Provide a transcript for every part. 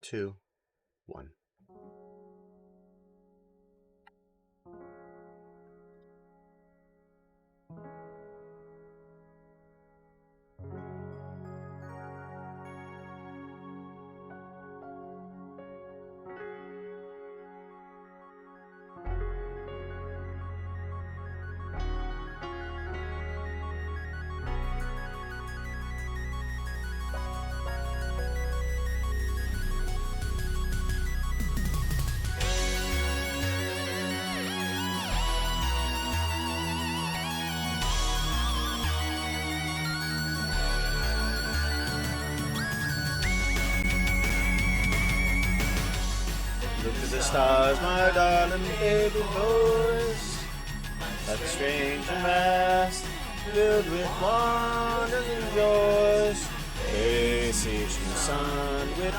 2, 1. Look to the stars, my darling baby boys, like a strange and vast, filled with wonders and joys. They see each in the sun with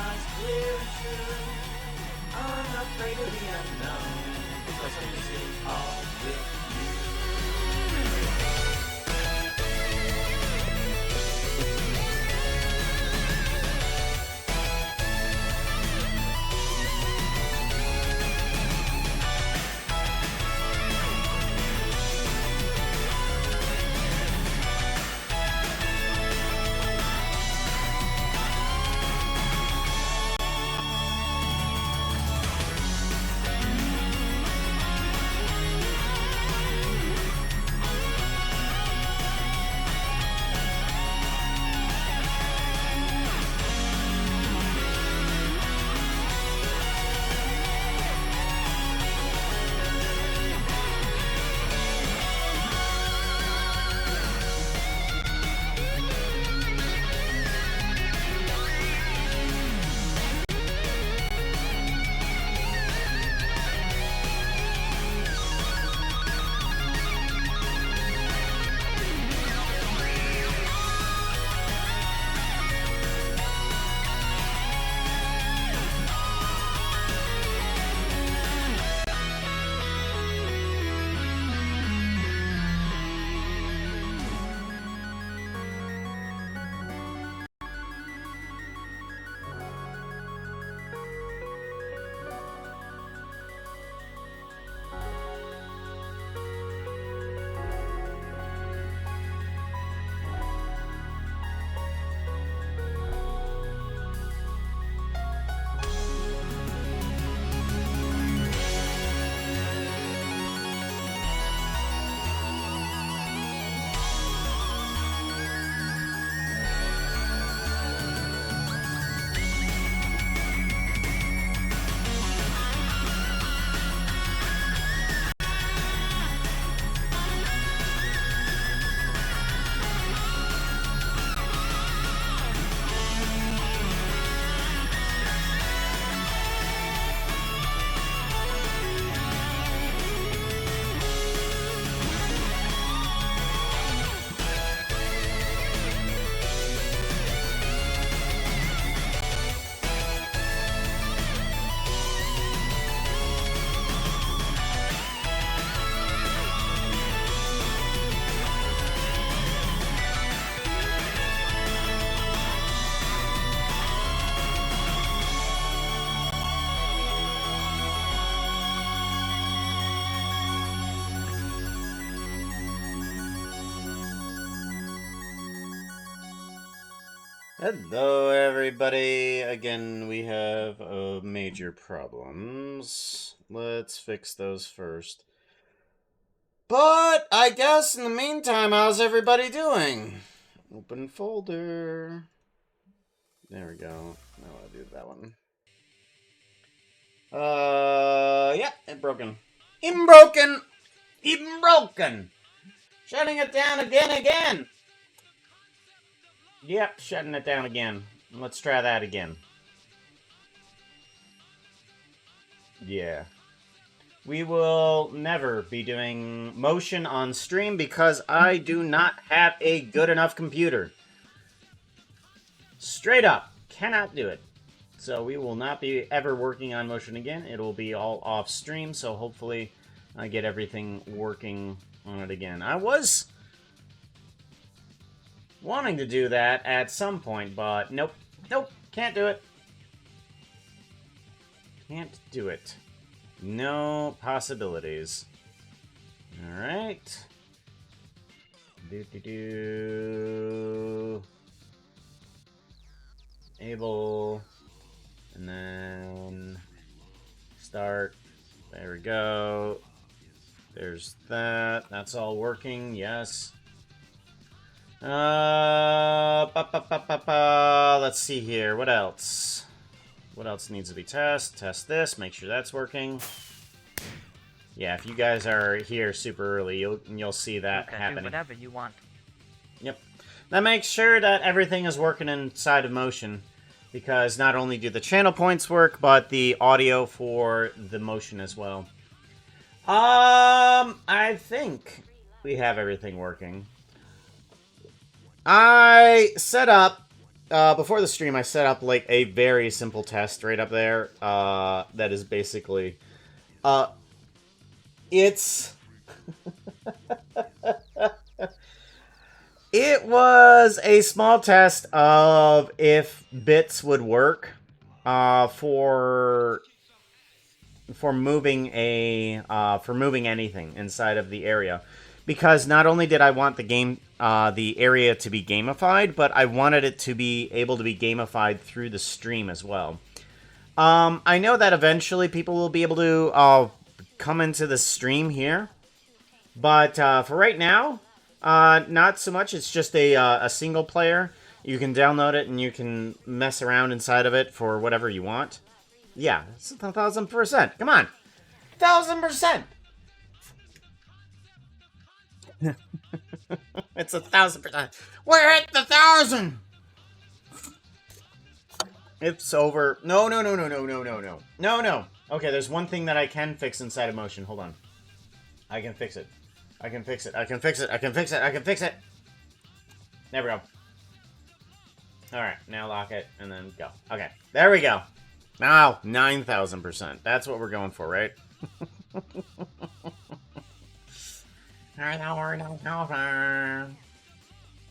unafraid of the unknown, because we see all with Hello everybody, again we have major problems. Let's fix those first. But I guess in the meantime, how's everybody doing? Open folder. There we go. Now I'll do that one. Yeah, it broken. Even broken! Shutting it down again! Yep, shutting it down again. Let's try that again. Yeah. We will never be doing motion on stream because I do not have a good enough computer. Straight up, cannot do it. So we will not be ever working on motion again. It'll be all off stream, so hopefully I get everything working on it again. I was wanting to do that at some point, but nope, can't do it. Can't do it. No possibilities. Alright. Do. Able. And then start. There we go. There's that. That's all working. Yes. Let's see here. What else? What else needs to be tested? Test this. Make sure that's working. Yeah, if you guys are here super early, you'll see that happening. Do whatever you want. Yep. That makes sure that everything is working inside of motion, because not only do the channel points work, but the audio for the motion as well. I think we have everything working. I set up before the stream. I set up like a very simple test right up there. That is basically, it's. It was a small test of if bits would work for moving anything inside of the area, because not only did I want the area to be gamified, but I wanted it to be able to be gamified through the stream as well. I know that eventually people will be able to come into the stream here, but for right now, not so much. It's just a single player. You can download it and you can mess around inside of it for whatever you want. Yeah, it's 1,000%. Come on, 1,000%. It's 1,000%. We're at the 1,000. It's over. No. Okay, there's one thing that I can fix inside of motion. Hold on. I can fix it. I can fix it. There we go. Alright, now lock it, and then go. Okay, there we go. Now, 9,000%. That's what we're going for, right?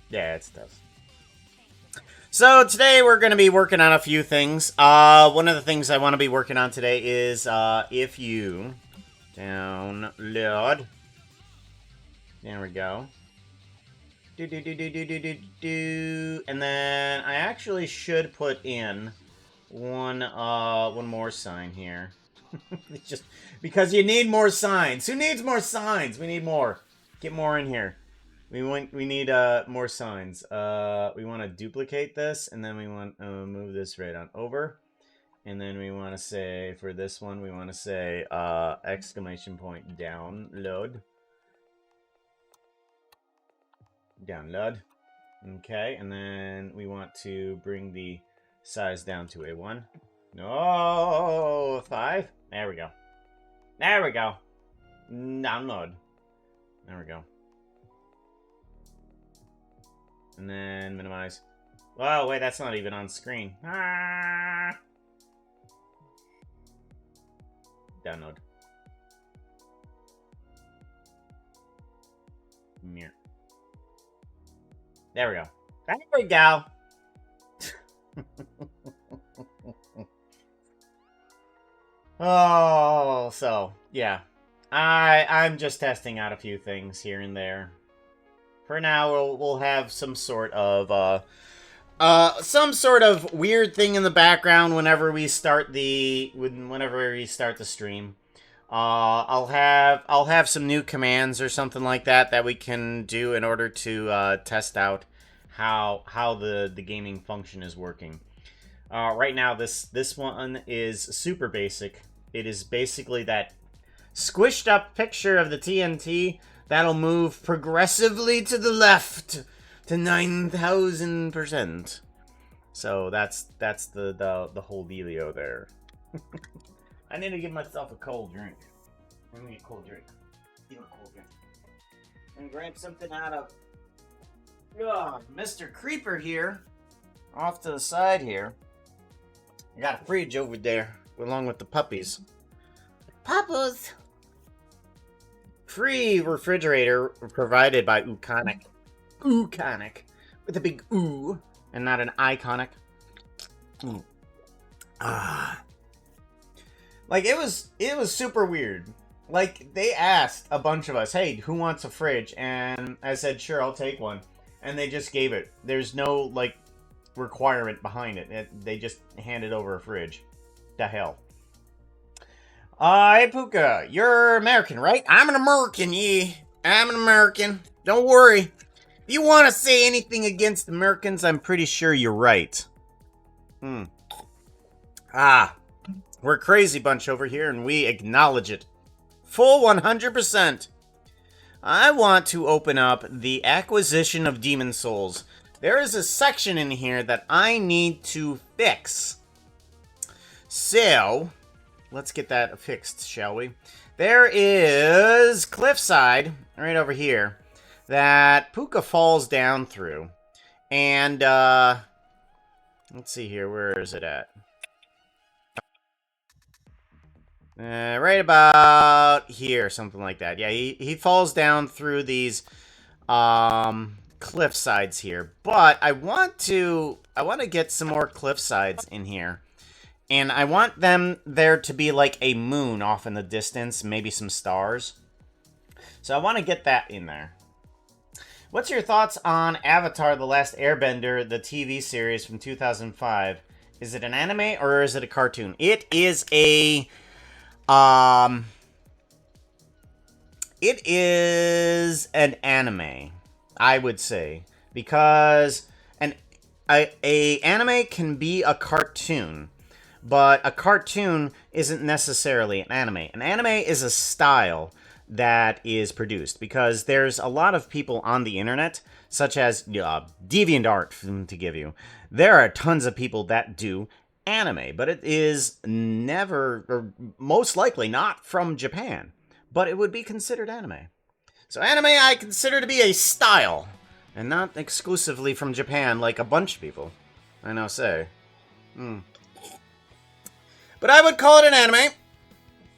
Yeah, it's tough. So, today we're going to be working on a few things. One of the things I want to be working on today is, if you download... There we go. And then I actually should put in one more sign here. Just because you need more signs. Who needs more signs? We need more. Get more in here. We need more signs. We want to duplicate this, and then we want to move this right on over. And then we want to say, for this one, we want to say exclamation point download. Download. Okay, and then we want to bring the size down to a 1. No, 5. There we go. There we go. Download. There we go. And then minimize. Oh, wait, that's not even on screen. Ah. Download. Mirror. There we go. There we go. Oh, so, yeah. I'm just testing out a few things here and there. For now, we'll have some sort of weird thing in the background whenever we start the stream. I'll have some new commands or something like that we can do in order to test out how the gaming function is working. Right now, this one is super basic. It is basically that squished up picture of the TNT that'll move progressively to the left to 9,000%. So that's the whole dealio there. I need to give myself a cold drink. Give me a cold drink. Give me a cold drink. And grab something out of Mr. Creeper here. Off to the side here. I got a fridge over there, along with the puppies. Puppos! Free refrigerator provided by Ukonic. Ukonic. With a big ooh, and not an iconic. Ooh. Ah. Like, it was super weird. Like, they asked a bunch of us, hey, who wants a fridge? And I said, sure, I'll take one. And they just gave it. There's no, like, requirement behind it. They just handed over a fridge. The hell. Hey, Puka, you're American, right? I'm an American, yeah. I'm an American. Don't worry. If you want to say anything against Americans, I'm pretty sure you're right. We're a crazy bunch over here, and we acknowledge it. Full 100%. I want to open up the acquisition of demon souls. There is a section in here that I need to fix. So, let's get that fixed, shall we? There is Cliffside, right over here, that Puka falls down through. And, let's see here, where is it at? Right about here, something like that. Yeah, he falls down through these cliff sides here. But I want to get some more cliff sides in here. And I want there to be like a moon off in the distance, maybe some stars. So I want to get that in there. What's your thoughts on Avatar: The Last Airbender, the TV series from 2005? Is it an anime or is it a cartoon? It is a it is an anime, I would say, because an anime can be a cartoon, but a cartoon isn't necessarily an anime. An anime is a style that is produced, because there's a lot of people on the internet, such as DeviantArt, to give you. There are tons of people that do anime, but it is never, or most likely not from Japan, but it would be considered anime. So anime I consider to be a style, and not exclusively from Japan like a bunch of people I know say. But I would call it an anime.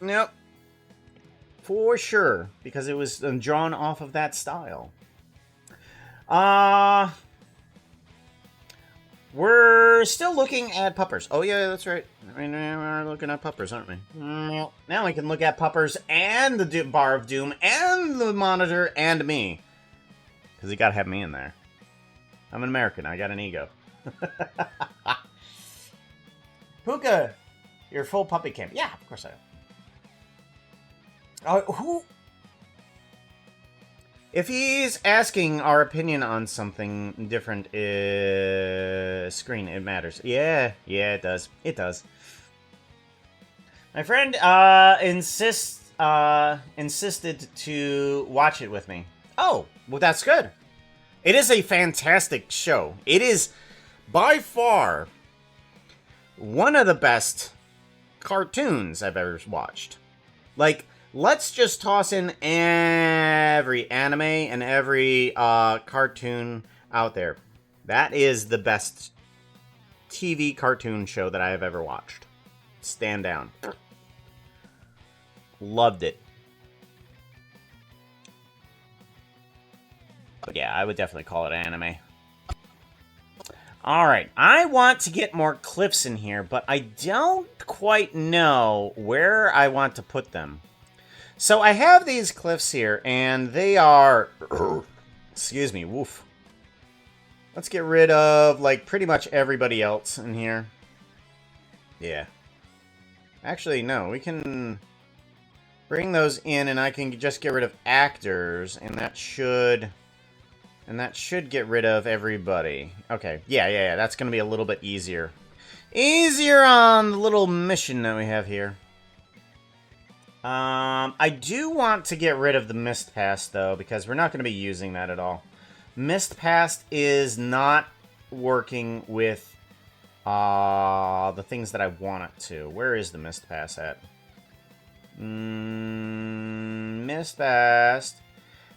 Yep. For sure, because it was drawn off of that style. We're still looking at puppers. Oh, yeah, that's right. I mean, we're looking at puppers, aren't we? Now we can look at puppers and the Bar of Doom and the monitor and me. Because you gotta have me in there. I'm an American. I got an ego. Puka, you're full puppy camp. Yeah, of course I am. Who? If he's asking our opinion on something different, screen, it matters. Yeah, it does. It does. My friend insisted to watch it with me. Oh, well, that's good. It is a fantastic show. It is, by far, one of the best cartoons I've ever watched. Like, let's just toss in every anime and every cartoon out there. That is the best TV cartoon show that I have ever watched. Stand down. Loved it. But yeah, I would definitely call it anime. Alright, I want to get more cliffs in here, but I don't quite know where I want to put them. So I have these cliffs here, and they are... excuse me, woof. Let's get rid of, like, pretty much everybody else in here. Yeah. Actually, no, we can bring those in, and I can just get rid of actors, and that should get rid of everybody. Okay, yeah, that's going to be a little bit easier. Easier on the little mission that we have here. I do want to get rid of the Mist Pass, though, because we're not going to be using that at all. Mist Pass is not working with the things that I want it to. Where is the Mist Pass at? Mist Pass.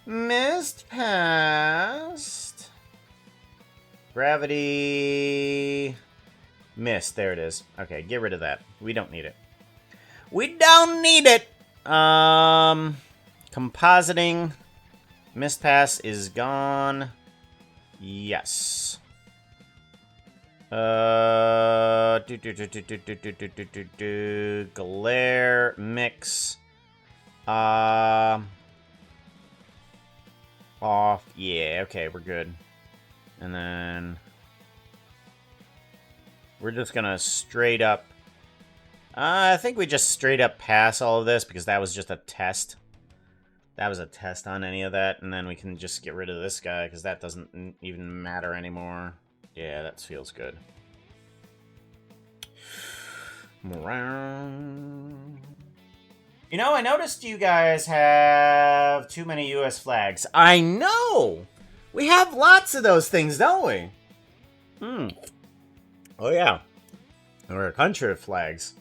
Mist Pass. Gravity. Mist. There it is. Okay, get rid of that. We don't need it. We don't need it! Compositing. Mist Pass is gone. Yes. Glare mix. Off. Yeah, okay, we're good. And then we're just gonna straight up. I think we just straight up pass all of this because that was just a test. That was a test on any of that, and then we can just get rid of this guy because that doesn't even matter anymore. Yeah, that feels good. You know, I noticed you guys have too many US flags. I know! We have lots of those things, don't we? Oh, yeah. We're a country of flags.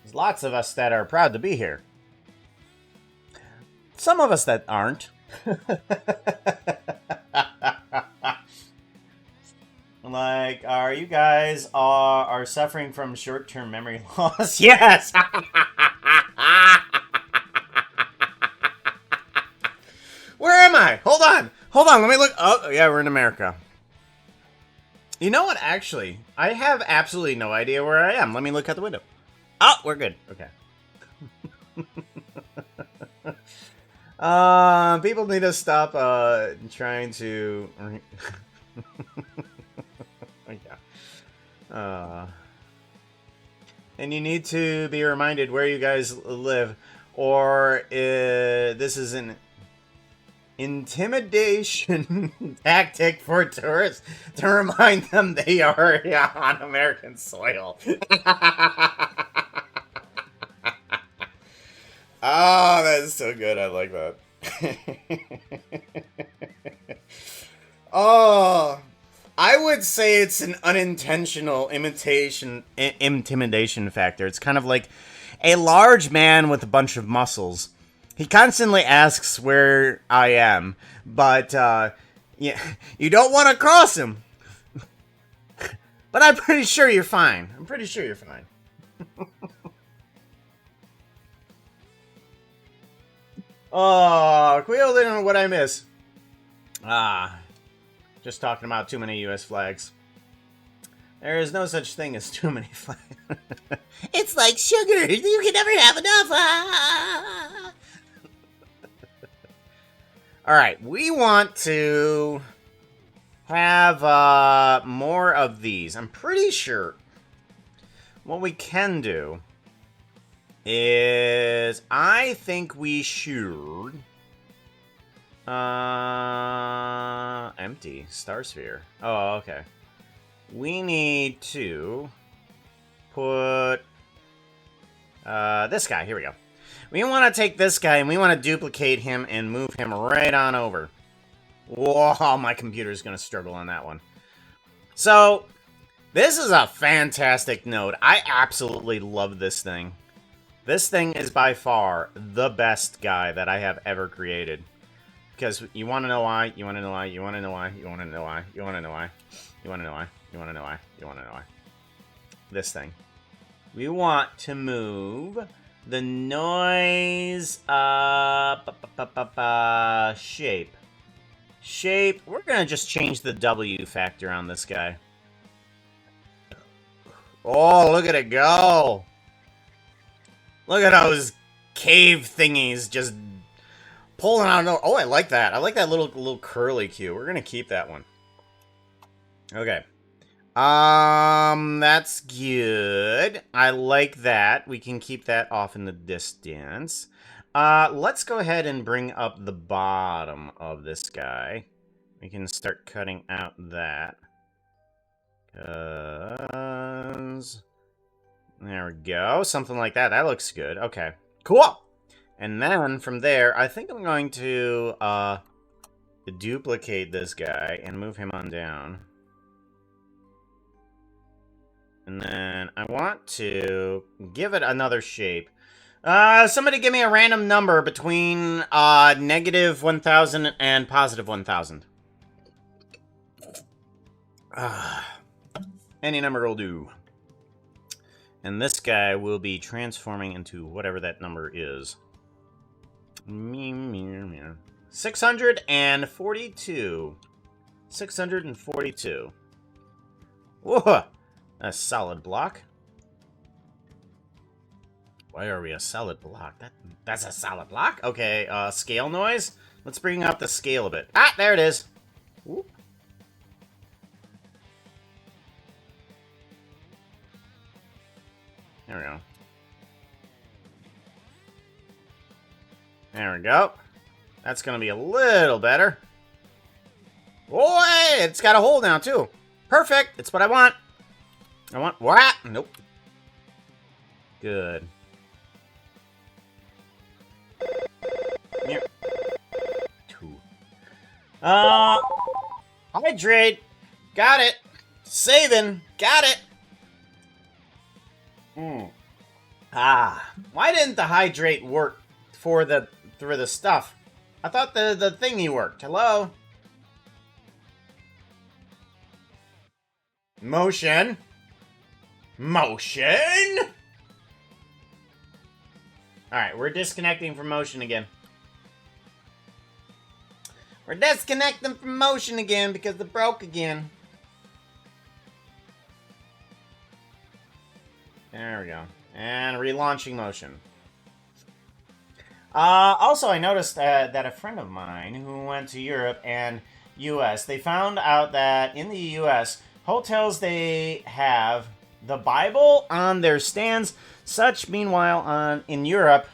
There's lots of us that are proud to be here. Some of us that aren't. Like, are you guys are suffering from short-term memory loss? Yes! Where am I? Hold on. Hold on, let me look. Oh, yeah, we're in America. You know what, actually? I have absolutely no idea where I am. Let me look out the window. Oh, we're good. Okay. People need to stop, trying to... yeah. And you need to be reminded where you guys live, or this is an intimidation tactic for tourists to remind them they are on American soil. Oh, that's so good. I like that. Oh, I would say it's an unintentional intimidation factor. It's kind of like a large man with a bunch of muscles. He constantly asks where I am, but yeah, you don't want to cross him. But I'm pretty sure you're fine. I'm pretty sure you're fine. Oh, Queel didn't know what I miss. Just talking about too many US flags. There is no such thing as too many flags. It's like sugar. You can never have enough. Alright, we want to have more of these. I'm pretty sure what we can do is I think we should empty star sphere. Oh, okay. We need to put this guy. Here we go. We want to take this guy and we want to duplicate him and move him right on over. Whoa, my computer's going to struggle on that one. So, this is a fantastic node. I absolutely love this thing. This thing is by far the best guy that I have ever created. Because you want to know why? You want to know why? You want to know why? You want to know why? You want to know why? You want to know why? You want to know why? You want to know why? This thing. We want to move the noise shape. Shape. We're going to just change the W factor on this guy. Oh, look at it go. Look at those cave thingies just pulling out. Oh, I like that. I like that little curly cue. We're gonna keep that one. Okay. That's good. I like that. We can keep that off in the distance. Let's go ahead and bring up the bottom of this guy. We can start cutting out that. There we go. Something like that. That looks good. Okay. Cool. And then from there, I think I'm going to duplicate this guy and move him on down. And then I want to give it another shape. Somebody give me a random number between negative 1,000 and positive 1,000. Any number will do. And this guy will be transforming into whatever that number is. 642. 642. Whoa! A solid block. Why are we a solid block? That's a solid block? Okay, scale noise? Let's bring up the scale a bit. Ah, there it is. Whoop. There we go. There we go. That's gonna be a little better. Oh, hey, it's got a hole now, too. Perfect. It's what I want. I want... What? Nope. Good. Here. 2. Hydrate. Got it. Saving. Got it. Why didn't the hydrate work for the stuff? I thought the thingy worked. Hello? Motion. Motion? Alright, we're disconnecting from motion again. We're disconnecting from motion again because it broke again. There we go. And relaunching motion. Also, I noticed that a friend of mine who went to Europe and US, they found out that in the US, hotels, they have the Bible on their stands. Such, meanwhile, in Europe,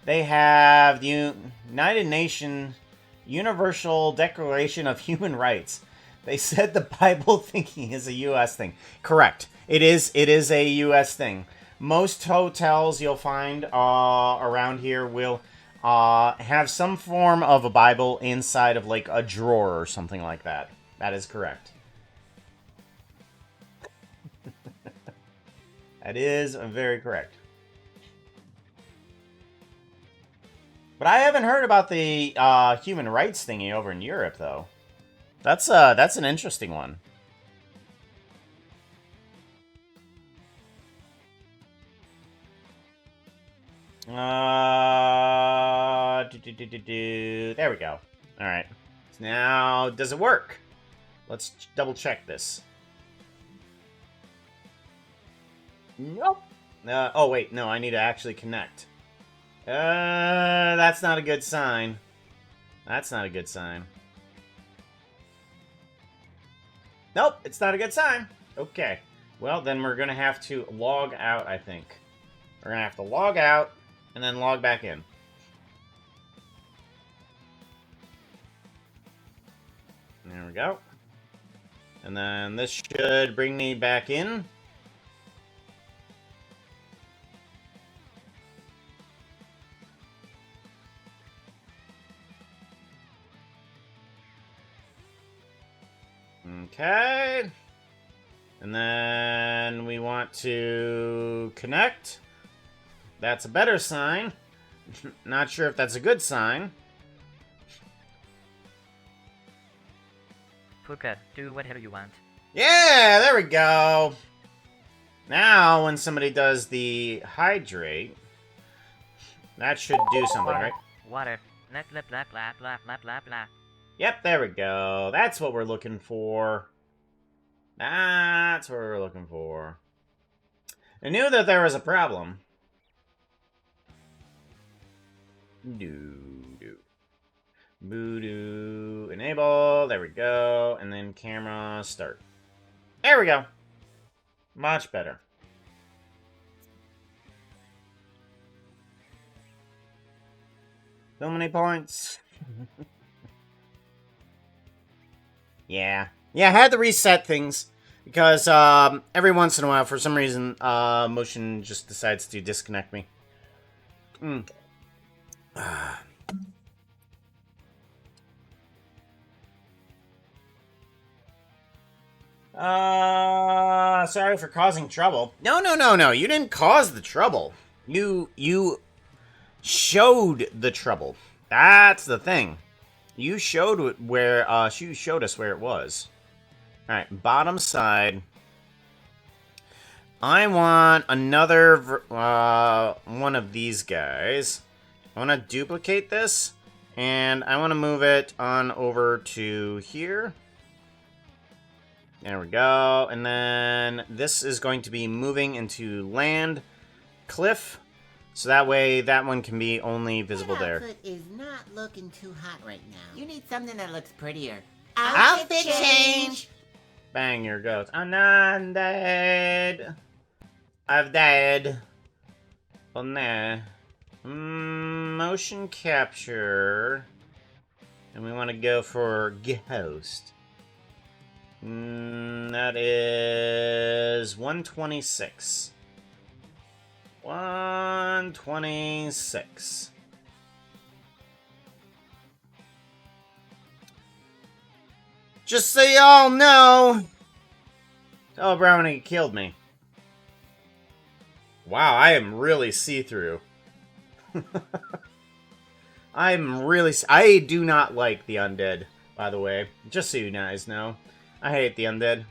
they have the United Nations Universal Declaration of Human Rights. They said the Bible thinking is a U.S. thing. Correct. It is a U.S. thing. Most hotels you'll find around here will have some form of a Bible inside of like a drawer or something like that. That is correct. That is very correct. But I haven't heard about the human rights thingy over in Europe, though. That's an interesting one. There we go. All right. Now, does it work? Let's double check this. Nope. Oh, wait. No, I need to actually connect. That's not a good sign. That's not a good sign. Nope, it's not a good sign. Okay. Well, then we're going to have to log out, I think. We're going to have to log out and then log back in. There we go. And then this should bring me back in. Okay. And then we want to connect. That's a better sign. Not sure if that's a good sign. Puka, do whatever you want. Yeah, there we go. Now, when somebody does the hydrate, that should do something, right? Water. Blah, blah, blah, blah, blah, blah, blah, blah. Yep, there we go. That's what we're looking for. That's what we're looking for. I knew that there was a problem. Voodoo. Enable. There we go. And then camera start. There we go. Much better. So many points. Yeah. Yeah, I had to reset things. Because every once in a while, for some reason, motion just decides to disconnect me. Sorry for causing trouble. No. You didn't cause the trouble. You showed the trouble. That's the thing. You showed us where it was. All right, bottom side. I want another one of these guys. I want to duplicate this, and I want to move it on over to here. There we go. And then this is going to be moving into land cliff. So that way that one can be only visible there. That outfit is not looking too hot right now. You need something that looks prettier. Outfit change! Bang, here goes. I'm not dead. I've died. Oh, nah. Motion capture. And we want to go for Ghost. That is 126. 126. Just so y'all know, oh, Brownie killed me. Wow, I am really see-through. I do not like the undead, by the way. Just so you guys know. I hate the undead.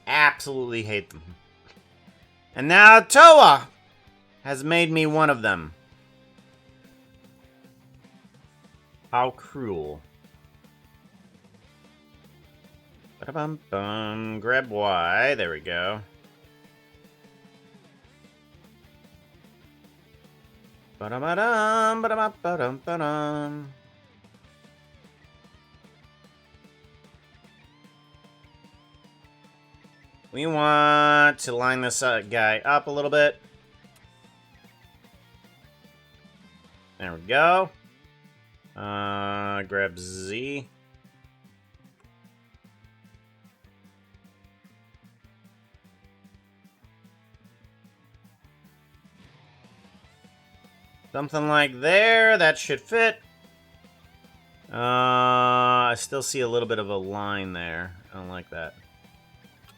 Absolutely hate them. And now Toa has made me one of them. How cruel. Ba-da-bum-bum. Grab Y. There we go. Ba-da-ba-dum, ba-da-ba-ba-dum, ba-dum. We want to line this guy up a little bit. There we go. Grab Z. Something like there. That should fit. I still see a little bit of a line there. I don't like that.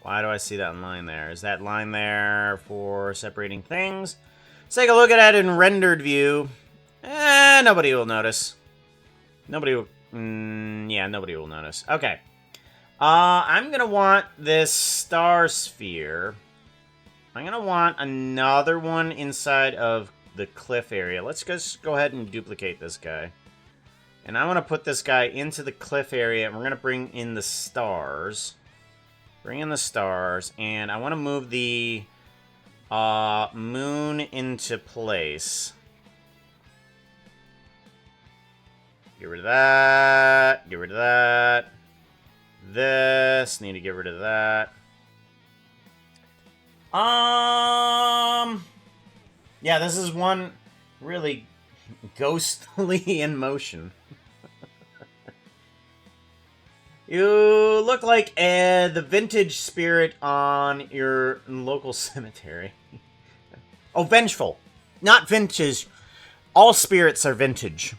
Why do I see that line there? Is that line there for separating things? Let's take a look at it in rendered view. Nobody will notice. Nobody will... yeah, nobody will notice. Okay. I'm gonna want this star sphere. I'm gonna want another one inside of the cliff area. Let's just go ahead and duplicate this guy. And I want to put this guy into the cliff area, and we're going to bring in the stars. Bring in the stars, and I want to move the moon into place. Get rid of that. Get rid of that. This. Need to get rid of that. Yeah, this is one really ghostly in motion. You look like the vintage spirit on your local cemetery. Oh, vengeful. Not vintage. All spirits are vintage.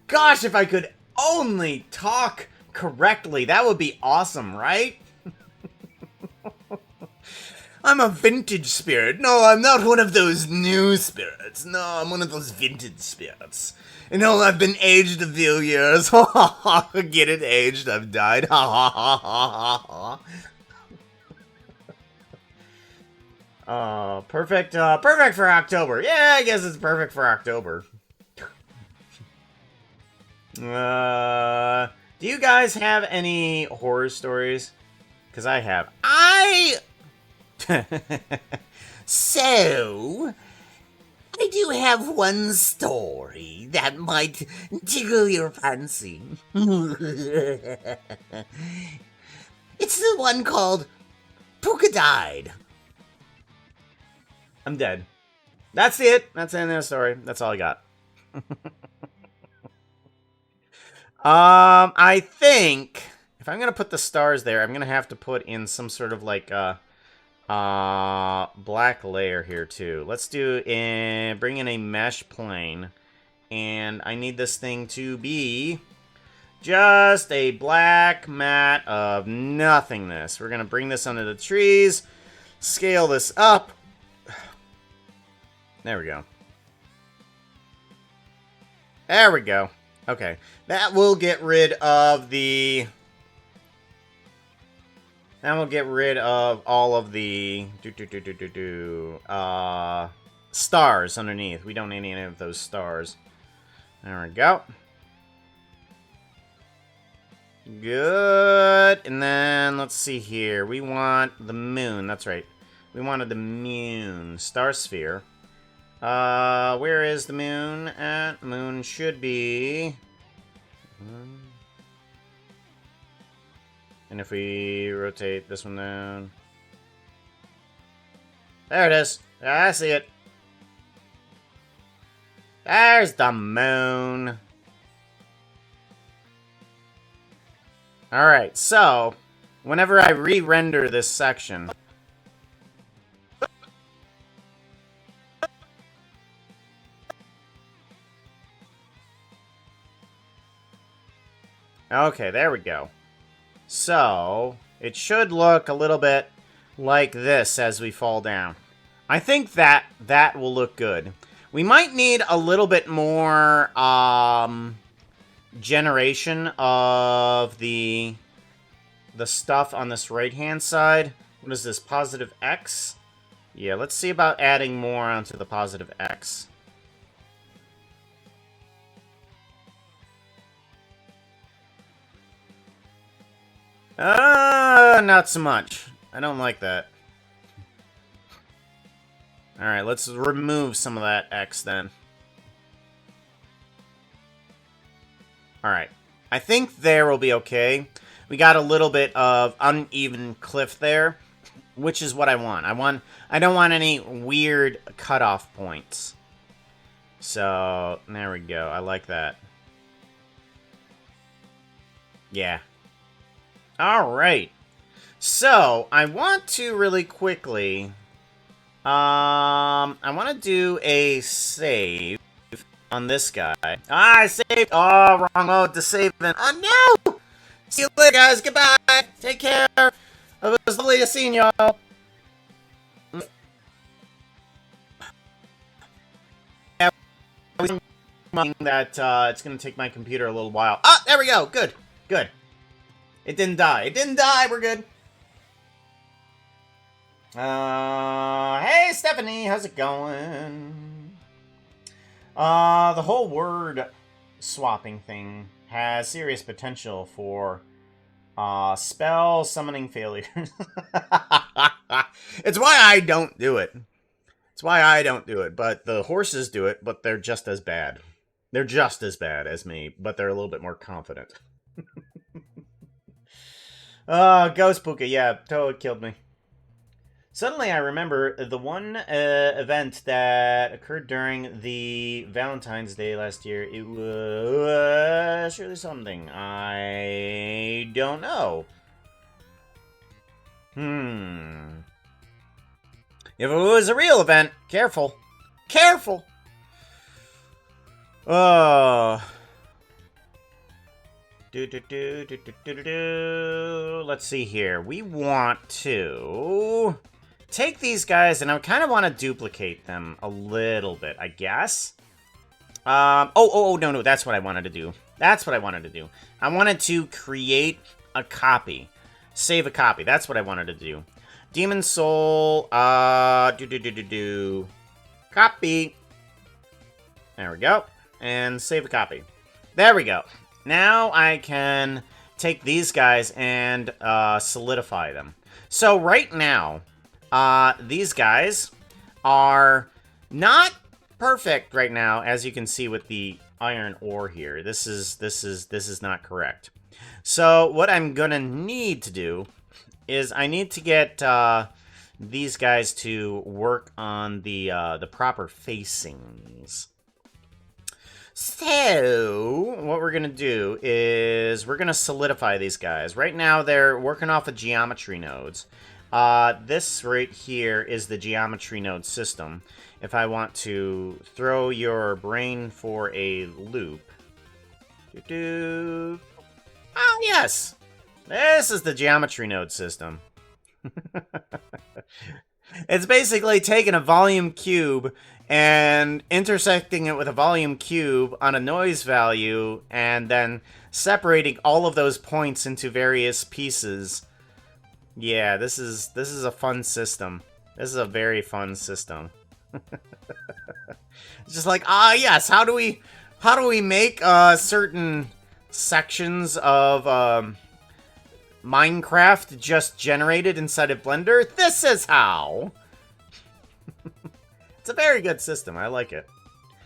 Gosh, if I could only talk correctly, that would be awesome, right? I'm a vintage spirit. No, I'm not one of those new spirits. No, I'm one of those vintage spirits. You know, I've been aged a few years. Get it, aged. I've died. Oh, perfect. Perfect for October. Yeah, I guess it's perfect for October. Do you guys have any horror stories? Because I have. So, I do have one story that might tickle your fancy. It's the one called Puka Died. I'm dead. That's it. That's the end of the story. That's all I got. I think if I'm gonna put the stars there, I'm gonna have to put in some sort of like black layer here too. Let's do bring in a mesh plane, and I need this thing to be just a black mat of nothingness. We're gonna bring this under the trees, scale this up. There we go. There we go. Okay, that will get rid of the... That will get rid of all of the stars underneath. We don't need any of those stars. There we go. Good. And then, let's see here. We want the moon. That's right. We wanted the moon. Star sphere. Where is the moon at? Moon should be... And if we rotate this one down... There it is. I see it. There's the moon. Alright, so... Whenever I re-render this section... Okay, there we go. So, it should look a little bit like this as we fall down. I think that will look good. We might need a little bit more generation of the stuff on this right-hand side. What is this, positive X? Yeah, let's see about adding more onto the positive X. Not so much. I don't like that. Alright, let's remove some of that X then. Alright. I think there will be okay. We got a little bit of uneven cliff there, which is what I want. I don't want any weird cutoff points. So, there we go. I like that. Yeah. Alright. So, I want to really quickly... I want to do a save on this guy. Ah, I saved! Oh, wrong mode to save it. Oh, no! See you later, guys. Goodbye. Take care. It was lovely to see y'all. That it's going to take my computer a little while. Ah, there we go. Good. Good. It didn't die. It didn't die. We're good. Hey, Stephanie. How's it going? The whole word swapping thing has serious potential for spell summoning failures. It's why I don't do it. It's why I don't do it. But the horses do it, but they're just as bad. They're just as bad as me, but they're a little bit more confident. Ghost Puka, yeah, totally killed me. Suddenly I remember the one event that occurred during the Valentine's Day last year. It was surely something. I don't know. If it was a real event, careful. Careful! Oh... Let's see here. We want to take these guys, and I kind of want to duplicate them a little bit, I guess. No, that's what I wanted to do. That's what I wanted to do. I wanted to create a copy. Save a copy. That's what I wanted to do. Demon Soul, copy. There we go. And save a copy. There we go. Now I can take these guys and solidify them. So right now, these guys are not perfect right now, as you can see with the iron ore here. This is not correct. So what I'm gonna need to do is I need to get these guys to work on the proper facings. So, what we're going to do is we're going to solidify these guys. Right now, they're working off of geometry nodes. This right here is the geometry node system. If I want to throw your brain for a loop. Ah, yes! This is the geometry node system. It's basically taking a volume cube and intersecting it with a volume cube on a noise value, and then separating all of those points into various pieces. Yeah, this is a fun system. This is a very fun system. It's just like, yes, how do we make certain sections of Minecraft just generated inside of Blender? This is how! It's a very good system. I like it.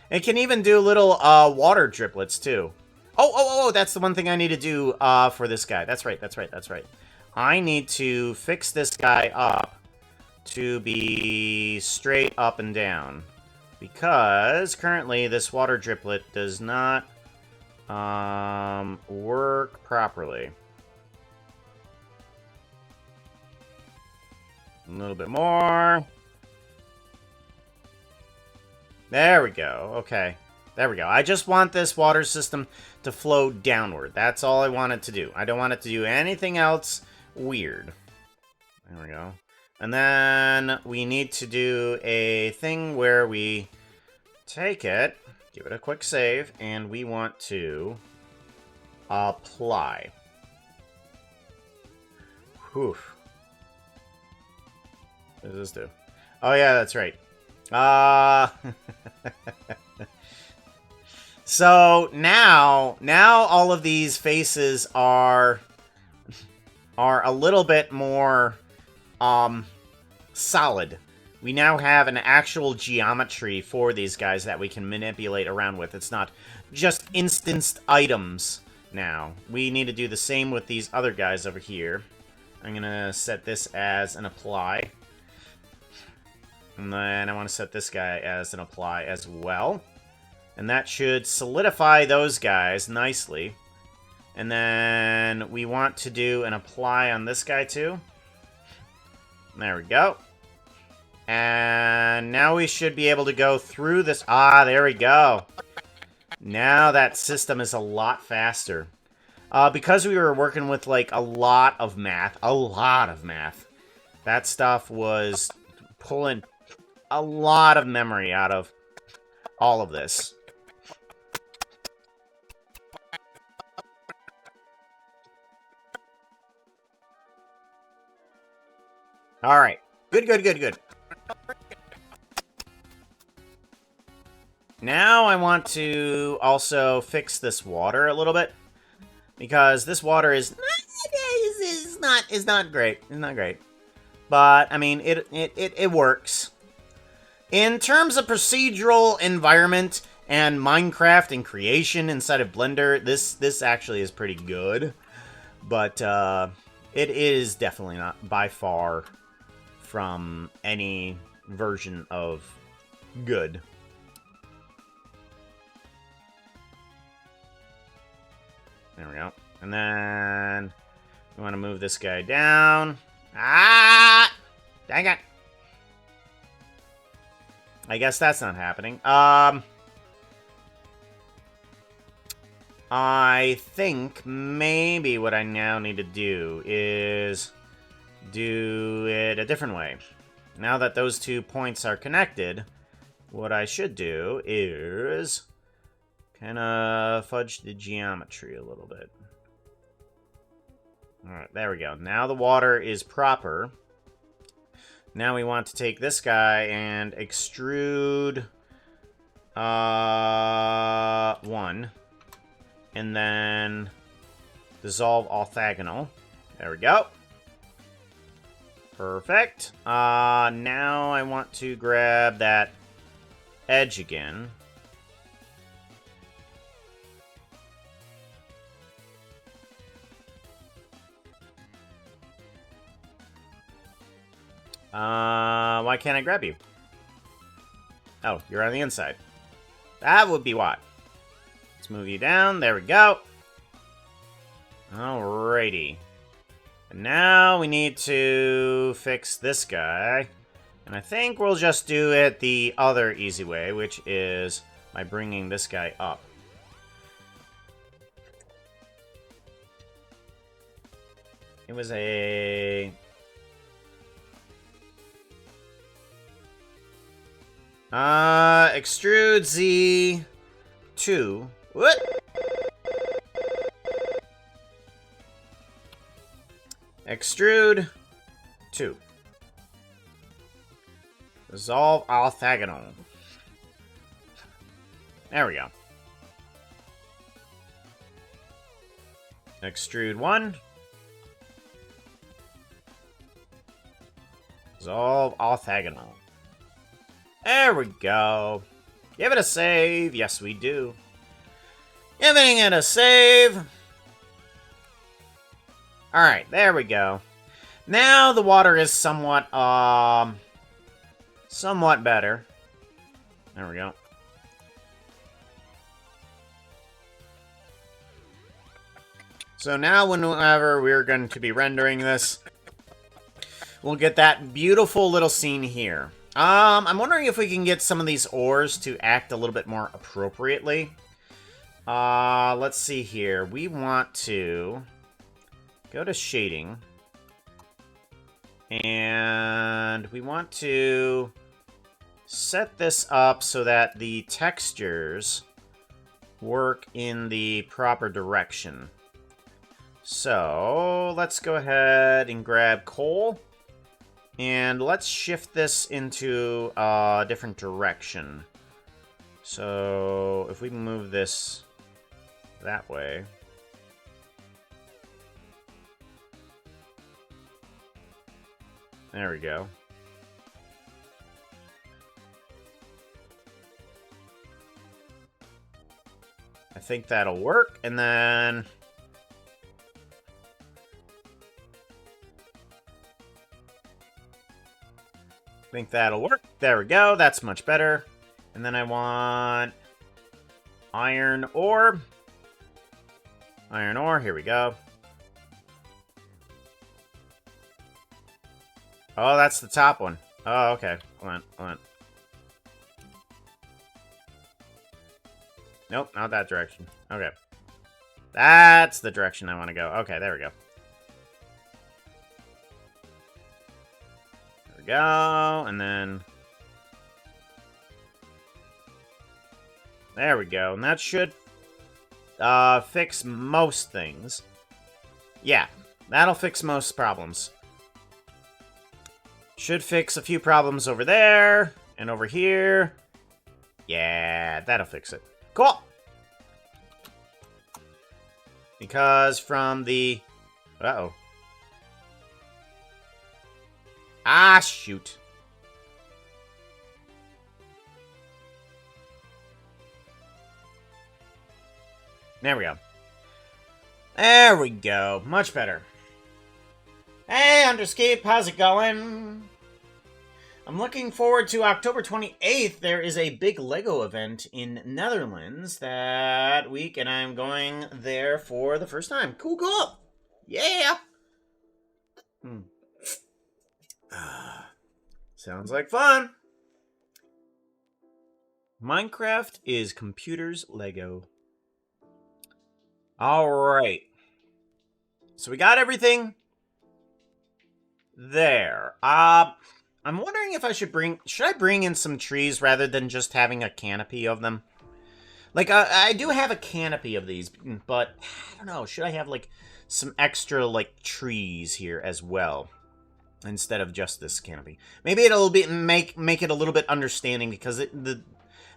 It can even do little water driplets, too. Oh, that's the one thing I need to do for this guy. That's right. I need to fix this guy up to be straight up and down. Because currently this water driplet does not work properly. A little bit more. There we go. Okay. There we go. I just want this water system to flow downward. That's all I want it to do. I don't want it to do anything else weird. There we go. And then we need to do a thing where we take it, give it a quick save, and we want to apply. Whew. What does this do? Oh yeah, that's right. So now all of these faces are a little bit more solid. We now have an actual geometry for these guys that we can manipulate around with. It's not just instanced items now. We need to do the same with these other guys over here. I'm gonna set this as an apply. And then I want to set this guy as an apply as well. And that should solidify those guys nicely. And then we want to do an apply on this guy too. There we go. And now we should be able to go through this. Ah, there we go. Now that system is a lot faster. Because we were working with, like, a lot of math, that stuff was pulling a lot of memory out of all of this. Alright. Good. Now I want to also fix this water a little bit. Because this water is not great. It's not great. But, I mean, it works. In terms of procedural environment and Minecraft and creation inside of Blender, this actually is pretty good. But, it is definitely not by far from any version of good. There we go. And then we want to move this guy down. Ah! Dang it. I guess that's not happening. I think maybe what I now need to do is do it a different way. Now that those 2 points are connected, what I should do is kind of fudge the geometry a little bit. Alright, there we go. Now the water is proper. Now we want to take this guy and extrude 1. And then dissolve orthogonal. There we go. Perfect. Now I want to grab that edge again. Why can't I grab you? Oh, you're on the inside. That would be why. Let's move you down. There we go. Alrighty. And now we need to fix this guy. And I think we'll just do it the other easy way, which is by bringing this guy up. It was a... extrude Z2. What? Extrude 2. Resolve orthogonal. There we go. Extrude 1. Resolve orthogonal. There we go. Give it a save. Yes, we do. Giving it a save. Alright, there we go. Now the water is somewhat better. There we go. So now whenever we're going to be rendering this, we'll get that beautiful little scene here. I'm wondering if we can get some of these ores to act a little bit more appropriately. Let's see here. We want to go to shading. And we want to set this up so that the textures work in the proper direction. So let's go ahead and grab coal. And let's shift this into a different direction. So if we can move this that way. There we go. I think that'll work, and then... I think that'll work. There we go. That's much better. And then I want... iron ore. Iron ore. Here we go. Oh, that's the top one. Oh, okay. Hold on. Nope, not that direction. Okay. That's the direction I want to go. Okay, there we go. There we go, and then... there we go, and that should fix most things. Yeah, that'll fix most problems. Should fix a few problems over there, and over here. Yeah, that'll fix it. Cool! Because from the... uh-oh. Ah, shoot. There we go. There we go. Much better. Hey, Underscape, how's it going? I'm looking forward to October 28th. There is a big LEGO event in Netherlands that week, and I'm going there for the first time. Cool, cool. Yeah. Sounds like fun. Minecraft is computers LEGO. All right. So we got everything there. I'm wondering if I should I bring in some trees rather than just having a canopy of them? Like, I do have a canopy of these, but I don't know. Should I have, like, some extra, like, trees here as well instead of just this canopy? Maybe it'll make it a little bit understanding because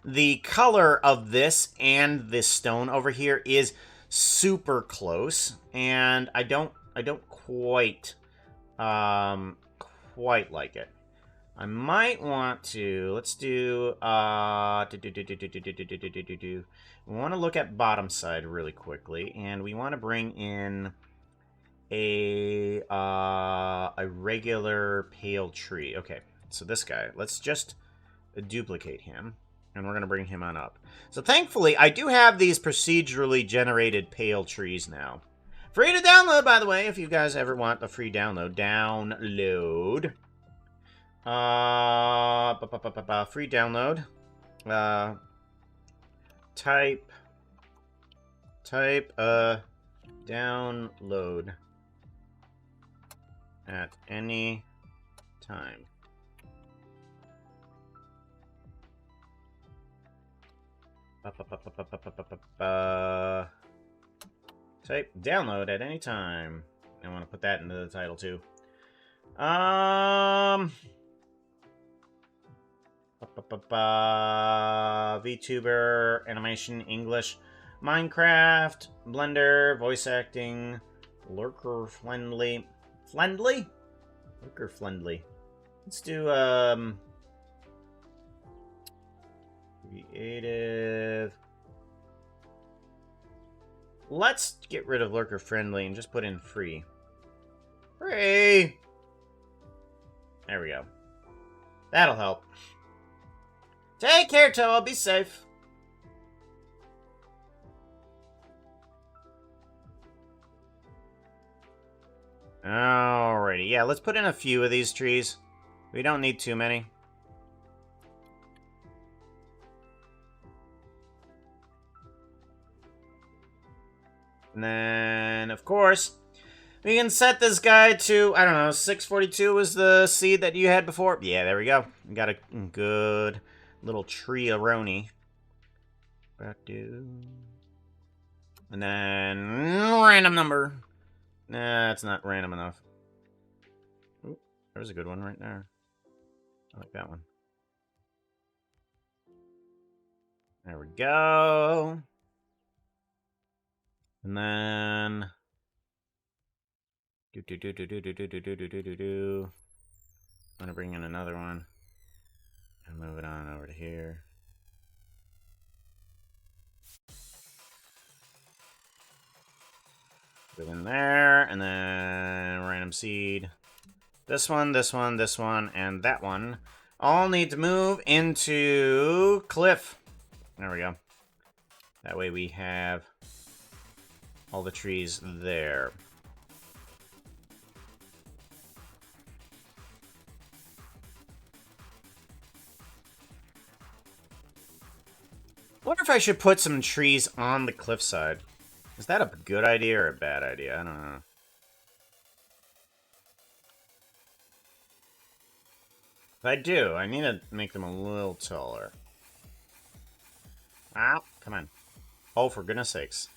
the color of this and this stone over here is super close, and I don't quite like it. I might want to, let's do, we want to look at bottom side really quickly, and we want to bring in a regular pale tree. Okay, so this guy, let's just duplicate him, and we're going to bring him on up. So thankfully, I do have these procedurally generated pale trees now. Free to download, by the way, if you guys ever want a free download. Free download. Type download at any time. Type download at any time. I want to put that into the title too. VTuber, animation, English, Minecraft, Blender, voice acting, lurker friendly. Lurker friendly. Let's do, creative. Let's get rid of lurker friendly and just put in free. Free! There we go. That'll help. Take care, Toa. Be safe. Alrighty. Yeah, let's put in a few of these trees. We don't need too many. And then, of course, we can set this guy to, I don't know, 642 was the seed that you had before. Yeah, there we go. We got a good little tree-a-roni. And then, random number. Nah, it's not random enough. Ooh, there's a good one right there. I like that one. There we go. And then... I'm gonna bring in another one. And move it on over to here. Put it in there, and then random seed. This one, this one, this one, and that one all need to move into cliff. There we go. That way we have all the trees there. I wonder if I should put some trees on the cliffside. Is that a good idea or a bad idea? I don't know. If I do, I need to make them a little taller. Ah, come on. Oh, for goodness sakes.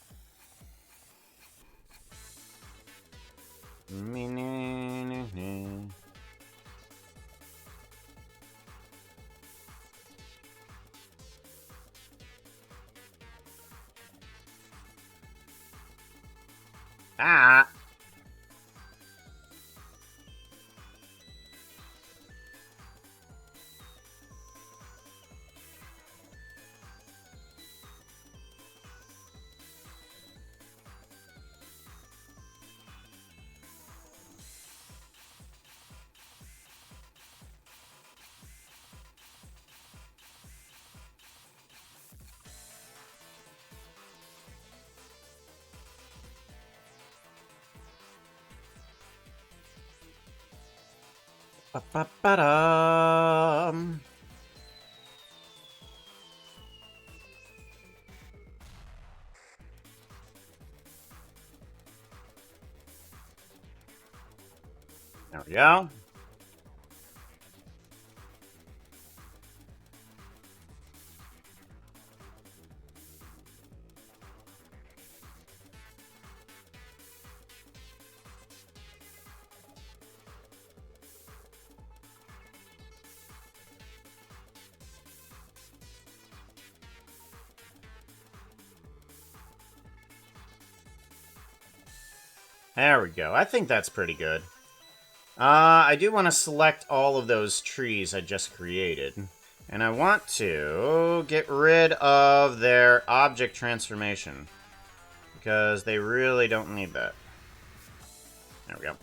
Ah! Ba-ba-ba-dum. There we go. There we go. I think that's pretty good. I do want to select all of those trees I just created. And I want to get rid of their object transformation. Because they really don't need that. There we go.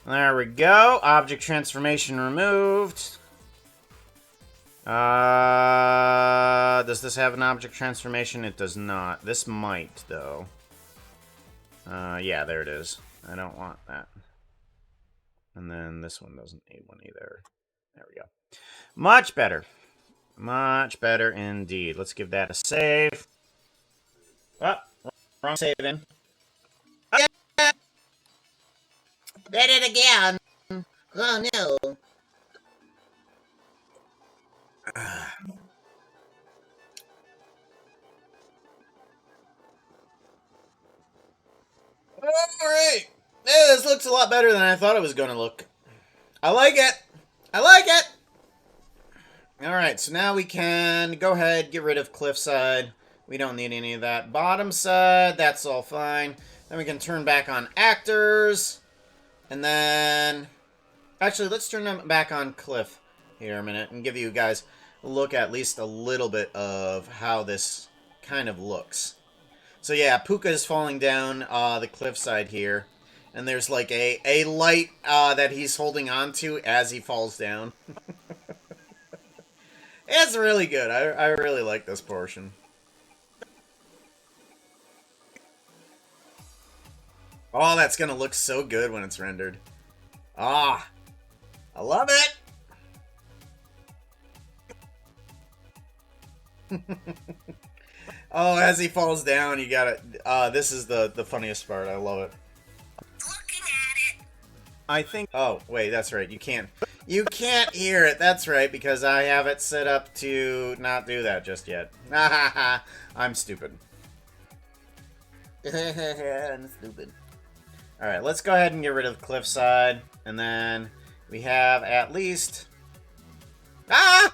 There we go. Object transformation removed. Does this have an object transformation? It does not. This might, though. Yeah, there it is. I don't want that. And then this one doesn't need one either. There we go. Much better. Much better indeed. Let's give that a save. Oh, wrong saving. Did it again. Oh no. Alright. This looks a lot better than I thought it was going to look. I like it. I like it. Alright, so now we can go ahead, get rid of cliffside. We don't need any of that. Bottom side, that's all fine. Then we can turn back on actors. And then Actually, let's turn them back on Cliff here a minute and give you guys a look at least a little bit of how this kind of looks. So yeah, Puka is falling down the cliffside here. And there's like a light that he's holding on to as he falls down. It's really good. I really like this portion. Oh, that's going to look so good when it's rendered. Ah, I love it. Oh, as he falls down, you got it. This is the funniest part. I love it. Looking at it. I think... Oh, wait, that's right. You can't hear it. That's right, because I have it set up to not do that just yet. I'm stupid. I'm stupid. Alright, let's go ahead and get rid of Cliffside. And then we have at least... Ah!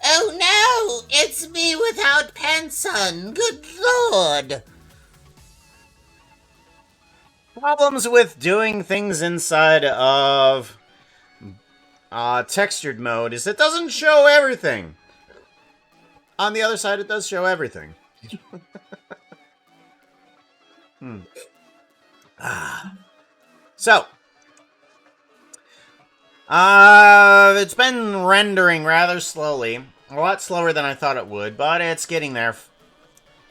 Oh no! It's me without pants on. Good lord! Problems with doing things inside of textured mode is it doesn't show everything. On the other side, it does show everything. So, it's been rendering rather slowly. A lot slower than I thought it would, but it's getting there.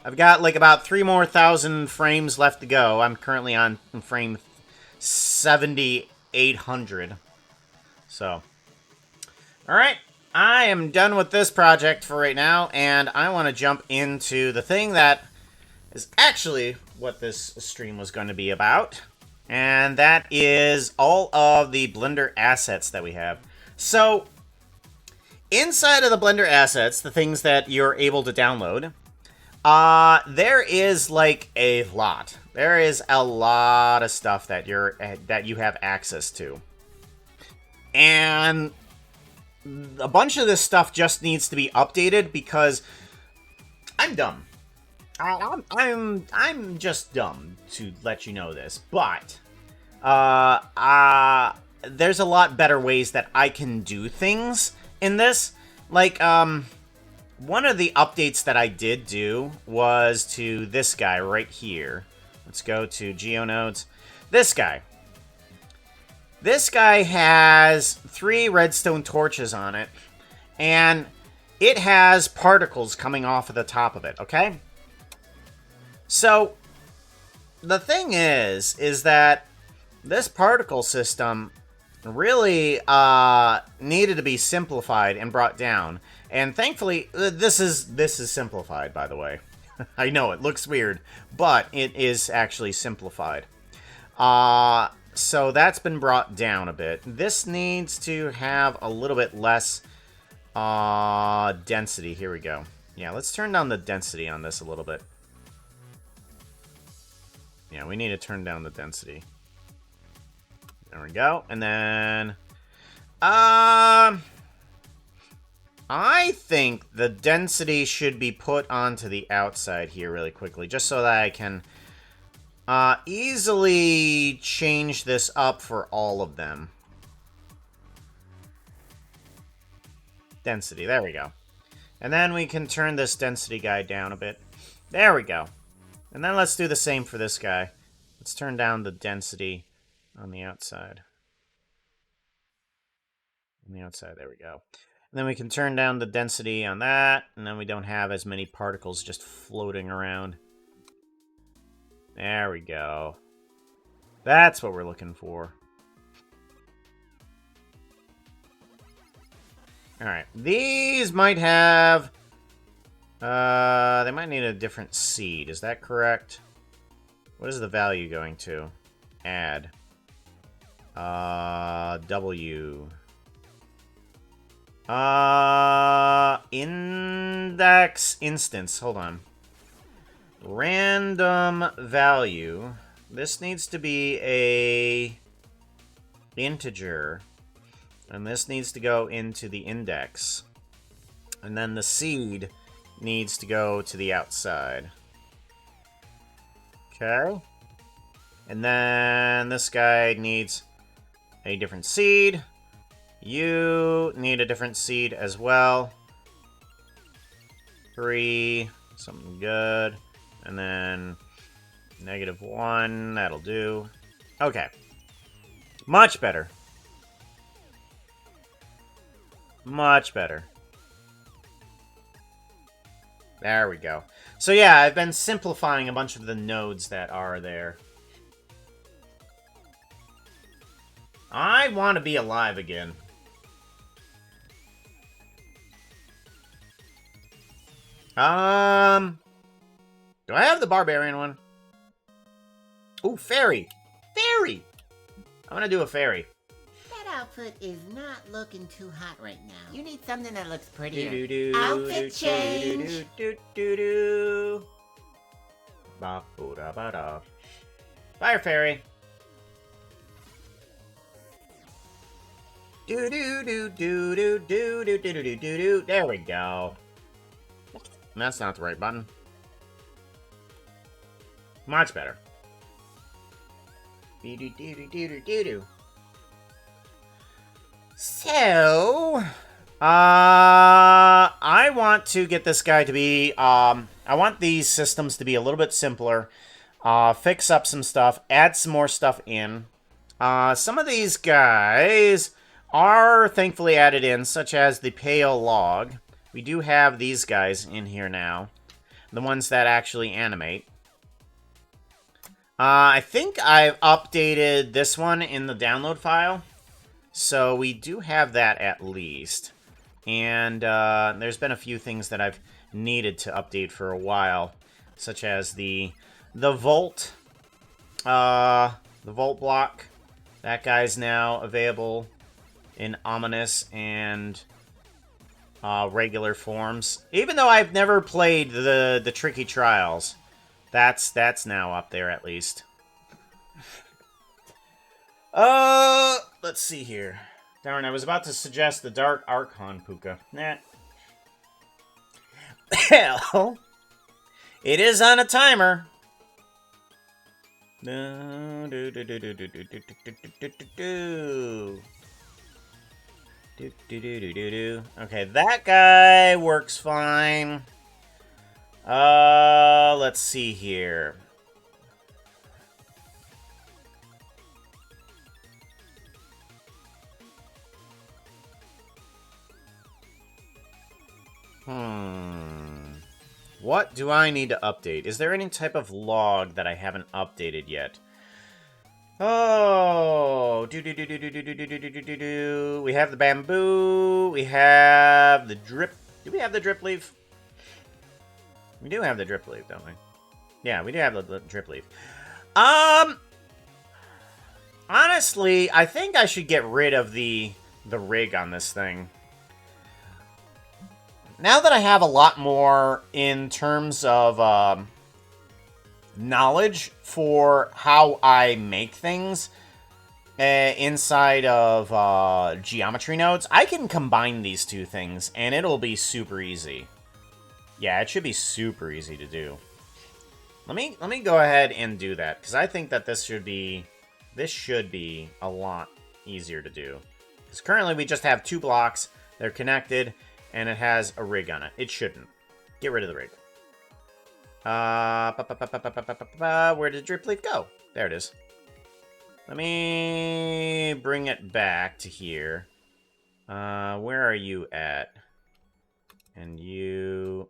I've got like about 3,000 frames left to go. I'm currently on frame 7,800. So, alright. I am done with this project for right now, and I want to jump into the thing that is actually what this stream was going to be about. And that is all of the Blender assets that we have. So, inside of the Blender assets, the things that you're able to download, there is like a lot. There is a lot of stuff that you have access to. And a bunch of this stuff just needs to be updated because I'm dumb. I'm just dumb to let you know this, but there's a lot better ways that I can do things in this. Like, one of the updates that I did do was to this guy right here. Let's go to GeoNodes. This guy. This guy has 3 redstone torches on it, and it has particles coming off of the top of it, okay? So, the thing is that this particle system really needed to be simplified and brought down. And thankfully, this is simplified, by the way. I know, it looks weird, but it is actually simplified. So that's been brought down a bit. This needs to have a little bit less density. Here we go. Yeah, let's turn down the density on this a little bit. Yeah, we need to turn down the density. There we go. And then... I think the density should be put onto the outside here really quickly, just so that I can easily change this up for all of them. Density, there we go. And then we can turn this density guy down a bit. There we go. And then let's do the same for this guy. Let's turn down the density on the outside. On the outside, there we go. And then we can turn down the density on that, and then we don't have as many particles just floating around. There we go. That's what we're looking for. Alright, these might have... they might need a different seed, is that correct? What is the value going to? Add. W. Index instance. Hold on. Random value. This needs to be a integer. And this needs to go into the index. And then the seed needs to go to the outside. Okay. And then this guy needs a different seed. You need a different seed as well. 3, something good. And then -1, that'll do. Okay. Much better. Much better. There we go. So yeah, I've been simplifying a bunch of the nodes that are there. I want to be alive again. Do I have the barbarian one? Ooh, fairy! Fairy! I'm gonna do a fairy. That outfit is not looking too hot right now. You need something that looks prettier. Do-do-do, Outfit change. do-do-do-do-do. Ba-bo-da-ba-da. Fire fairy. Do-do-do-do-do-do-do-do-do-do-do. There we go. That's not the right button. Much better. Do-do-do-do-do-do-do. So, I want to get this guy to be, I want these systems to be a little bit simpler, fix up some stuff, add some more stuff in. Some of these guys are thankfully added in, such as the pale log. We do have these guys in here now, the ones that actually animate. I think I've updated this one in the download file. So we do have that at least. And there's been a few things that I've needed to update for a while, such as the Volt block. That guy's now available in ominous and regular forms. Even though I've never played the tricky trials, that's now up there at least. Let's see here. Darn, I was about to suggest the Dark Archon Puka. Nah. Well, it is on a timer. Okay, that guy works fine. Let's see here. What do I need to update? Is there any type of log that I haven't updated yet? Oh, we have the bamboo. We have the drip. Do we have the drip leaf? We do have the drip leaf, don't we? Yeah, we do have the drip leaf. Honestly, I think I should get rid of the rig on this thing. Now that I have a lot more in terms of knowledge for how I make things inside of geometry nodes, I can combine these two things, and it'll be super easy. Yeah, it should be super easy to do. Let me go ahead and do that, because I think that this should be a lot easier to do. Because currently we just have 2 blocks, they're connected, and it has a rig on it. It shouldn't. Get rid of the rig. Where did drip leaf go? There it is. Let me bring it back to here. Where are you at? And you,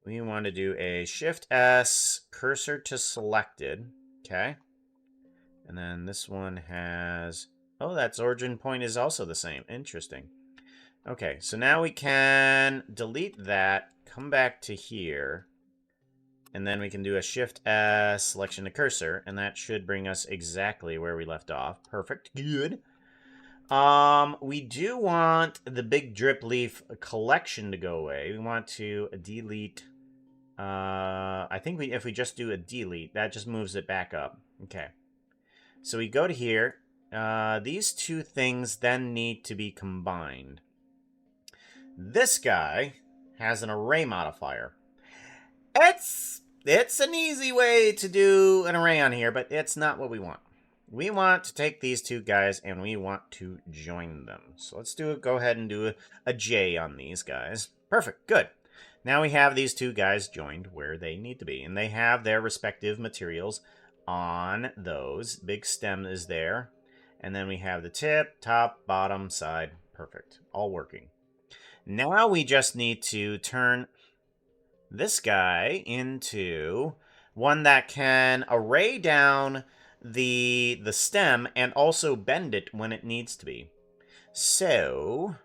we want to do a Shift S, cursor to selected. Okay. And then this one has, oh, that's origin point is also the same. Interesting. Okay, so now we can delete that, come back to here, and then we can do a Shift S, selection to cursor, and that should bring us exactly where we left off. Perfect. Good. We do want the big drip leaf collection to go away. We want to delete, I think if we just do a delete, that just moves it back up. Okay. So we go to here. These two things then need to be combined. This guy has an array modifier. It's an easy way to do an array on here, but it's not what we want. we want to take these two guys and we want to join them. So let's go ahead and do a J on these guys. Perfect, good. Now we have these two guys joined where they need to be, and they have their respective materials on those. Big stem is there, and then we have the tip, top, bottom, side. Perfect, all working. Now we just need to turn this guy into one that can array down the stem and also bend it when it needs to be. So,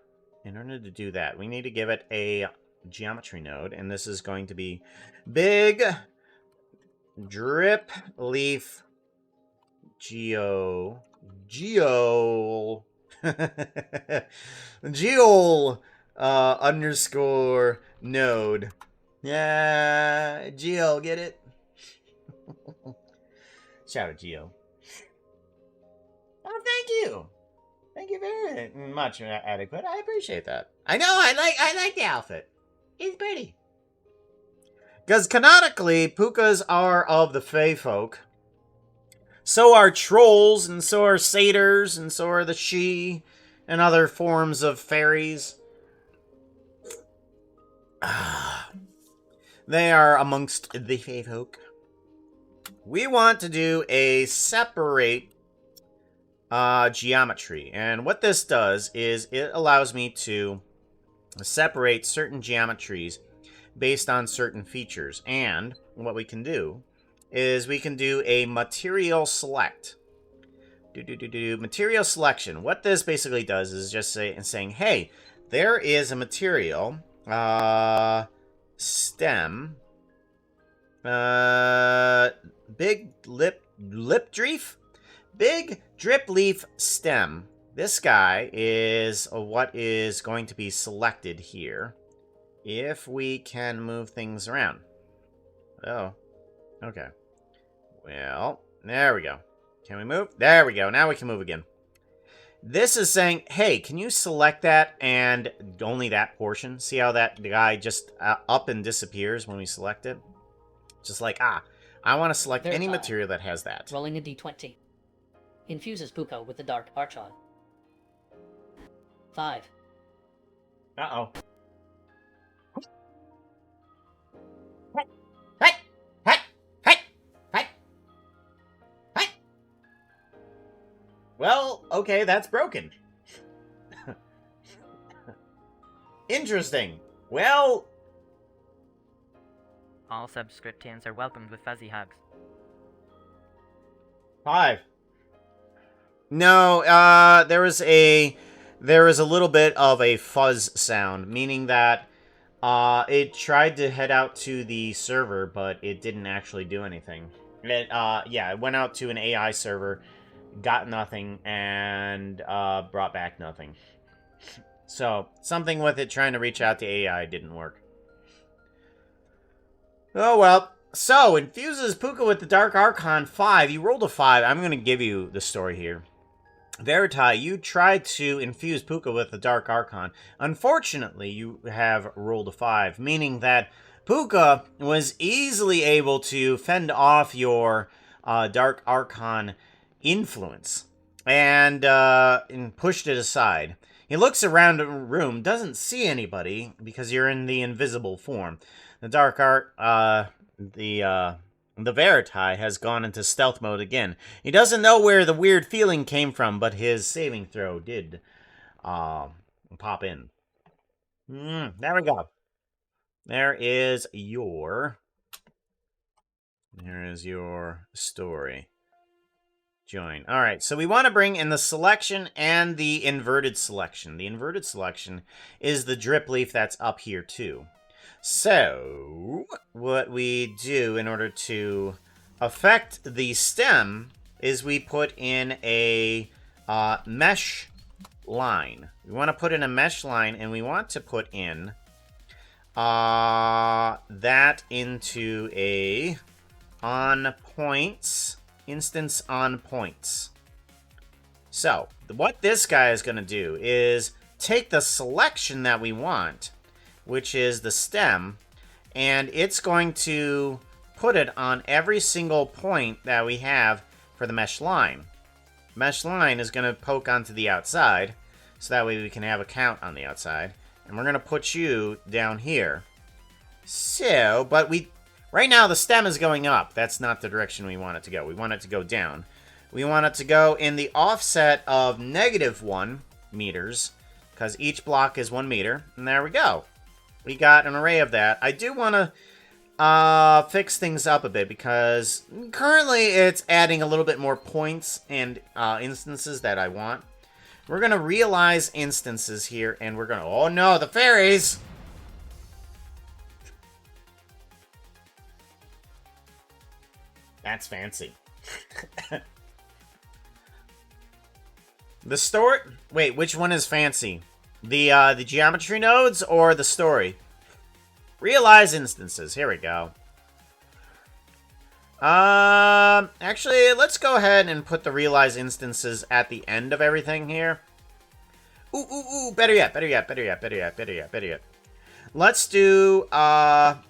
in order to do that, we need to give it a geometry node, and this is going to be big drip leaf geol underscore node. Yeah, Geo, get it? Shout out Geo. Oh, thank you. Thank you very much, Adequate. I appreciate that. I know, I like the outfit. It's pretty. Because canonically, pukas are of the Fey folk. So are trolls, and so are satyrs, and so are the She, and other forms of fairies. They are amongst the Fey folk. We want to do a separate geometry. And what this does is it allows me to separate certain geometries based on certain features. And what we can do is we can do a material select. Material selection. What this basically does is just saying, hey, there is a material, stem, big big drip leaf stem. This guy is what is going to be selected here. If we can move things around. Oh, okay. Well, there we go. Can we move? There we go. Now we can move again. This is saying, hey, can you select that and only that portion? See how that guy just up and disappears when we select it? Just like, I want to select any material that has that. Rolling a d20. Infuses Puka with the Dark Archon. 5. Uh-oh. Well, okay, that's broken. Interesting. Well... All subscriptions are welcomed with fuzzy hugs. 5. No, there was a little bit of a fuzz sound, meaning that it tried to head out to the server, but it didn't actually do anything. It went out to an AI server, got nothing, and brought back nothing. So, something with it trying to reach out to AI didn't work. Oh well. So, infuses Puka with the Dark Archon 5. You rolled a 5. I'm going to give you the story here. Veritae, you tried to infuse Puka with the Dark Archon. Unfortunately, you have rolled a 5, meaning that Puka was easily able to fend off your Dark Archon influence and pushed it aside. He looks around the room, doesn't see anybody because you're in the invisible form. The Dark the Veritae has gone into stealth mode again. He doesn't know where the weird feeling came from, but his saving throw did pop in. There we go. There is your story. Join. Alright, so we want to bring in the selection and the inverted selection. The inverted selection is the drip leaf that's up here too. So, what we do in order to affect the stem is we put in a mesh line. We want to put in a mesh line, and we want to put in that into a on points, instance on points. So, what this guy is going to do is take the selection that we want, which is the stem, and it's going to put it on every single point that we have for the mesh line. mesh line is going to poke onto the outside, so that way we can have a count on the outside. And we're going to put you down here. So, but right now the stem is going up. That's not the direction we want it to go. We want it to go down. We want it to go in the offset of -1 meters, because each block is 1 meter. And there we go. We got an array of that. I do want to fix things up a bit, because currently it's adding a little bit more points and instances that I want. We're going to realize instances here, and we're going to... Oh no, the fairies! That's fancy. The story... Wait, which one is fancy? The geometry nodes or the story? Realize instances. Here we go. Actually, let's go ahead and put the realize instances at the end of everything here. Ooh, better yet. Let's do,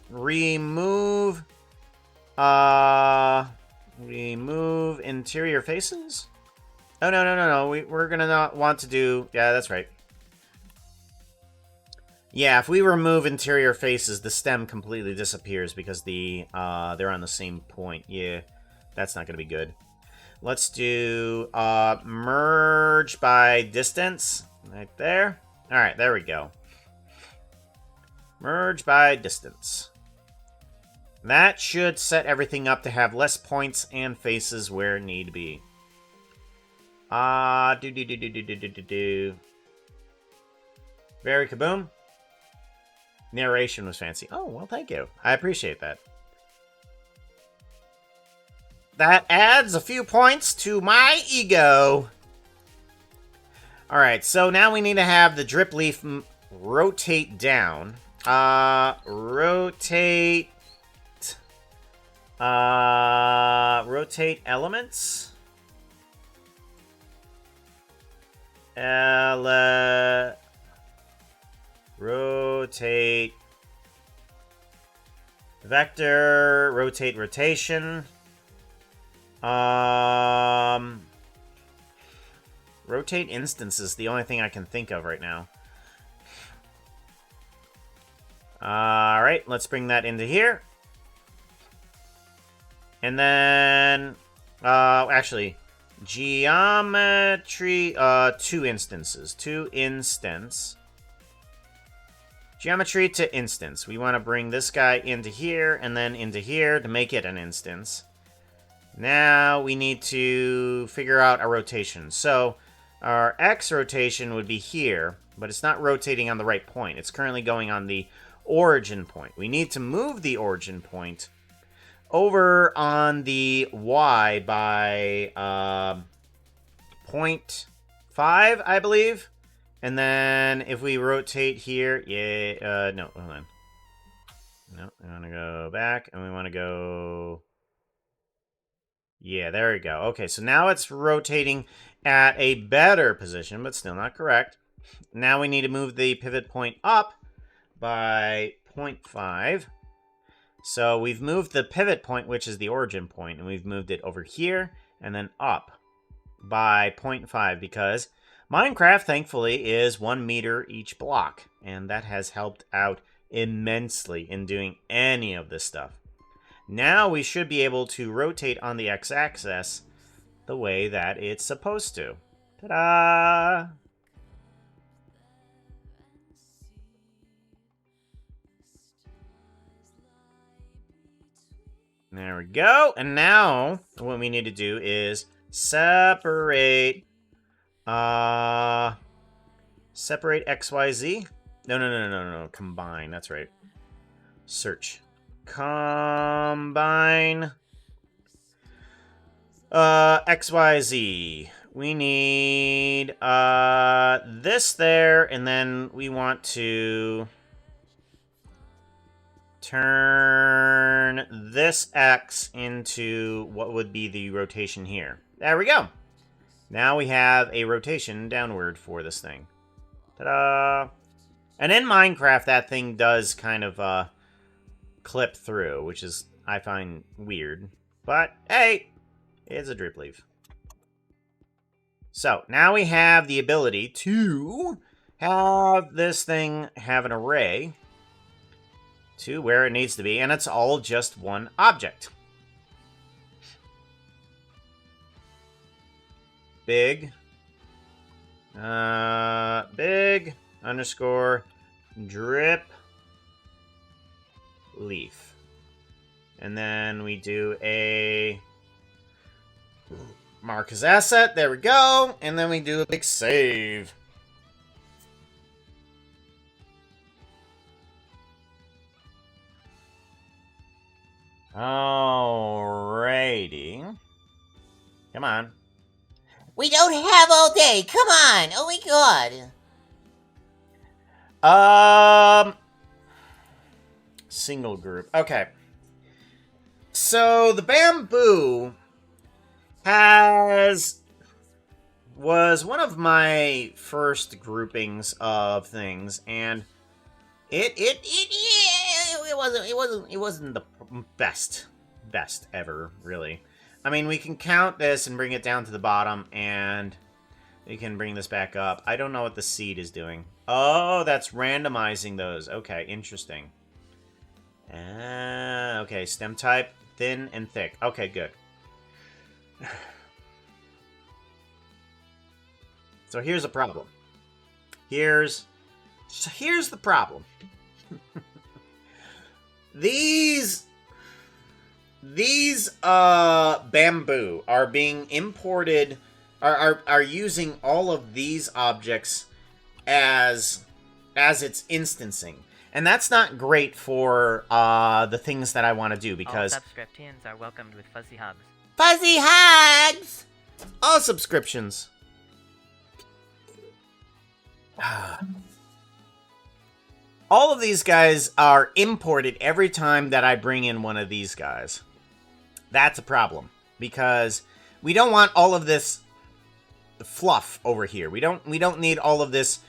remove interior faces? Oh, no. We're gonna not want to do... Yeah, that's right. Yeah, if we remove interior faces, the stem completely disappears because they're on the same point. Yeah, that's not gonna be good. Let's do merge by distance. Right there. Alright, there we go. Merge by distance. That should set everything up to have less points and faces where need be. Very kaboom. Narration was fancy. Oh, well, thank you. I appreciate that. That adds a few points to my ego. Alright, so now we need to have the drip leaf rotate down. Rotate elements. Rotate vector, rotate rotation. Rotate instance is the only thing I can think of right now. Alright, let's bring that into here. And then, actually, geometry, 2 instances. 2 instance. Geometry to instance. We want to bring this guy into here and then into here to make it an instance. Now we need to figure out a rotation. So our X rotation would be here, but it's not rotating on the right point. It's currently going on the origin point. We need to move the origin point over on the Y by 0.5, I believe. And then if we rotate here, no, hold on. No, we want to go back, and we want to go... Yeah, there we go. Okay, so now it's rotating at a better position, but still not correct. Now we need to move the pivot point up by 0.5. So we've moved the pivot point, which is the origin point, and we've moved it over here and then up by 0.5 because Minecraft, thankfully, is 1 meter each block, and that has helped out immensely in doing any of this stuff. Now we should be able to rotate on the x-axis the way that it's supposed to. Ta-da! There we go. And now what we need to do is separate separate XYZ. No. Combine. That's right. Search. Combine XYZ. We need this there, and then we want to turn this X into what would be the rotation here. There we go. Now we have a rotation downward for this thing. Ta-da! And in Minecraft, that thing does kind of clip through, which is, I find, weird. But, hey, it's a drip leaf. So now we have the ability to have this thing have an array to where it needs to be, and it's all just one object. Big underscore drip leaf. And then we do a mark as asset. There we go. And then we do a big save. Alrighty. Come on. We don't have all day. Come on. Oh my god. Single group. Okay. So the bamboo was one of my first groupings of things, and it wasn't the best ever, really. I mean, we can count this and bring it down to the bottom, and we can bring this back up. I don't know what the seed is doing. Oh, that's randomizing those. Okay, interesting. Okay, stem type, thin and thick. Okay, good. So here's a problem. Here's the problem. These bamboo are being imported, are using all of these objects as its instancing. And that's not great for the things that I want to do, because All subscriptions are welcomed with fuzzy hugs. Fuzzy hugs! all subscriptions. All of these guys are imported every time that I bring in one of these guys. That's a problem, because we don't want all of this fluff over here. We don't need all of this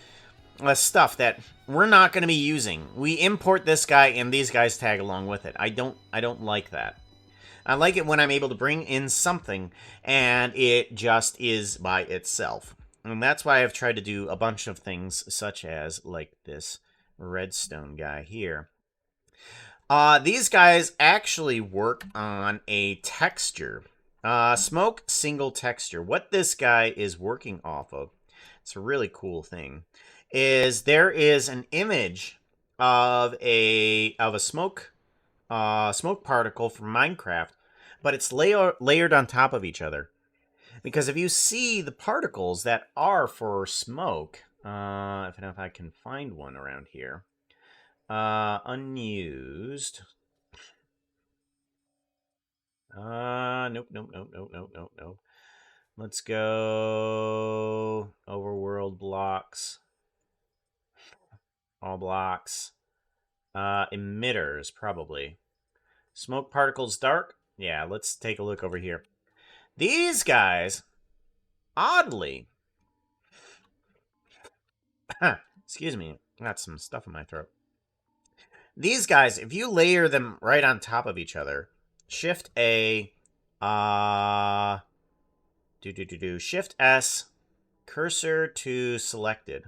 stuff that we're not going to be using. We import this guy and these guys tag along with it. I don't like that. I like it when I'm able to bring in something and it just is by itself. And that's why I've tried to do a bunch of things, such as like this redstone guy here. These guys actually work on a texture. Smoke single texture. What this guy is working off of, it's a really cool thing, is there is an image of a smoke particle from Minecraft, but it's layered on top of each other. Because if you see the particles that are for smoke, if I can find one around here, unused. Nope. Let's go overworld blocks. All blocks. Emitters, probably. Smoke particles dark? Yeah, let's take a look over here. These guys, oddly... excuse me, got some stuff in my throat. These guys, if you layer them right on top of each other, Shift A, Shift S, cursor to selected,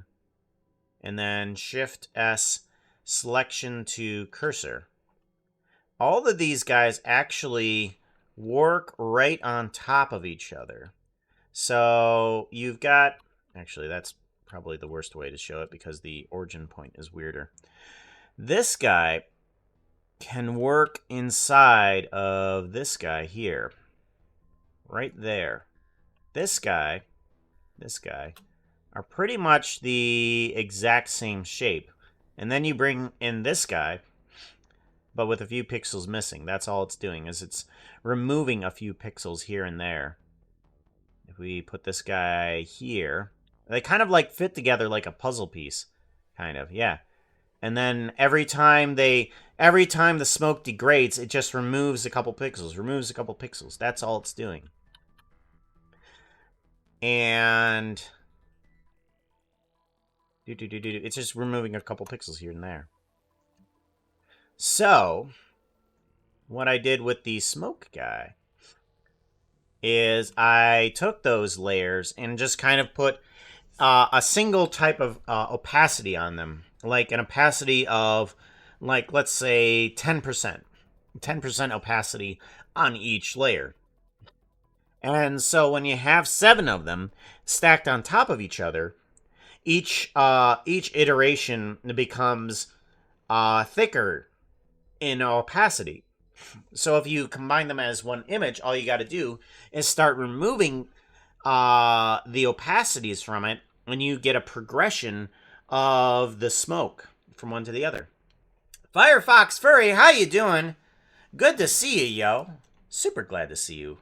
and then Shift S, selection to cursor. All of these guys actually work right on top of each other. So you've got, actually that's probably the worst way to show it because the origin point is weirder. This guy can work inside of this guy here. Right there. This guy are pretty much the exact same shape. And then you bring in this guy, but with a few pixels missing. That's all it's doing, is it's removing a few pixels here and there. If we put this guy here, they kind of like fit together like a puzzle piece. Kind of, yeah. And then every time the smoke degrades, it just removes a couple pixels, That's all it's doing. And it's just removing a couple pixels here and there. So, what I did with the smoke guy is I took those layers and just kind of put a single type of opacity on them, like an opacity of, like, let's say 10%. 10% opacity on each layer. And so when you have 7 of them stacked on top of each other, each iteration becomes thicker in opacity. So if you combine them as one image, all you got to do is start removing the opacities from it, and you get a progression of the smoke from one to the other. Firefox Furry, how you doing? Good to see you, yo. Super glad to see you.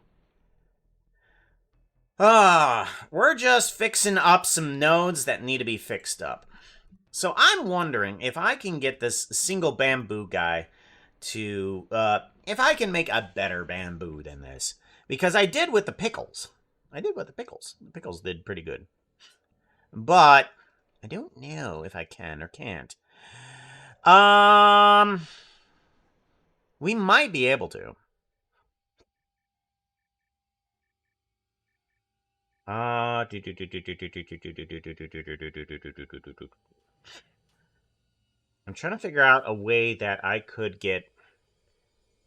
We're just fixing up some nodes that need to be fixed up. So I'm wondering if I can get this single bamboo guy to, if I can make a better bamboo than this. Because I did with the pickles. The pickles did pretty good. But I don't know if I can or can't. We might be able to. I'm trying to figure out a way that I could get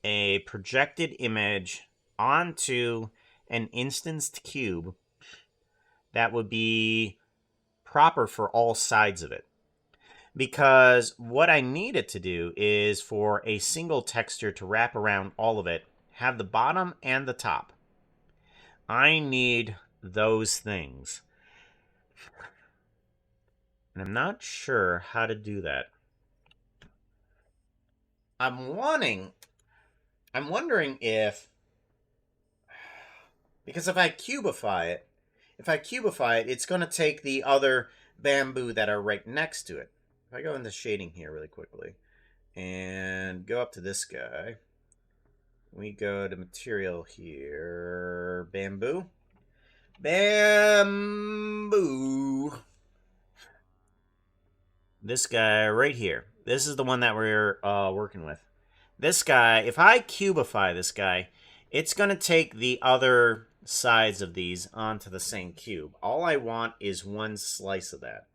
a projected image onto an instanced cube that would be proper for all sides of it. Because what I need it to do is for a single texture to wrap around all of it, have the bottom and the top. I need those things. And I'm not sure how to do that. I'm wondering if, because if I cubify it, it's going to take the other bamboo that are right next to it. If I go into shading here really quickly and go up to this guy, we go to material here, bamboo. This guy right here. This is the one that we're working with. This guy, if I cubify this guy, it's going to take the other sides of these onto the same cube. All I want is one slice of that.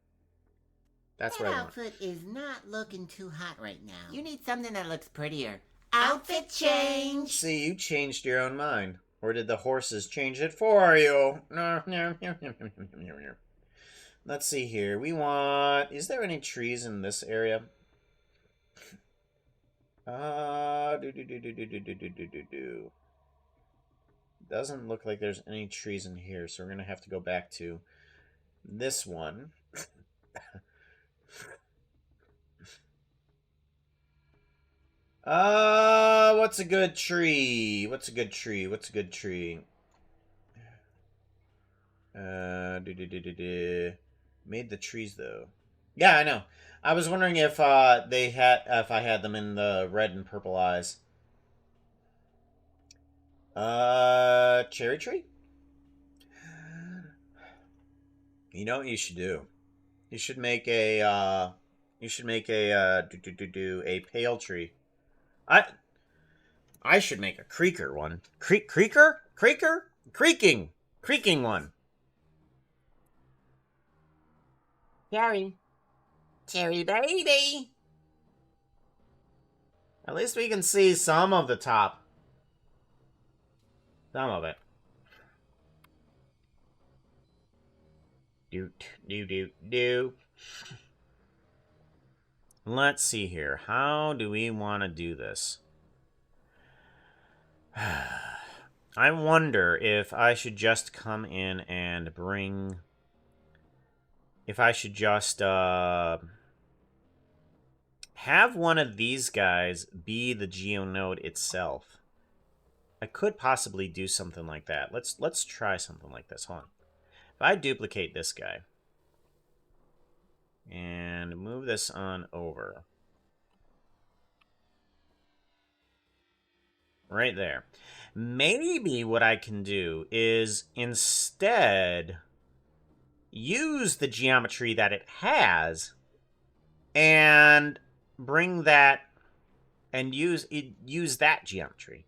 That's what I want. That outfit is not looking too hot right now. You need something that looks prettier. Outfit change! See, you changed your own mind. Or did the horses change it for you? Let's see here. We want... Is there any trees in this area? Doesn't look like there's any trees in here, so we're going to have to go back to this one. What's a good tree? Made the trees though. Yeah, I know. I was wondering if I had them in the red and purple eyes. Cherry tree? You know what you should do? You should make a a pale tree. I should make a creaker one. Creaking one. Cherry baby! At least we can see some of the top. Some of it. Do. Let's see here. How do we want to do this? I wonder if I should just come in and bring... If I should just have one of these guys be the GeoNode itself. I could possibly do something like that. Let's try something like this. Hold on. If I duplicate this guy and move this on over. Right there. Maybe what I can do is instead use the geometry that it has and bring that and use that geometry.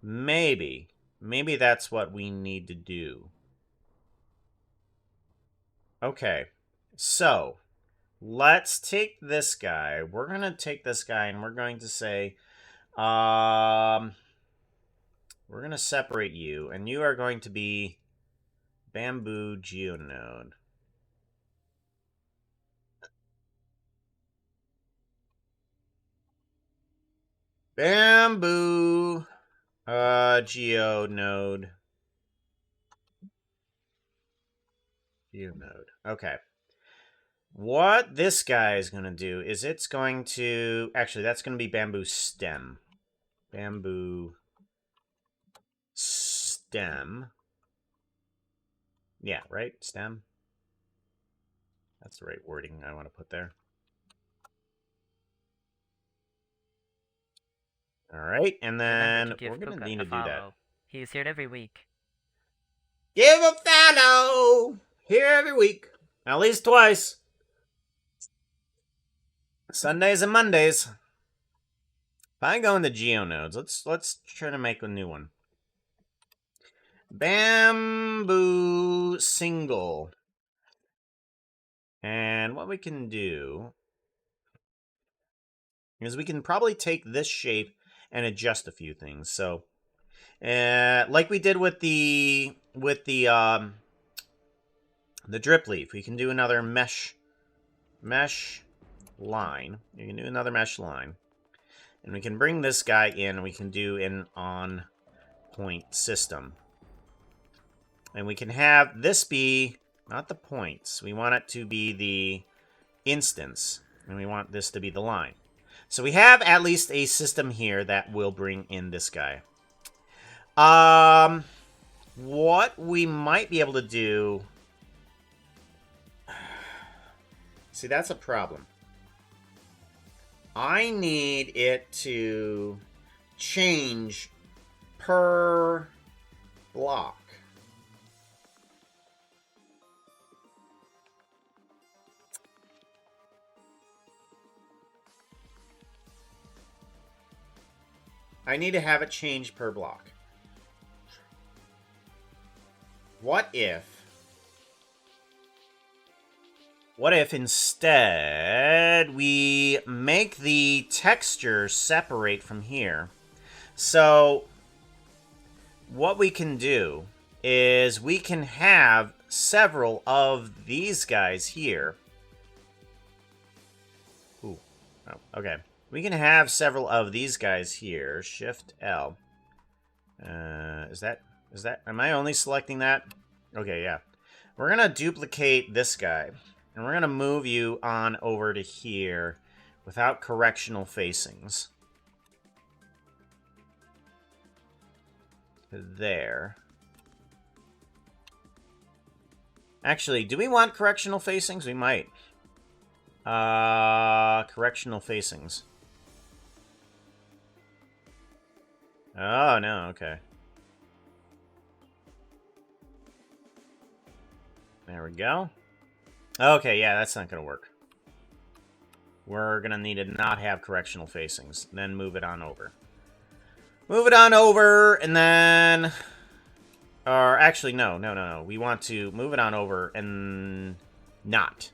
Maybe. maybe that's what we need to do. Okay, so let's take this guy. We're going to take this guy and we're going to say, we're going to separate you, and you are going to be bamboo geonode. Bamboo geonode. Geonode. Okay. What this guy is going to do is it's going to... Actually, that's going to be bamboo stem. Bamboo stem. Yeah, right? Stem. That's the right wording I want to put there. All right, and then Remember to give we're going to Puka need a to do that. follow. He is here every week. Give a follow! Here every week. At least twice. Sundays and Mondays. If I go into geonodes, let's try to make a new one. Bamboo single. And what we can do is we can probably take this shape and adjust a few things. So, like we did with the drip leaf, we can do another mesh line. You can do another mesh line. And we can bring this guy in, and we can do an on-point system. And we can have this be, not the points, we want it to be the instance. And we want this to be the line. So we have at least a system here that will bring in this guy. What we might be able to do... See, that's a problem. I need it to change per block. I need to have it change per block. What if instead we make the texture separate from here? So what we can do is we can have several of these guys here. Ooh, oh, okay. We can have several of these guys here. Shift L. Is that, am I only selecting that? Okay, yeah. We're gonna duplicate this guy. And we're going to move you on over to here without correctional facings. There. Actually, do we want correctional facings? We might. Correctional facings. Oh, no, okay. There we go. Okay, yeah, that's not going to work. We're going to need to not have correctional facings. Then move it on over. Move it on over, and then... Or, actually, no. We want to move it on over and not.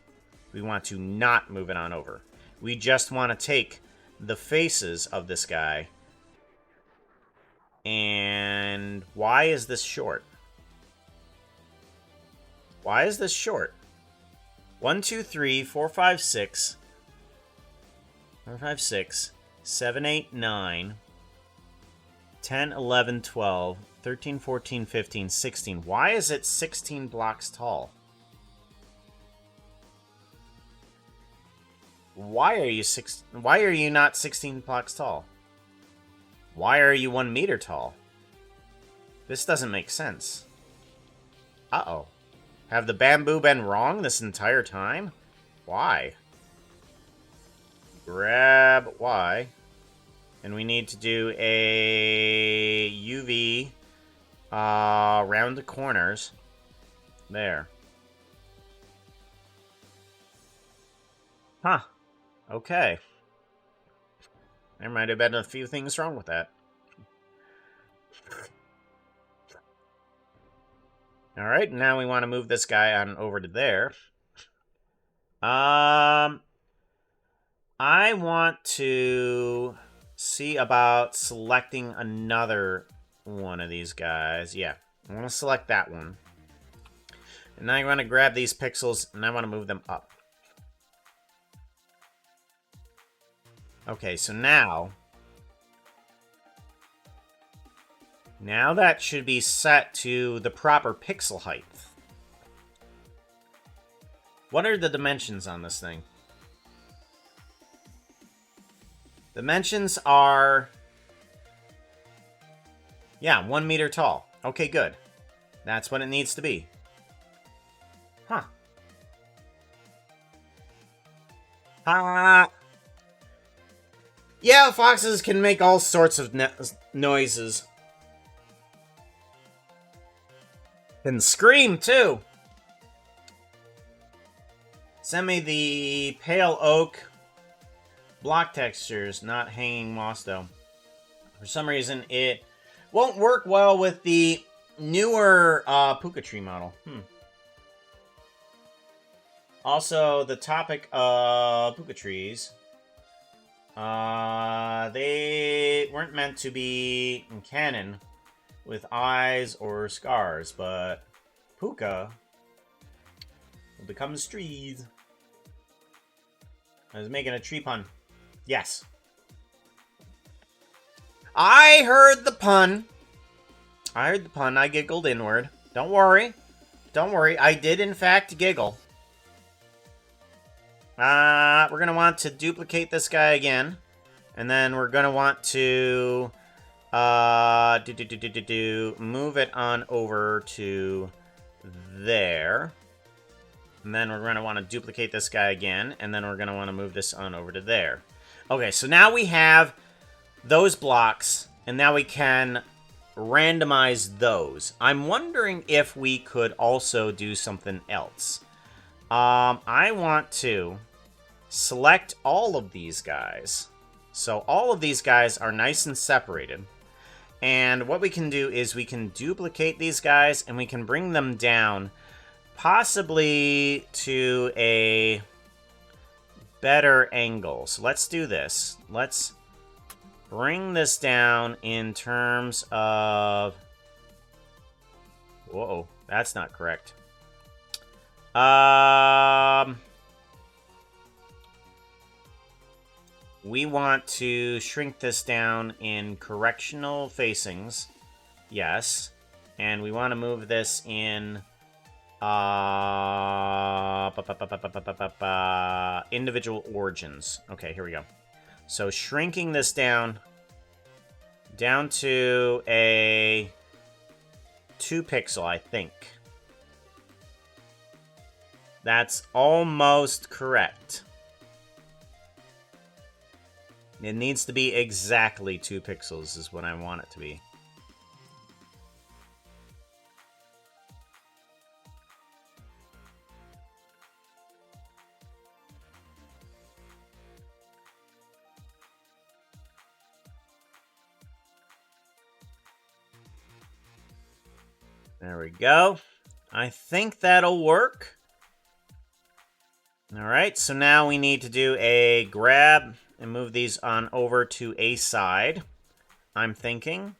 We want to not move it on over. We just want to take the faces of this guy. And why is this short? Why is this short? 1, 2, 3, 4, 5, 6. 4, 5, 6. 7, 8, 9. 10, 11, 12. 13, 14, 15, 16. Why is it 16 blocks tall? Why are you not 16 blocks tall? Why are you 1 meter tall? This doesn't make sense. Uh-oh. Have the bamboo been wrong this entire time? Why? Grab Y. And we need to do a UV around the corners. There. Huh. Okay. There might have been a few things wrong with that. Alright, now we want to move this guy on over to there. I want to see about selecting another one of these guys. Yeah, I want to select that one. And now I want to grab these pixels, and I want to move them up. Okay, so now that should be set to the proper pixel height. What are the dimensions on this thing? Dimensions are... yeah, 1 meter tall. Okay, good. That's what it needs to be. Huh. Yeah, foxes can make all sorts of noises. Can scream, too. Send me the pale oak block textures, not hanging moss, though. For some reason, it won't work well with the newer puka tree model. Also, the topic of puka trees, they weren't meant to be in canon with eyes or scars, but puka becomes trees. I was making a tree pun. Yes. I heard the pun. I giggled inward. Don't worry. I did, in fact, giggle. We're going to want to duplicate this guy again. And then we're going to want to move it on over to there. And then we're going to want to duplicate this guy again. And then we're going to want to move this on over to there. Okay, so now we have those blocks. And now we can randomize those. I'm wondering if we could also do something else. I want to select all of these guys. So all of these guys are nice and separated. And what we can do is we can duplicate these guys and we can bring them down possibly to a better angle. So let's do this. Let's bring this down in terms of... whoa, that's not correct. We want to shrink this down in correctional facings. Yes. And we want to move this in individual origins. Okay, here we go. So shrinking this down to a 2 pixel, I think. That's almost correct. It needs to be exactly 2 pixels is what I want it to be. There we go. I think that'll work. Alright, so now we need to do a grab and move these on over to a side, I'm thinking.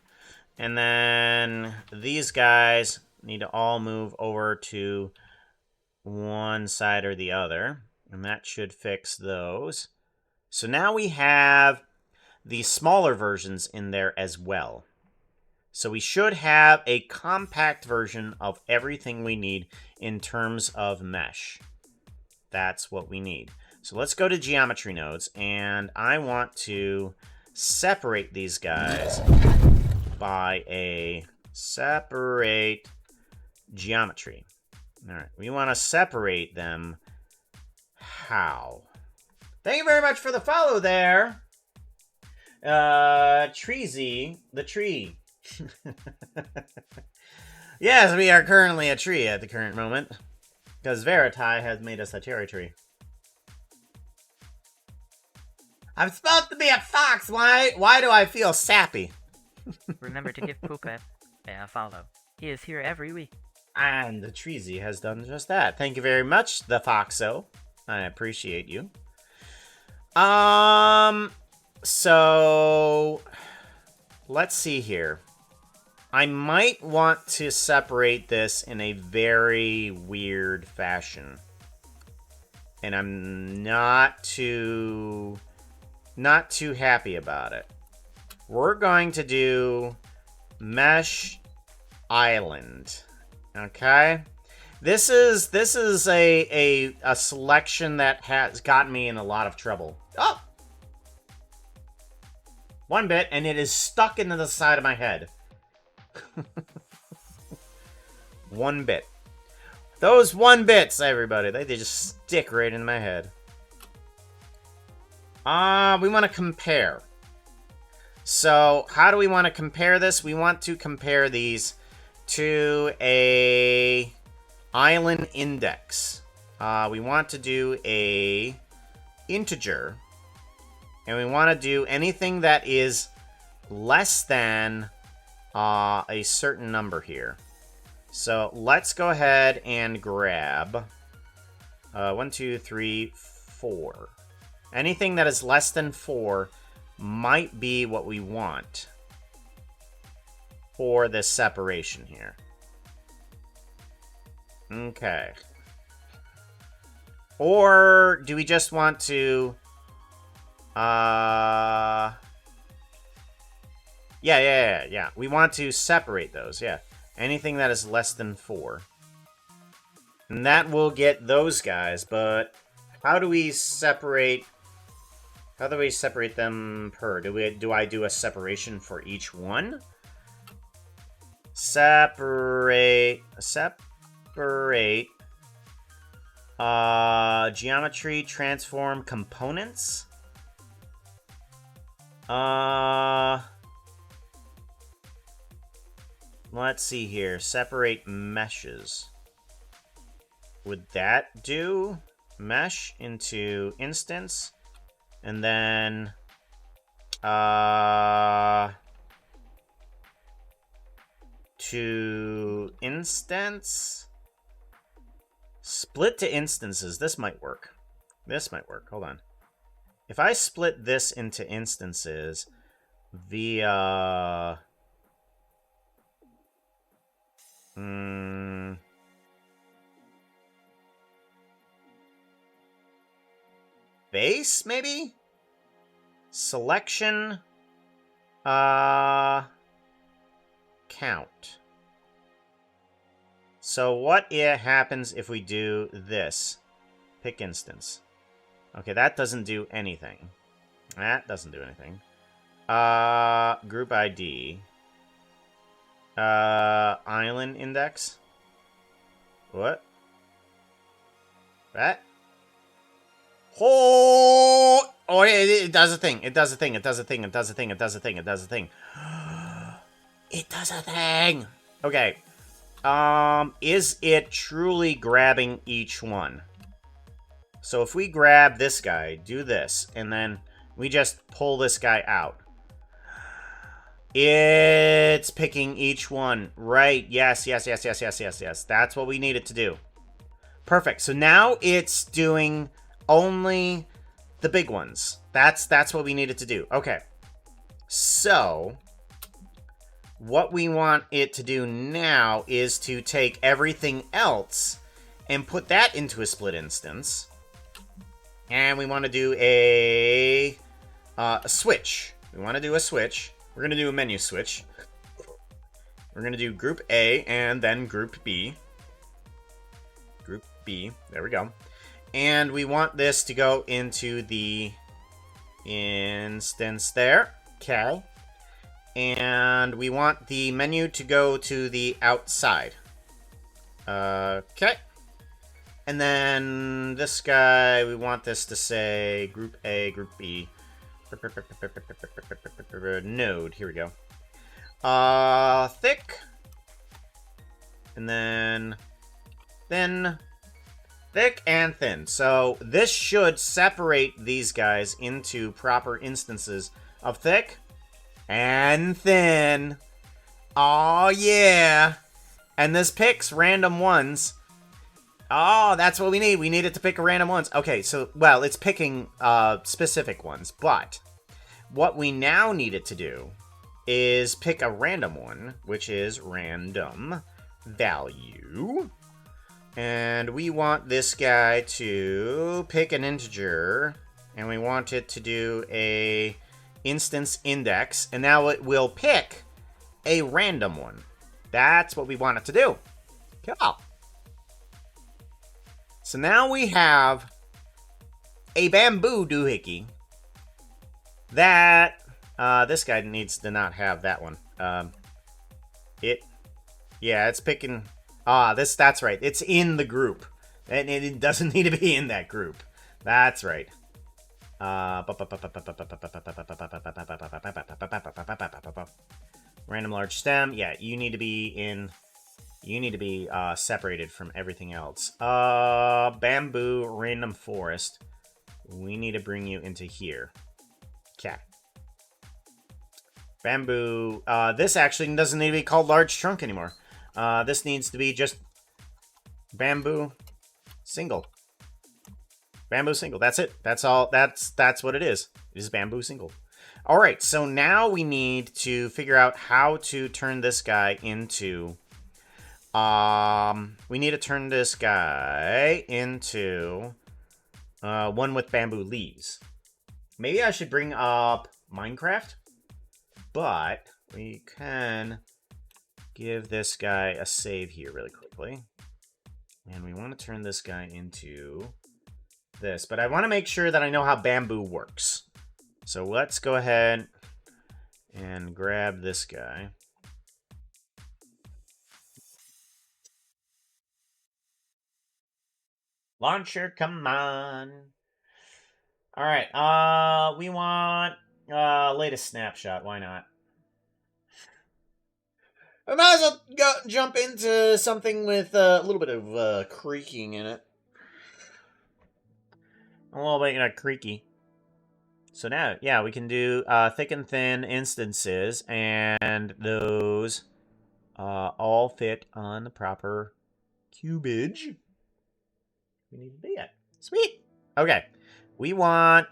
And then these guys need to all move over to one side or the other. And that should fix those. So now we have the smaller versions in there as well. So we should have a compact version of everything we need in terms of mesh. That's what we need. So let's go to geometry nodes, and I want to separate these guys by a separate geometry. All right, we want to separate them. How? Thank you very much for the follow there. Treezy, the tree. Yes, we are currently a tree at the current moment. Because Veritai has made us a cherry tree. I'm supposed to be a fox. Why do I feel sappy? Remember to give Puka a follow. He is here every week. And the Treasy has done just that. Thank you very much, the Foxo. I appreciate you. So let's see here. I might want to separate this in a very weird fashion. And I'm not too happy about it. We're going to do Mesh Island. Okay? This is a selection that has gotten me in a lot of trouble. Oh! 1 bit, and it is stuck into the side of my head. 1 bit. Those 1 bits, everybody, they just stick right in my head. We want to compare. So, how do we want to compare this? We want to compare these to a island index. We want to do a integer. And we want to do anything that is less than a certain number here. So let's go ahead and grab 1, 2, 3, 4. Anything that is less than 4 might be what we want for this separation here. Okay. Or do we just want to... Yeah. We want to separate those, yeah. Anything that is less than 4. And that will get those guys, but how do we separate... How do we separate them per? Do I do a separation for each one? Separate... Geometry, transform, components? Let's see here. Separate meshes. Would that do? Mesh into instance. And then... to instance? Split to instances. This might work. This might work. Hold on. If I split this into instances via... base, maybe? Selection. Count. So what happens if we do this? Pick instance. Okay, that doesn't do anything. That doesn't do anything. Group ID. Island index. What? That? Oh, it does a thing. It does a thing. It does a thing. It does a thing. It does a thing. It does a thing. It does a thing. Okay. Is it truly grabbing each one? So if we grab this guy, do this, and then we just pull this guy out. It's picking each one. Right. Yes. That's what we need it to do. Perfect. So now it's doing only the big ones. That's what we need it to do. Okay. So what we want it to do now is to take everything else and put that into a split instance. And we want to do a switch. We want to do a switch. We're going to do a menu switch. We're going to do group A and then group B. Group B. There we go. And we want this to go into the instance there. Okay. And we want the menu to go to the outside. Okay. And then this guy, we want this to say group A, group B. Node, here we go. Thick. And then thin. Thick and thin. So this should separate these guys into proper instances of thick and thin. Oh yeah. And this picks random ones. Oh, that's what we need. We need it to pick a random ones. Okay, so, well, it's picking specific ones. But what we now need it to do is pick a random one, which is random value. And we want this guy to pick an integer, and we want it to do a instance index, and now it will pick a random one. That's what we want it to do. Cool. So now we have a bamboo doohickey that this guy needs to not have that one. Yeah, it's picking. That's right. It's in the group, and it doesn't need to be in that group. That's right. Random large stem. Yeah, you need to be in. You need to be separated from everything else. Bamboo, random forest. We need to bring you into here. Okay. Bamboo. This actually doesn't need to be called large trunk anymore. This needs to be just bamboo single. Bamboo single. That's it. That's all. That's what it is. It is bamboo single. All right. So now we need to figure out how to turn this guy into. We need to turn this guy into one with bamboo leaves. Maybe I should bring up Minecraft, but we can give this guy a save here really quickly. And we want to turn this guy into this, but I want to make sure that I know how bamboo works. So let's go ahead and grab this guy. Launcher, come on. All right, we want latest snapshot. Why not? I might as well jump into something with a little bit of creaking in it. A little bit creaky. So now, yeah, we can do thick and thin instances, and those all fit on the proper cubage. We need to do that. Sweet. Okay. We want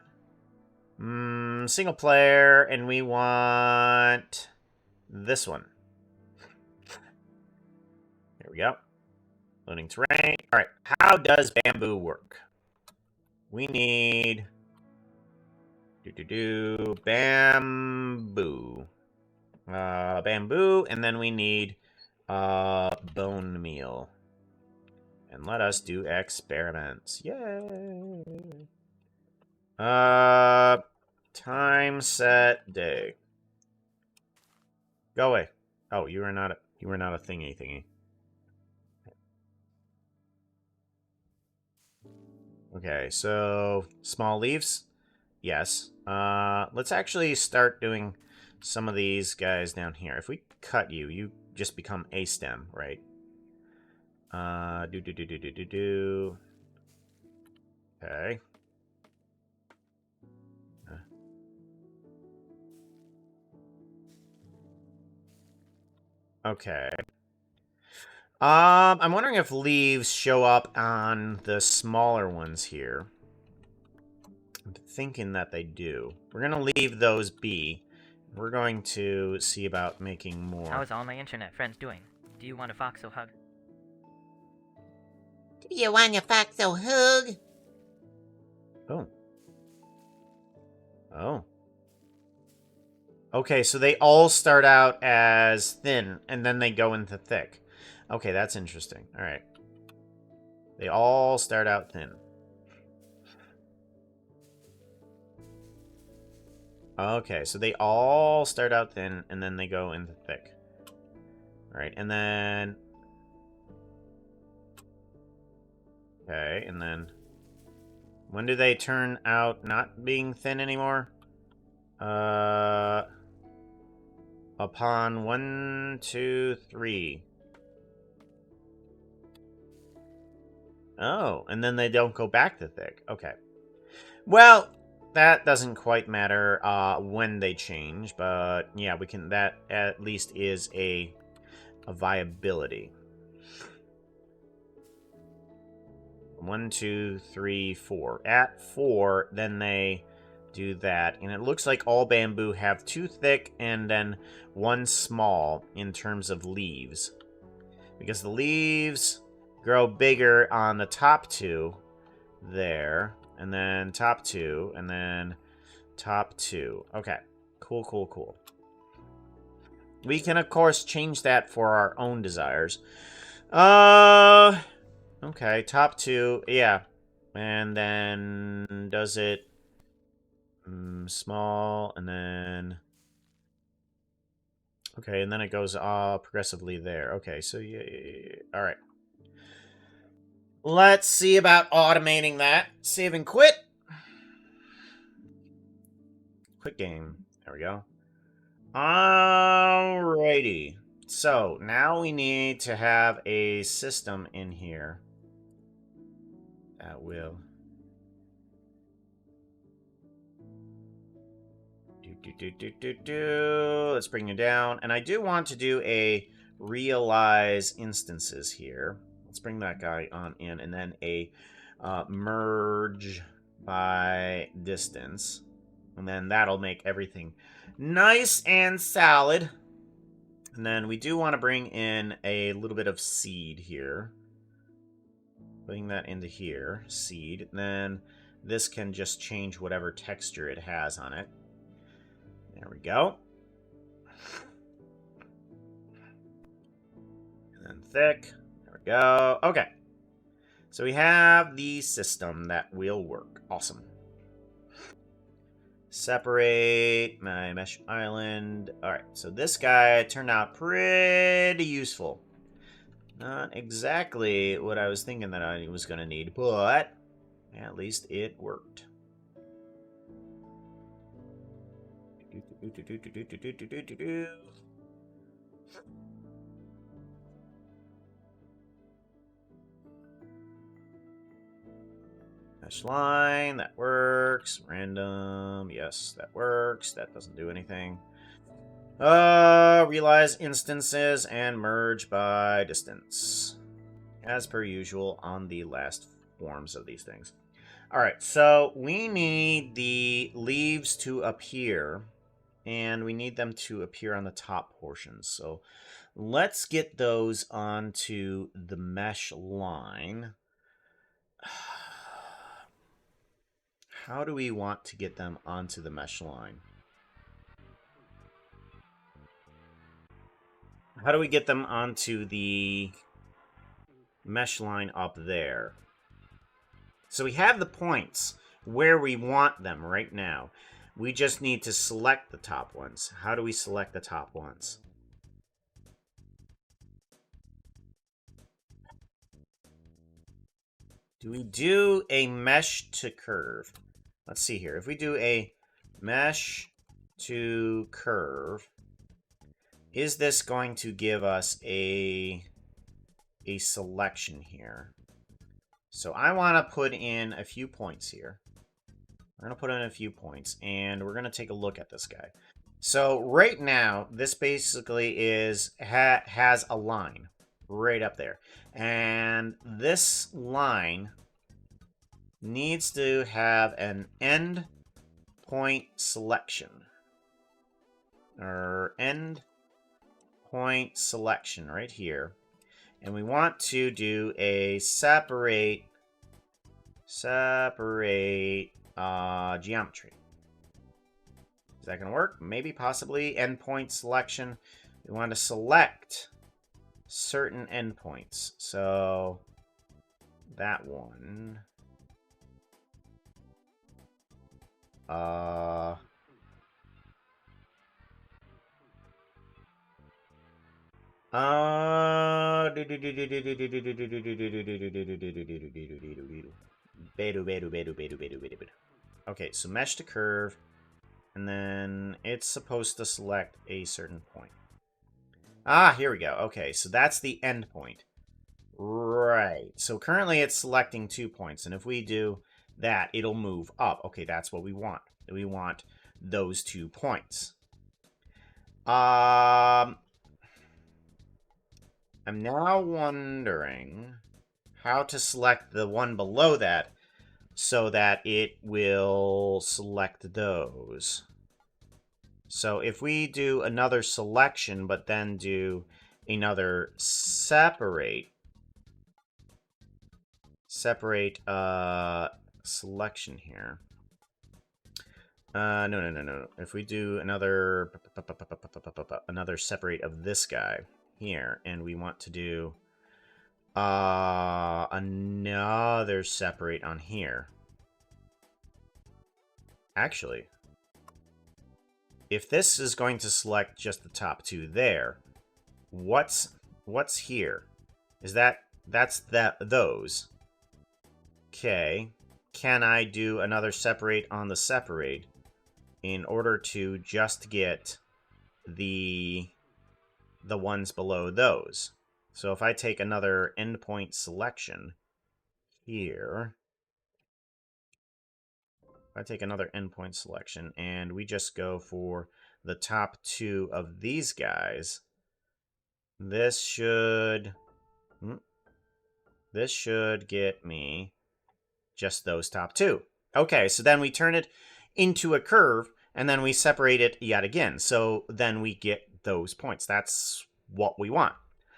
single player, and we want this one. There we go. Loading terrain. All right. How does bamboo work? We need bamboo. Bamboo, and then we need bone meal. And let us do experiments. Yay! Time set day. Go away. Oh, you are not a thingy. Okay, so small leaves. Yes. Let's actually start doing some of these guys down here. If we cut you, you just become a stem, right? Okay. Okay. I'm wondering if leaves show up on the smaller ones here. I'm thinking that they do. We're gonna leave those be. We're going to see about making more. How is all my internet friends doing? Do you want a foxel hug? Do you want your foxel hug? Oh. Oh. Okay, so they all start out as thin, and then they go into thick. Okay, that's interesting. All right. They all start out thin. Okay, so they all start out thin, and then they go into thick. All right, and then... Okay, and then... When do they turn out not being thin anymore? Upon 1, 2, 3. Oh, and then they don't go back to thick. Okay. Well, that doesn't quite matter when they change, but yeah, we can. That at least is a viability. 1, 2, 3, 4. At 4, then they do that. And it looks like all bamboo have 2 thick and then 1 small in terms of leaves. Because the leaves grow bigger on the top 2 there. And then top 2. And then top 2. Okay. Cool, cool, cool. We can, of course, change that for our own desires. Okay, top 2, yeah. And then does it small, and then... Okay, and then it goes progressively there. Okay, so yeah. All right. Let's see about automating that. Save and quit. Quit game. There we go. Alrighty. So, now we need to have a system in here that will... Let's bring you down. And I do want to do a realize instances here. Let's bring that guy on in. And then a merge by distance. And then that'll make everything nice and solid. And then we do want to bring in a little bit of seed here. Putting that into here. Seed. And then this can just change whatever texture it has on it. There we go. And then thick. There we go. Okay. So we have the system that will work. Awesome. Separate my mesh island. Alright, so this guy turned out pretty useful. Not exactly what I was thinking that I was going to need, but at least it worked. Mesh line, that works. Random, yes, that works. That doesn't do anything. Realize instances and merge by distance. As per usual on the last forms of these things. Alright, so we need the leaves to appear. And we need them to appear on the top portions. So let's get those onto the mesh line. How do we want to get them onto the mesh line? How do we get them onto the mesh line up there? So we have the points where we want them right now. We just need to select the top ones. How do we select the top ones? Do we do a mesh to curve? Let's see here. If we do a mesh to curve, is this going to give us a selection here? So I want to put in a few points here. We're going to put in a few points, and we're going to take a look at this guy. So right now, this basically has a line right up there. And this line needs to have an end point selection. Or end point selection right here. And we want to do a separate geometry. Is that going to work? Maybe, possibly. Endpoint selection. We want to select certain endpoints. So that one. Okay, so mesh to curve, and then it's supposed to select a certain point. Ah, here we go. Okay, so that's the end point. Right. So currently it's selecting 2 points, and if we do that, it'll move up. Okay, that's what we want. We want those 2 points. I'm now wondering how to select the one below that so that it will select those. So if we do another selection, but then do another separate selection here. No. If we do another separate of this guy here, and we want to do another separate on here. Actually, if this is going to select just the top two there, what's here? That's those. Okay. Can I do another separate on the separate in order to just get the ones below those? So if I take another endpoint selection here, if I take another endpoint selection and we just go for the top two of these guys, this should get me just those top two. Okay, so then we turn it into a curve, and then we separate it yet again. So then we get those points. That's what we want.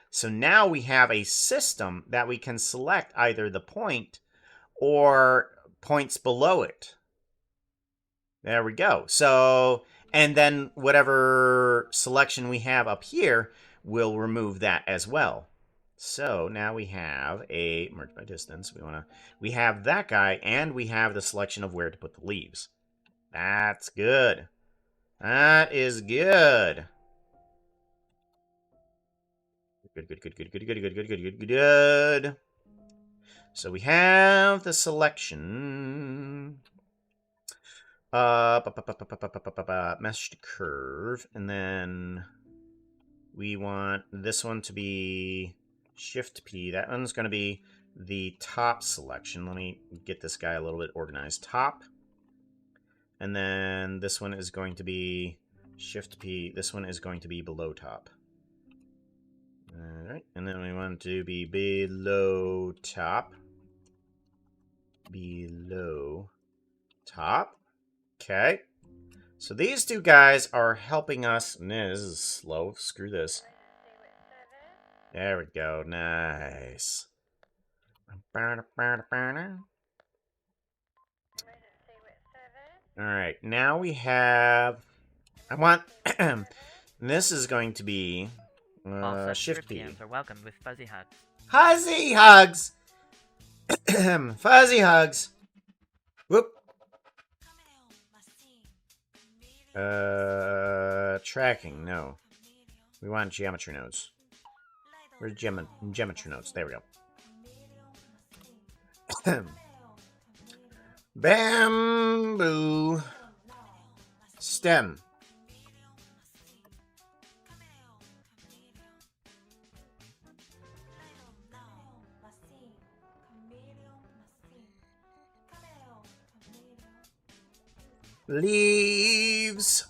So now we have a system that we can select either the point or points below it. There we go. So, and then whatever selection we have up here, we'll remove that as well. So now we have a merge by distance. We have that guy, and we have the selection of where to put the leaves. That's good. That is good. Good. So we have the selection. Meshed curve, and then we want this one to be Shift P. That one's going to be the top selection. Let me get this guy a little bit organized. Top. And then this one is going to be Shift P. This one is going to be below top. Alright. And then we want to be below top. Below top. Okay. So these two guys are helping us. Nah, this is slow. Screw this. There we go. Nice. Alright, now we have... I want... this is going to be... All Shift P. PMs are welcomed with fuzzy hugs. Fuzzy hugs! Fuzzy hugs! Whoop! Tracking, no. We want geometry nodes. Where's geometry nodes? There we go. Bamboo stem. Leaves.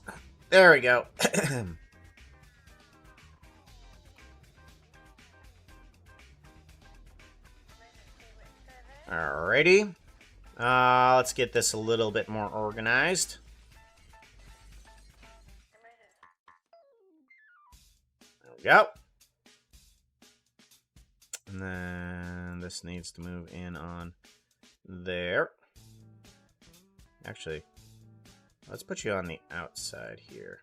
There we go. Alrighty. Let's get this a little bit more organized. There we go. And then this needs to move in on there. Actually, let's put you on the outside here.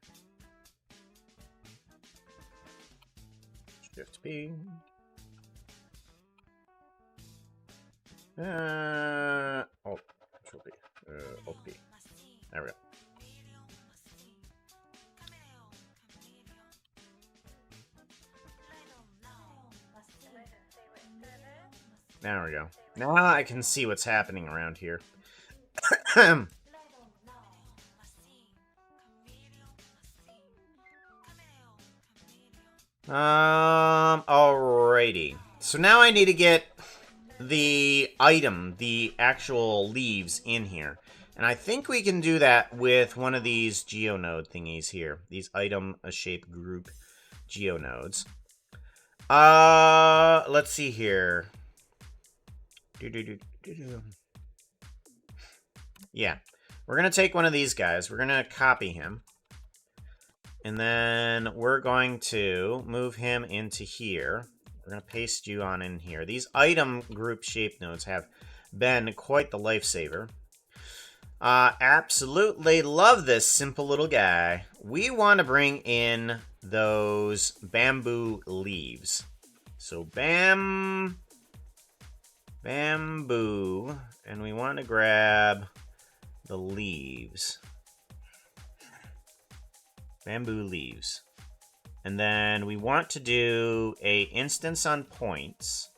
Shift P. Alt, Control P. Alt P. There we go. There we go. Now I can see what's happening around here. Alrighty. So now I need to get the item, the actual leaves in here. And I think we can do that with one of these geonode thingies here. These item shape group geonodes. Let's see here. Yeah. We're going to take one of these guys. We're going to copy him. And then we're going to move him into here. We're going to paste you on in here. These item group shape nodes have been quite the lifesaver. Absolutely love this simple little guy. We want to bring in those bamboo leaves. So bamboo. And we want to grab the leaves. Bamboo leaves. And then we want to do a instance on points.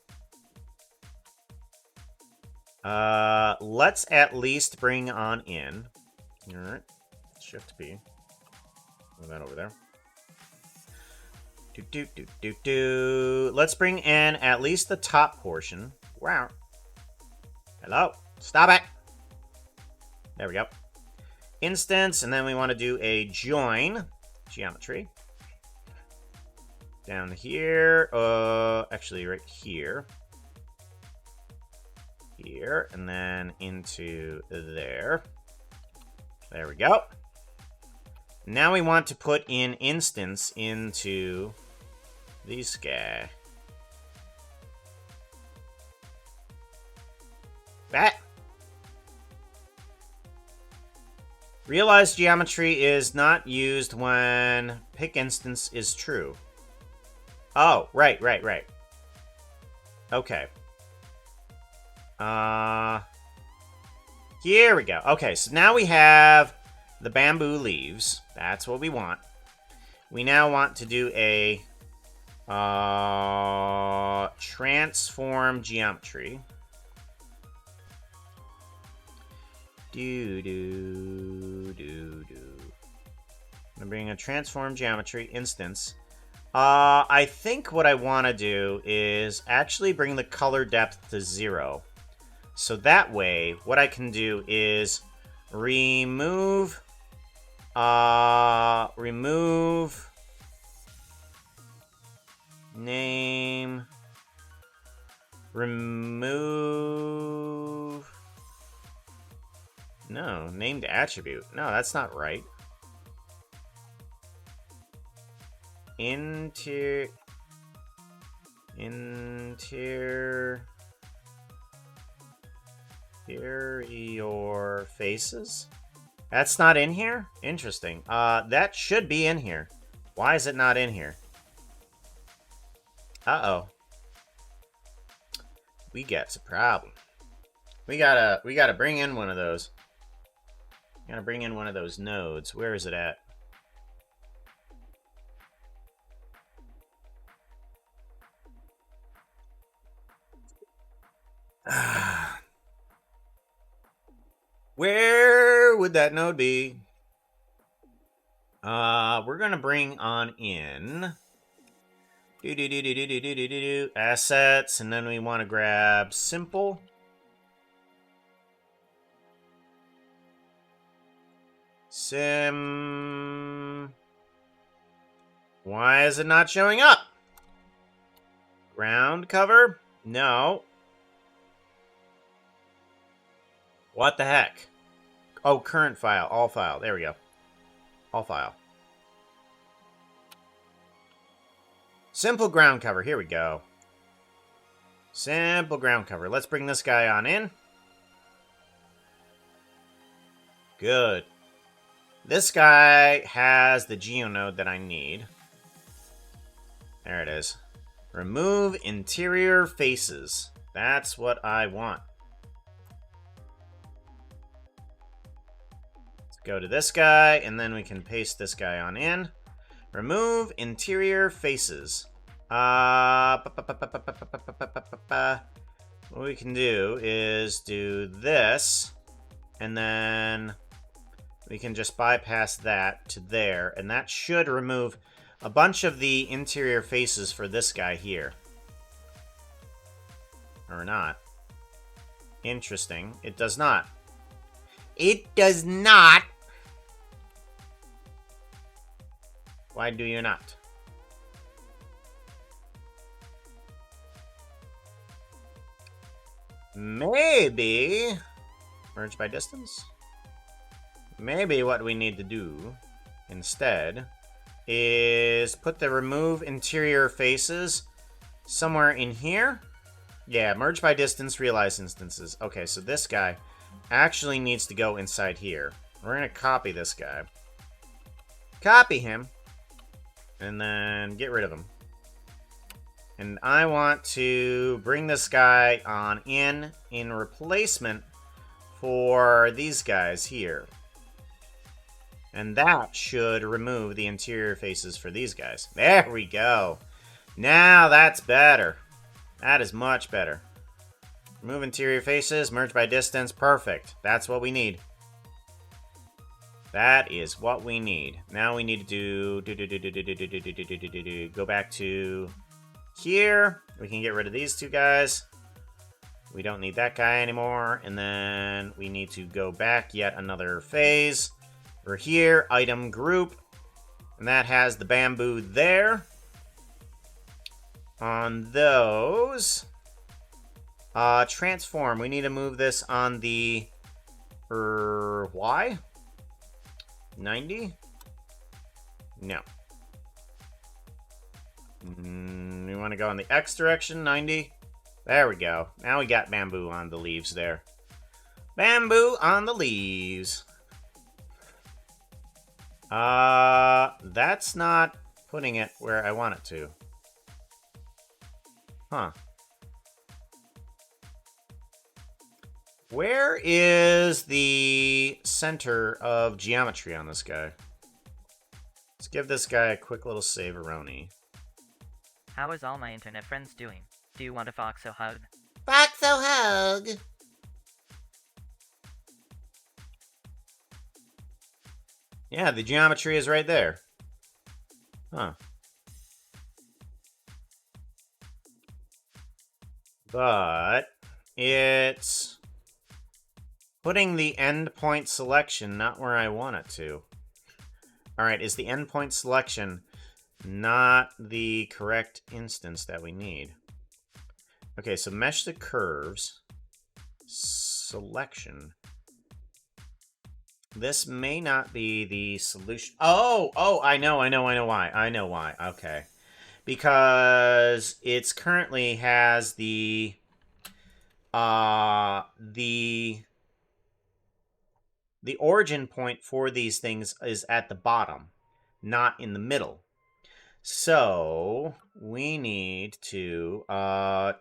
Let's at least bring on in. All right. Shift B. Move that over there. Let's bring in at least the top portion. Wow. Hello. Stop it. There we go. Instance, and then we want to do a join geometry. Down here. Actually right here. Here, and then into there. There we go. Now we want to put in instance into these guy. That. Realize geometry is not used when pick instance is true. Oh, right. Okay. Here we go. Okay, so now we have the bamboo leaves. That's what we want. We now want to do a transform geometry. I'm gonna bring a transform geometry instance. I think what I want to do is actually bring the color depth to 0. So that way, what I can do is remove name, remove, no, named attribute. No, that's not right. Interior faces? That's not in here? Interesting. That should be in here. Why is it not in here? Uh-oh. We got a problem. We gotta bring in one of those. Gotta bring in one of those nodes. Where is it at? Where would that node be? We're gonna bring on in assets, and then we want to grab simple. Why is it not showing up? Ground cover? No. What the heck? Oh, current file. All file. There we go. All file. Simple ground cover. Here we go. Simple ground cover. Let's bring this guy on in. Good. This guy has the geonode that I need. There it is. Remove interior faces. That's what I want. Let's go to this guy, and then we can paste this guy on in. Remove interior faces. What we can do is do this, and then we can just bypass that to there, and that should remove a bunch of the interior faces for this guy here. Or not. Interesting. It does not. It does not. Why do you not? maybe merge by distance. Maybe what we need to do instead is put the remove interior faces somewhere in here. Yeah, merge by distance, realize instances. Okay, so this guy actually needs to go inside here. We're going to copy this guy. Copy him. And then get rid of him. And I want to bring this guy on in replacement for these guys here. And that should remove the interior faces for these guys. There we go. Now that's better. That is much better. Remove interior faces, merge by distance. Perfect. That's what we need. That is what we need. Now we need to do go back to here. We can get rid of these two guys. We don't need that guy anymore. And then we need to go back yet another phase. We're here, item group. And that has the bamboo there. On those, transform. We need to move this on the Y. 90? No. We want to go in the X direction. 90. There we go. Now we got bamboo on the leaves there. Bamboo on the leaves. That's not putting it where I want it to. Huh. Where is the center of geometry on this guy? Let's give this guy a quick little save-a-roni. How is all my internet friends doing? Do you want a Foxo hug? Foxo hug. Yeah, the geometry is right there. Huh. But it's putting the endpoint selection not where I want it to. Alright, is the endpoint selection not the correct instance that we need? Okay, so mesh the curves. Selection. This may not be the solution. Oh, I know why. Okay. Because it's currently has the origin point for these things is at the bottom, not in the middle. So we need to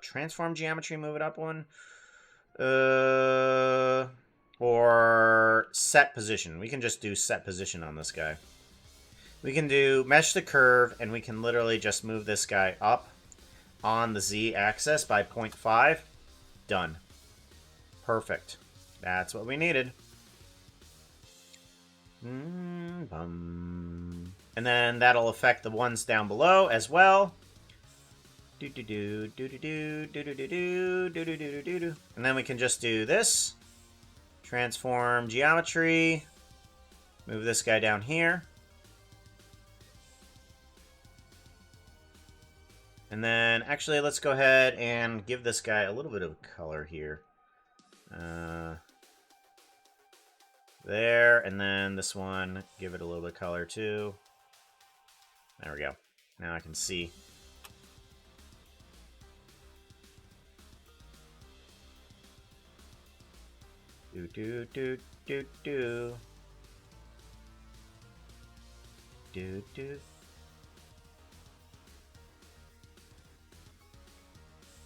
transform geometry, move it up one, or set position. We can just do set position on this guy. We can do mesh the curve, and we can literally just move this guy up on the z-axis by 0.5. Done. Perfect. That's what we needed. And then that'll affect the ones down below as well. And then we can just do this. Transform geometry. Move this guy down here. And then, actually, let's go ahead and give this guy a little bit of color here. There, and then this one, give it a little bit of color too. There we go. Now I can see. Do.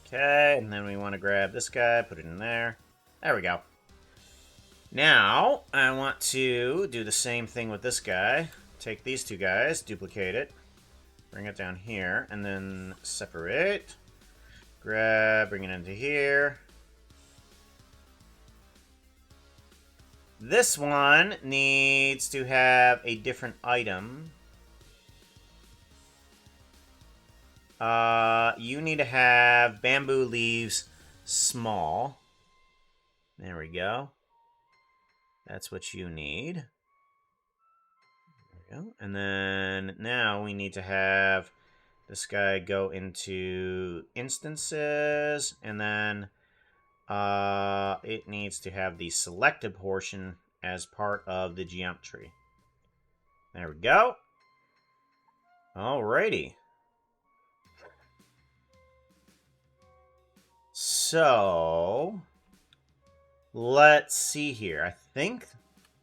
Okay, and then we want to grab this guy, put it in there. There we go. Now, I want to do the same thing with this guy. Take these two guys, duplicate it, bring it down here, and then separate. Grab, bring it into here. This one needs to have a different item. You need to have bamboo leaves small. There we go. That's what you need. There we go. And then now we need to have this guy go into instances, and then it needs to have the selected portion as part of the geometry. There we go. Alrighty. So, let's see here. I think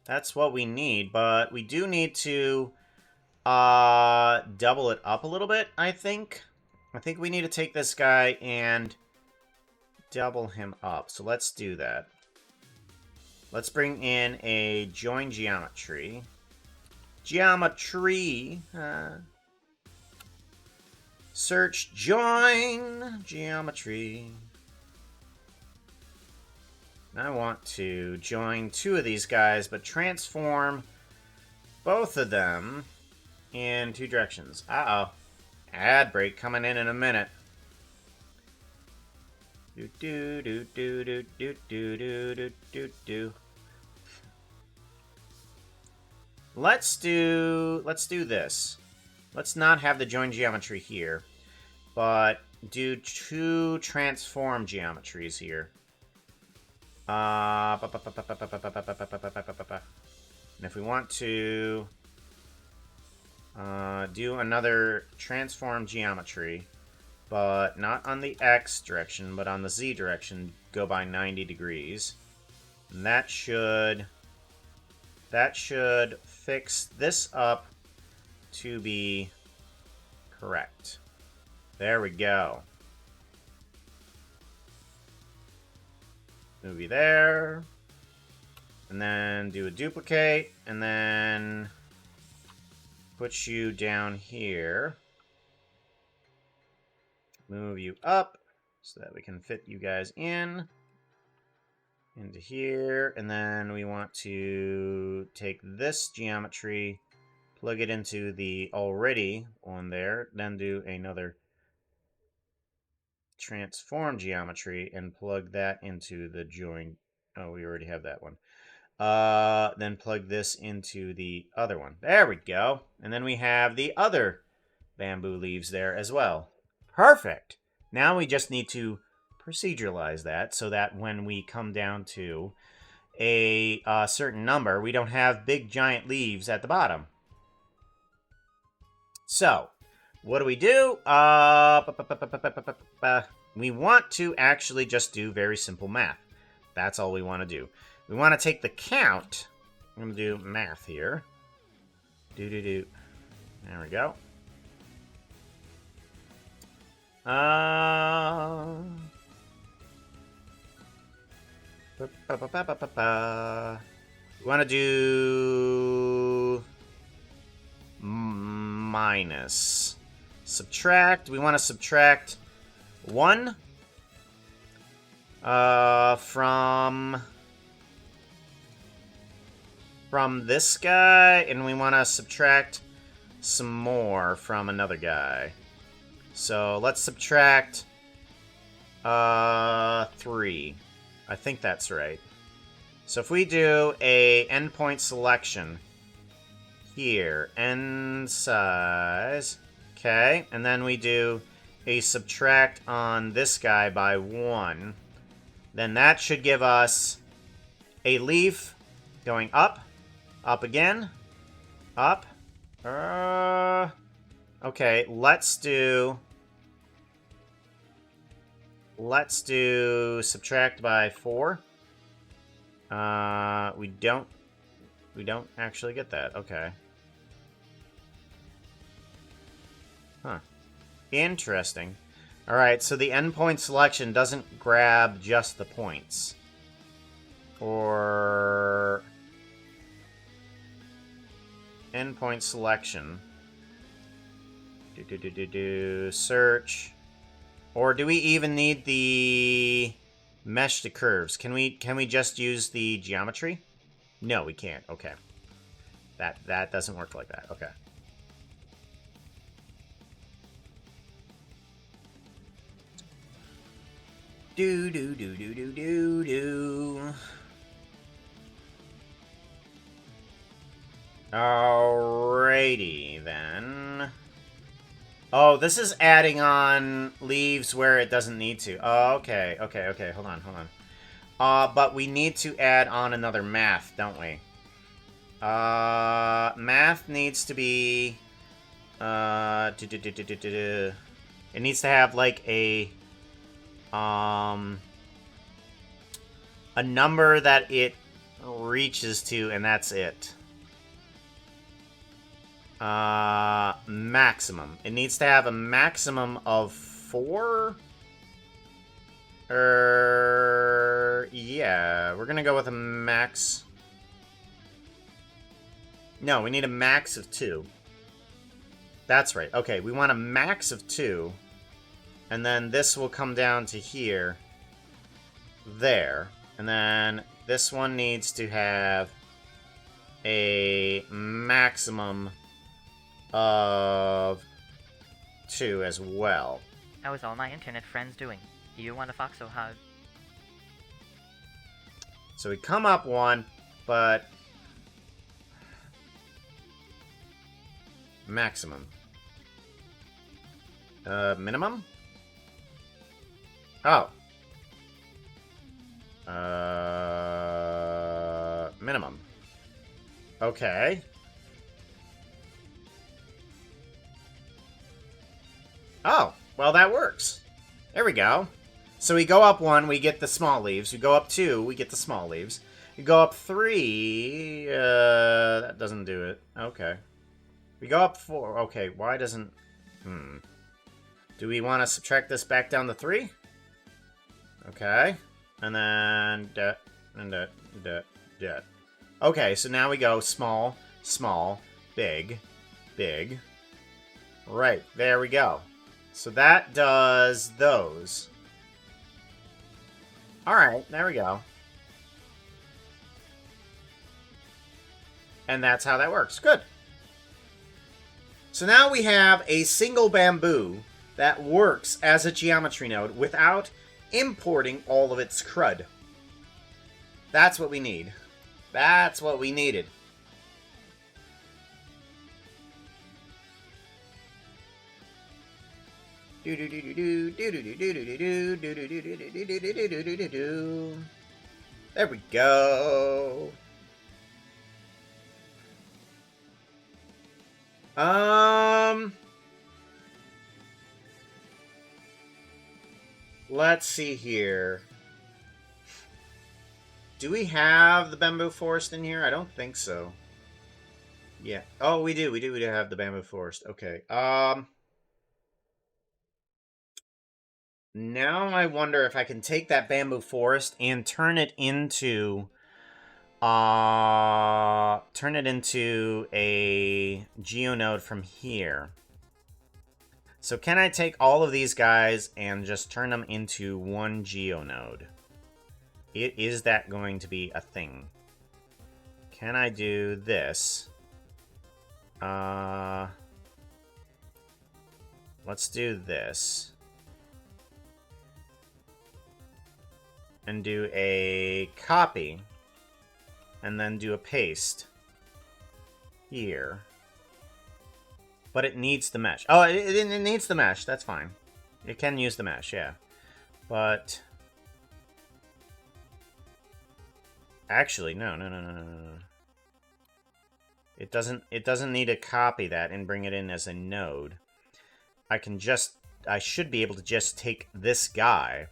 that's what we need, but we do need to double it up a little bit, I think. I think we need to take this guy and double him up. So let's do that. Let's bring in a join geometry. Geometry. Search join geometry. I want to join two of these guys, but transform both of them in two directions. Uh-oh. Ad break coming in a minute. Do do do do do do do do do do. Let's do this. Let's not have the join geometry here, but do two transform geometries here. And if we want to do another transform geometry, but not on the X direction, but on the Z direction, go by 90 degrees. And that should fix this up to be correct. There we go. Move you there. And then do a duplicate. And then put you down here. Move you up so that we can fit you guys in. Into here. And then we want to take this geometry, plug it into the already one there. Then do another transform geometry and plug that into the join. Oh, we already have that one. Then plug this into the other one. There we go. And then we have the other bamboo leaves there as well. Perfect. Now we just need to proceduralize that so that when we come down to a certain number, we don't have big giant leaves at the bottom. So, what do? We want to actually just do very simple math. That's all we want to do. We want to take the count. I'm going to do math here. There we go. We want to do minus. Subtract. We want to subtract 1 from this guy, and we want to subtract some more from another guy. So let's subtract 3. I think that's right. So if we do a endpoint selection here, end size, okay, and then we do a subtract on this guy by 1, then that should give us a leaf going up, up again, up. Okay, let's do subtract by 4. We don't actually get that. Okay. Huh. Interesting. Alright, so the endpoint selection doesn't grab just the points. Or endpoint selection. Search. Or do we even need the mesh to curves? Can we just use the geometry? No, we can't. Okay. That doesn't work like that. Okay. Alrighty, then. Oh, this is adding on leaves where it doesn't need to. Oh, okay. Hold on. But we need to add on another math, don't we? Math needs to be... It needs to have, like, a number that it reaches to, and that's it. Maximum. It needs to have a maximum of 4? Yeah, we're gonna go with a max. No, we need a max of 2. That's right. Okay, we want a max of 2. And then this will come down to here. There. And then this one needs to have a maximum of 2 as well. How is all my internet friends doing? Do you want a foxo hug? So we come up 1, but... maximum. Minimum? Oh. Minimum. Okay. Oh, well that works. There we go. So we go up 1, we get the small leaves. We go up 2, we get the small leaves. We go up 3, that doesn't do it. Okay. We go up 4. Okay, why doesn't... Do we want to subtract this back down to 3? Okay. And then... Okay, so now we go small, small, big, big. Right, there we go. So that does those. Alright, there we go. And that's how that works. Good. So now we have a single bamboo that works as a geometry node without importing all of its crud. That's what we need. That's what we needed. There we go. Let's see here. Do we have the bamboo forest in here? I don't think so. Yeah. Oh, we do. We do have the bamboo forest. Okay. Now I wonder if I can take that bamboo forest and turn it into a geonode from here. So can I take all of these guys and just turn them into one geonode? Is that going to be a thing? Can I do this? Let's do this. And do a copy. And then do a paste. Here. But it needs the mesh. Oh, it needs the mesh. That's fine. It can use the mesh, yeah. But... actually, no. It doesn't need to copy that and bring it in as a node. I should be able to just take this guy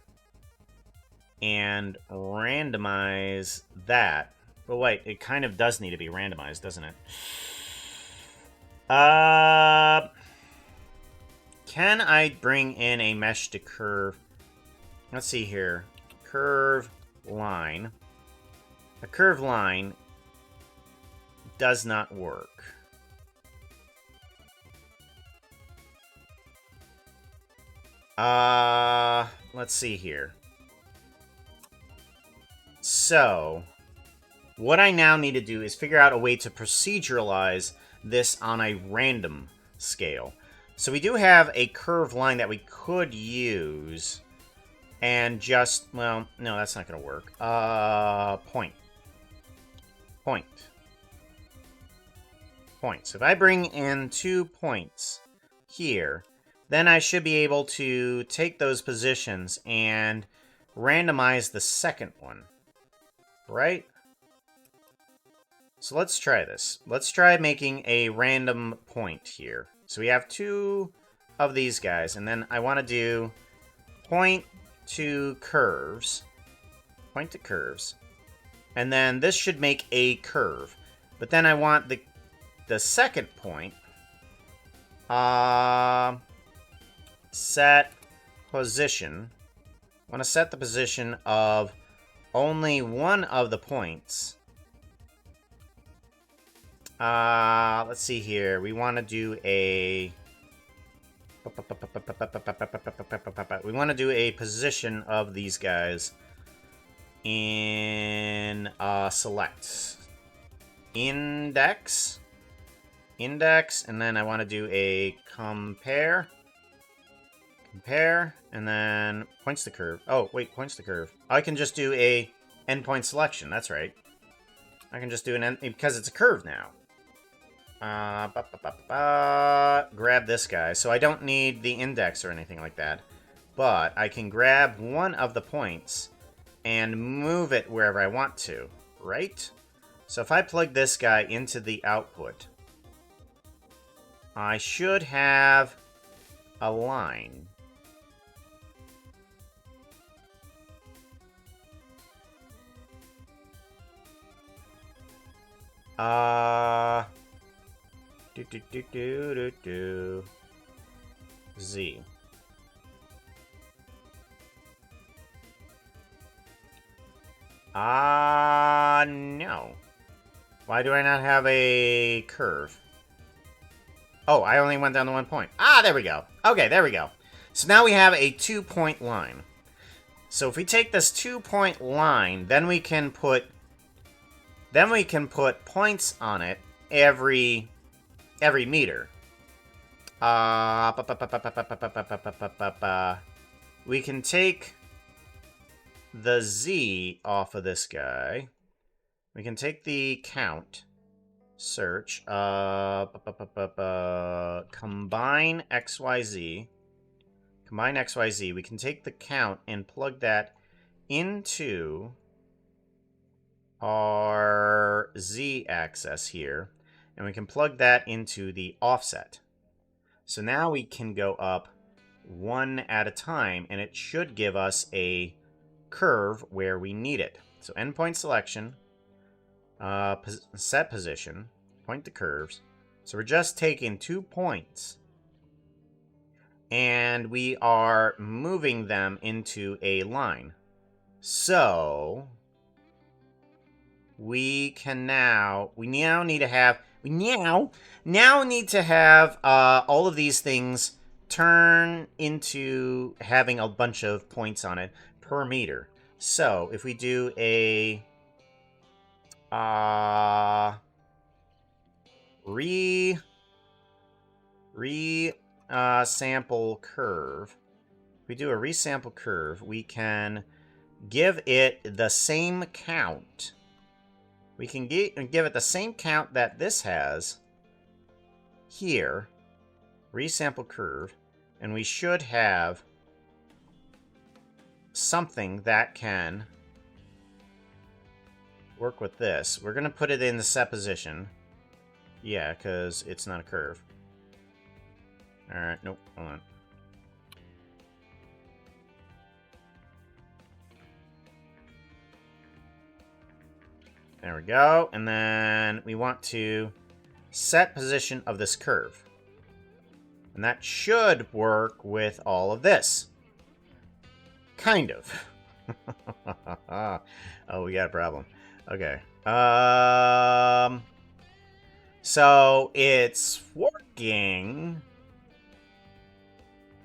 and randomize that. But wait, it kind of does need to be randomized, doesn't it? Can I bring in a mesh to curve? Let's see here. Curve line. A curved line does not work. Let's see here. So, what I now need to do is figure out a way to proceduralize this on a random scale. So we do have a curved line that we could use and just, well, no, that's not going to work. Point. So if I bring in 2 points here, then I should be able to take those positions and randomize the second one. right? So let's try this. Let's try making a random point here. So we have 2 of these guys, and then I want to do point to curves. Point to curves. And then this should make a curve. But then I want the second point. Set position. I want to set the position of only one of the points. Let's see here. We want to do a... We want to do a position of these guys in select. Index, and then I want to do a compare, and then points to curve. Oh, wait, points to curve. I can just do a endpoint selection. That's right. I can just do an end, because it's a curve now. Grab this guy. So I don't need the index or anything like that. But I can grab one of the points and move it wherever I want to, right? So if I plug this guy into the output, I should have a line. Z. No. Why do I not have a curve? Oh, I only went down to 1 point. Ah, there we go. Okay, there we go. So now we have a 2-point line. So if we take this 2-point line, then we can put points on it every meter. We can take the Z off of this guy. We can take the count, search, combine XYZ. Combine XYZ. We can take the count and plug that into our Z axis here. And we can plug that into the offset. So now we can go up one at a time, and it should give us a curve where we need it. So endpoint selection, set position, point to curves. So we're just taking 2 points, and we are moving them into a line. So we now need to have all of these things turn into having a bunch of points on it per meter. So if we do a sample curve, if we do a resample curve, we can give it the same count. We can give it the same count that this has here, resample curve, and we should have something that can work with this. We're going to put it in the set position. Yeah, because it's not a curve. Alright, nope, hold on. There we go. And then we want to set position of this curve. And that should work with all of this. Kind of. Oh, we got a problem. Okay. So it's working.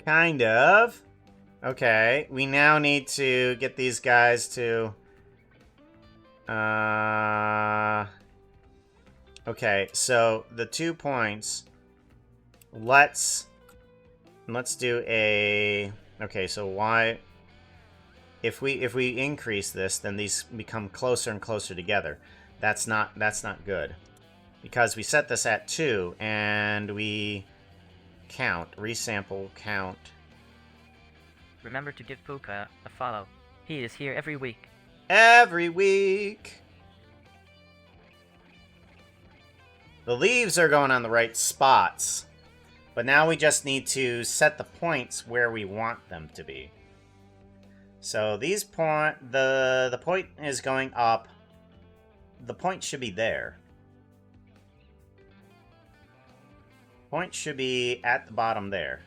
Kind of. Okay. We now need to get these guys to... Okay, so the 2 points. Let's do a... Okay, so why... If we increase this, then these become closer and closer together. That's not good. Because we set this at 2, and we count, resample, count. Remember to give Puka a follow. He is here every week. every week. The leaves are going on the right spots. But now we just need to set the points where we want them to be. So these the point is going up. The point should be there. Point should be at the bottom there.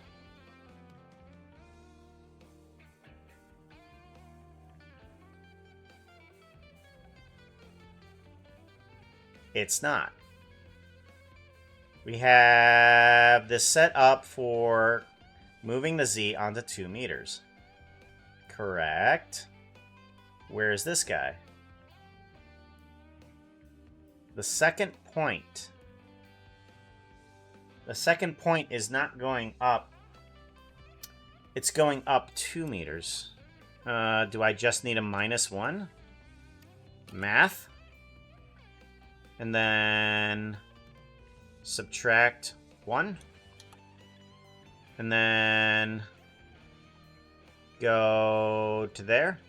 It's not. We have this set up for moving the Z onto 2 meters. Correct. Where is this guy? The second point. The second point is not going up. It's going up 2 meters. Do I just need a -1? Math. And then subtract 1. And then go to there.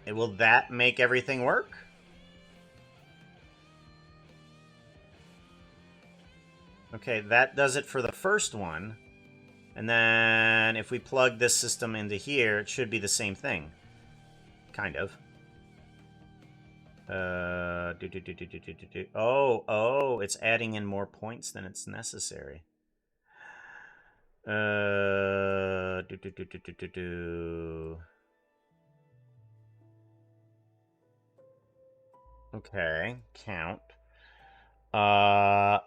Will that make everything work? Okay, that does it for the first one. And then if we plug this system into here, it should be the same thing. Kind of. Oh, it's adding in more points than it's necessary. Okay, count.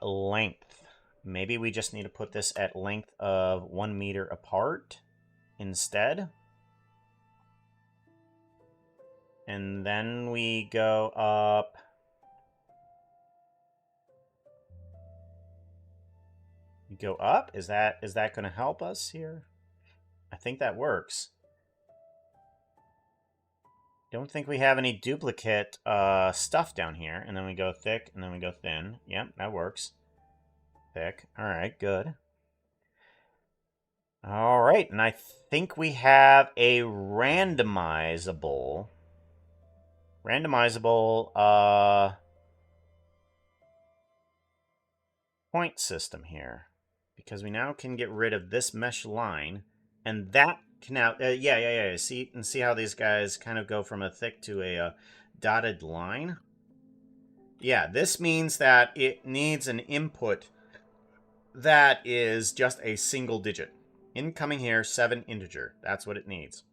Length. Maybe we just need to put this at length of 1 meter apart instead. And then we go up. We go up? Is that going to help us here? I think that works. Don't think we have any duplicate stuff down here. And then we go thick, and then we go thin. Yep, that works. Thick. All right, good. All right, and I think we have a randomizable point system here. Because we now can get rid of this mesh line, and that can now, yeah. See how these guys kind of go from a thick to a dotted line? Yeah, this means that it needs an input that is just a single digit. Incoming here, 7 integer. That's what it needs.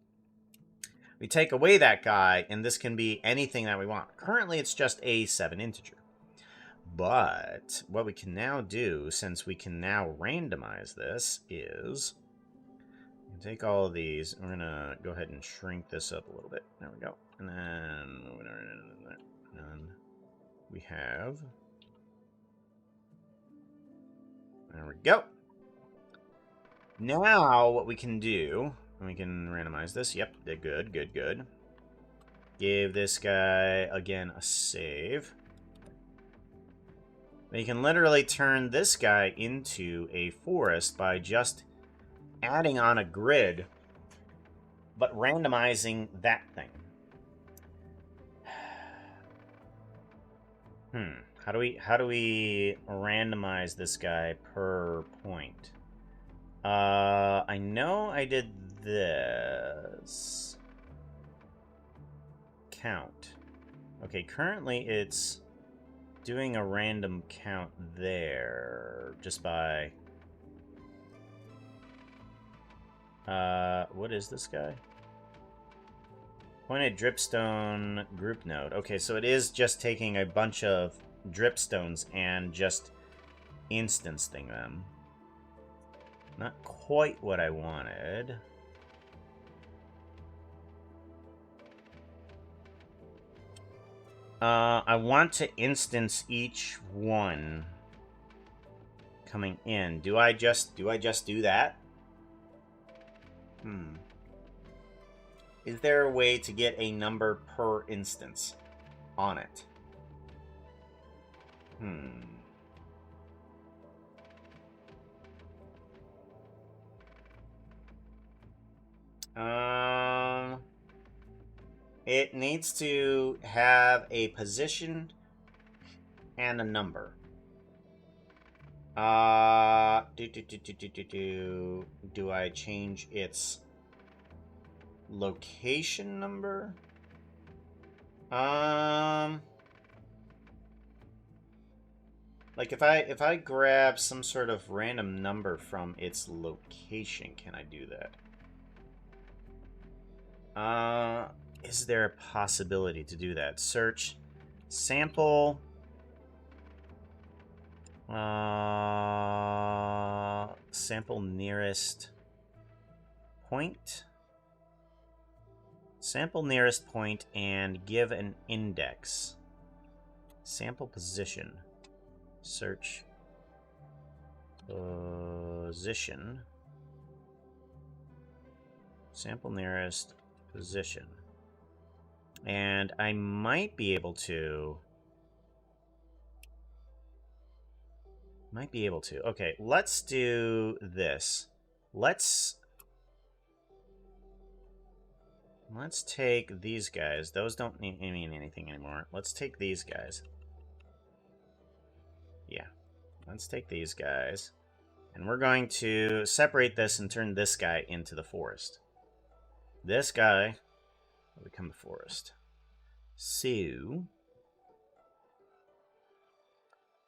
We take away that guy, and this can be anything that we want. Currently, it's just a 7 integer. But what we can now do, since we can now randomize this, is take all of these. We're going to go ahead and shrink this up a little bit. There we go. And then we have... There we go. Now what we can do, we can randomize this. Yep, good. Give this guy, again, a save. You can literally turn this guy into a forest by just adding on a grid, but randomizing that thing. How do we randomize this guy per point? I know I did this. Count. Okay, currently it's doing a random count there just by what is this guy? Pointed dripstone group node. Okay, so it is just taking a bunch of dripstones and just instancing them. Not quite what I wanted. I want to instance each one coming in. Do I just do that? Is there a way to get a number per instance on it? It needs to have a position and a number. Do I change its location number? Like if I grab some sort of random number from its location, can I do that? Is there a possibility to do that? Search sample sample nearest point. Sample nearest point and give an index. Sample position. Search position. Sample nearest position. And I might be able to... Okay, let's do this. Let's take these guys. Those don't mean anything anymore. Let's take these guys. Yeah. Let's take these guys. And we're going to separate this and turn this guy into the forest. This guy will become the forest. So,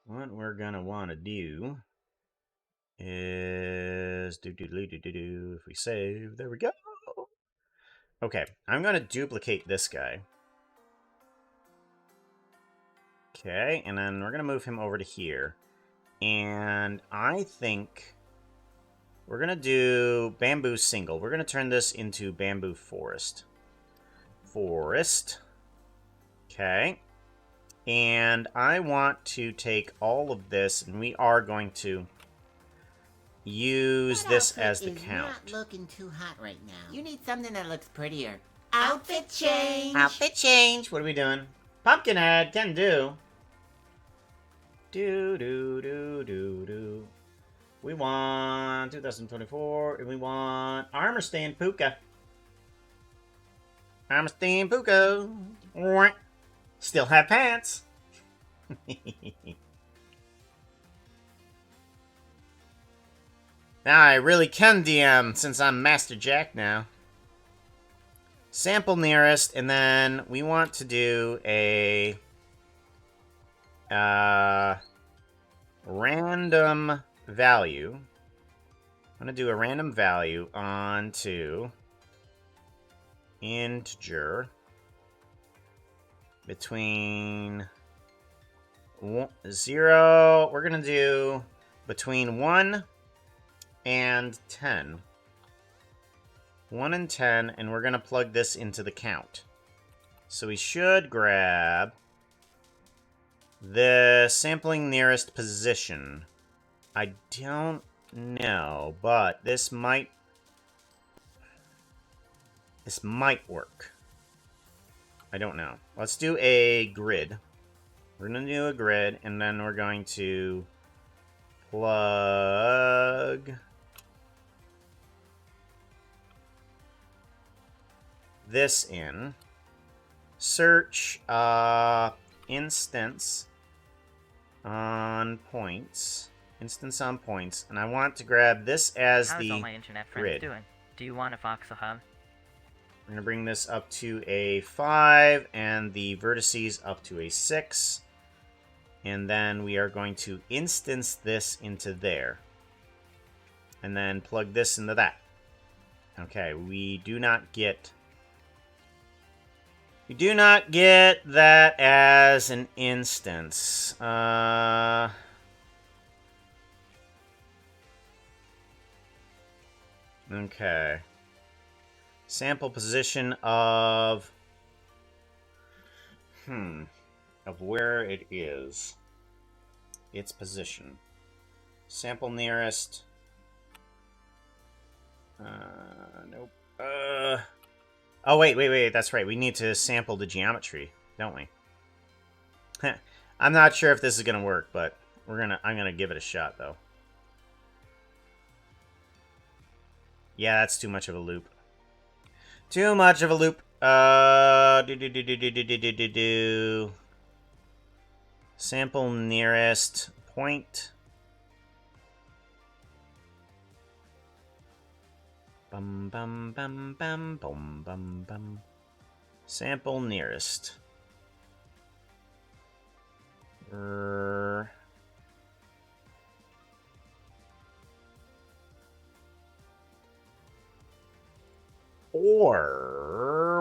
what we're going to want to do is... If we save, there we go. Okay, I'm going to duplicate this guy. Okay, and then we're going to move him over to here. And I think we're going to do bamboo single. We're going to turn this into bamboo forest. Forest. Okay. And I want to take all of this, and we are going to use this as the count. Not looking too hot right now. You need something that looks prettier. Outfit change. Outfit change. What are we doing? Pumpkin ad can do. Do. We want 2024, and we want armor stand puka. Armor stand puka. Still have pants. Now I really can DM since I'm Master Jack now. Sample nearest, and then we want to do a random value. I'm going to do a random value onto integer between 0. We're going to do between 1 and 10. 1 and 10, and we're going to plug this into the count. So we should grab the sampling nearest position. I don't know, but this might work. I don't know. Let's do a grid. We're going to do a grid, and then we're going to plug this in. Search instance on points. Instance on points. And I want to grab this as How's the all my internet friends grid. doing? Do you want a voxel hub? We're going to bring this up to a 5 and the vertices up to a 6. And then we are going to instance this into there. And then plug this into that. Okay, we do not get that as an instance. Okay. Sample position of where it is. Its position. Sample nearest. Nope. Oh, wait. That's right. We need to sample the geometry, don't we? I'm not sure if this is gonna work, but I'm gonna give it a shot, though. Yeah, that's too much of a loop. Too much of a loop. Do. Sample nearest point. Bum bum bum bum bum bum bum. Sample nearest. Or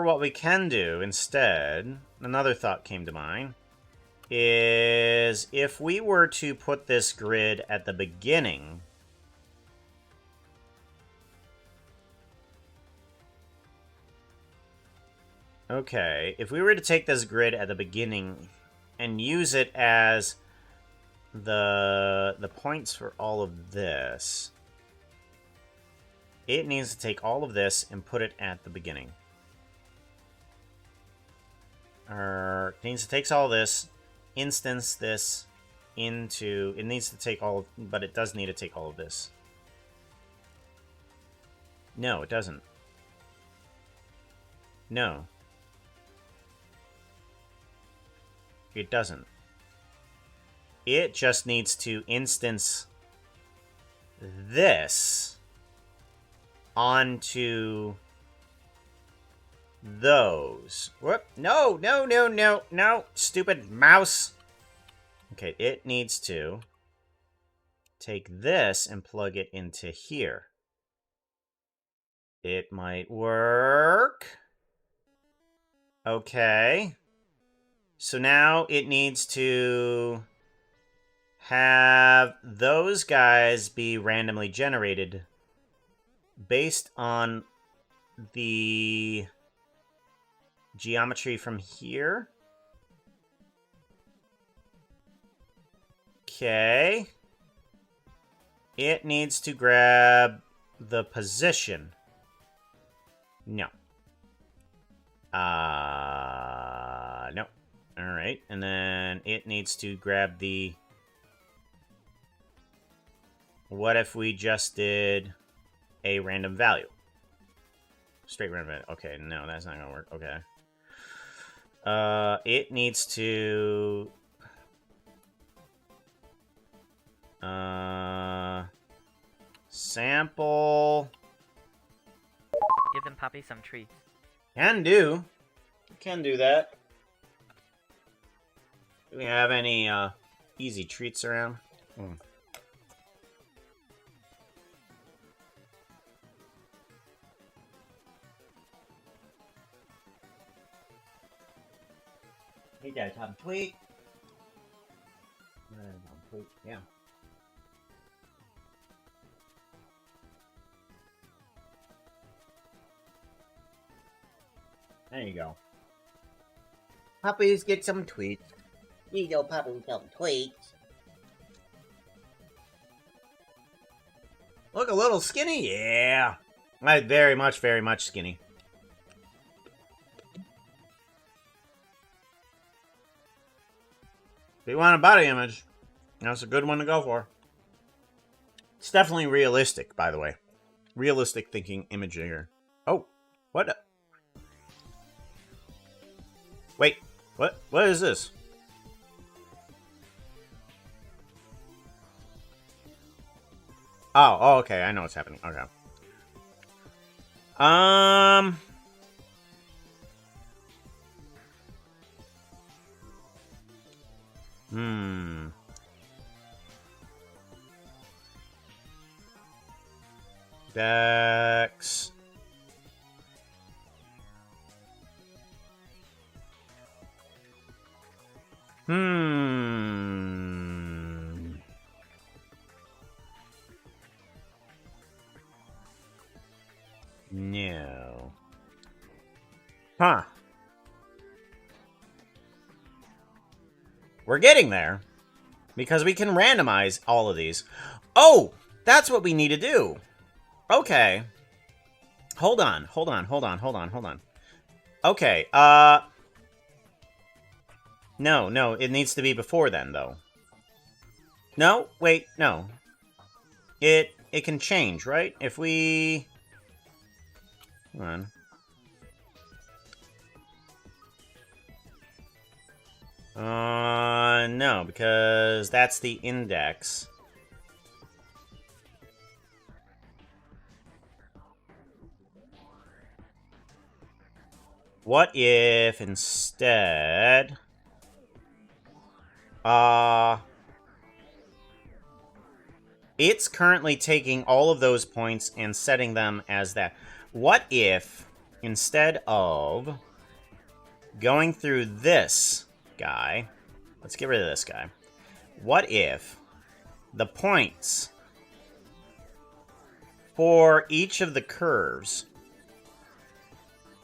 what we can do instead, another thought came to mind, is if we were to put this grid at the beginning, okay, if we were to take this grid at the beginning and use it as the points for all of this, it needs to take all of this and put it at the beginning. Or it needs to take all this, instance this into... It needs to take all of... But it does need to take all of this. No, it doesn't. No. It doesn't. It just needs to instance this onto those. Whoop. No, no, no, no, no. Stupid mouse. Okay, it needs to take this and plug it into here. It might work. Okay. So now it needs to have those guys be randomly generated based on the geometry from here. Okay. It needs to grab the position. No. No. Alright, and then it needs to grab the... What if we just did a random value? Straight random value. Okay, no, that's not gonna work. Okay. It needs to... sample... Give them Poppy some treats. Can do. Can do that. Do we have any, easy treats around? Hey there, Tom Tweet. Yeah. There you go. Puppies get some tweets. We know Papa some tweets. Look a little skinny? Yeah. Very much skinny. If you want a body image, that's a good one to go for. It's definitely realistic, by the way. Realistic thinking image here. Oh, what? Wait, what is this? Oh, okay, I know what's happening. Okay. Dex. No. Huh. We're getting there. Because we can randomize all of these. Oh! That's what we need to do. Okay. Hold on. Okay, No, it needs to be before then, though. No? Wait, no. It can change, right? If we... Hold on. No, because that's the index. What if instead... it's currently taking all of those points and setting them as that. What if, instead of going through this guy... Let's get rid of this guy. What if the points for each of the curves...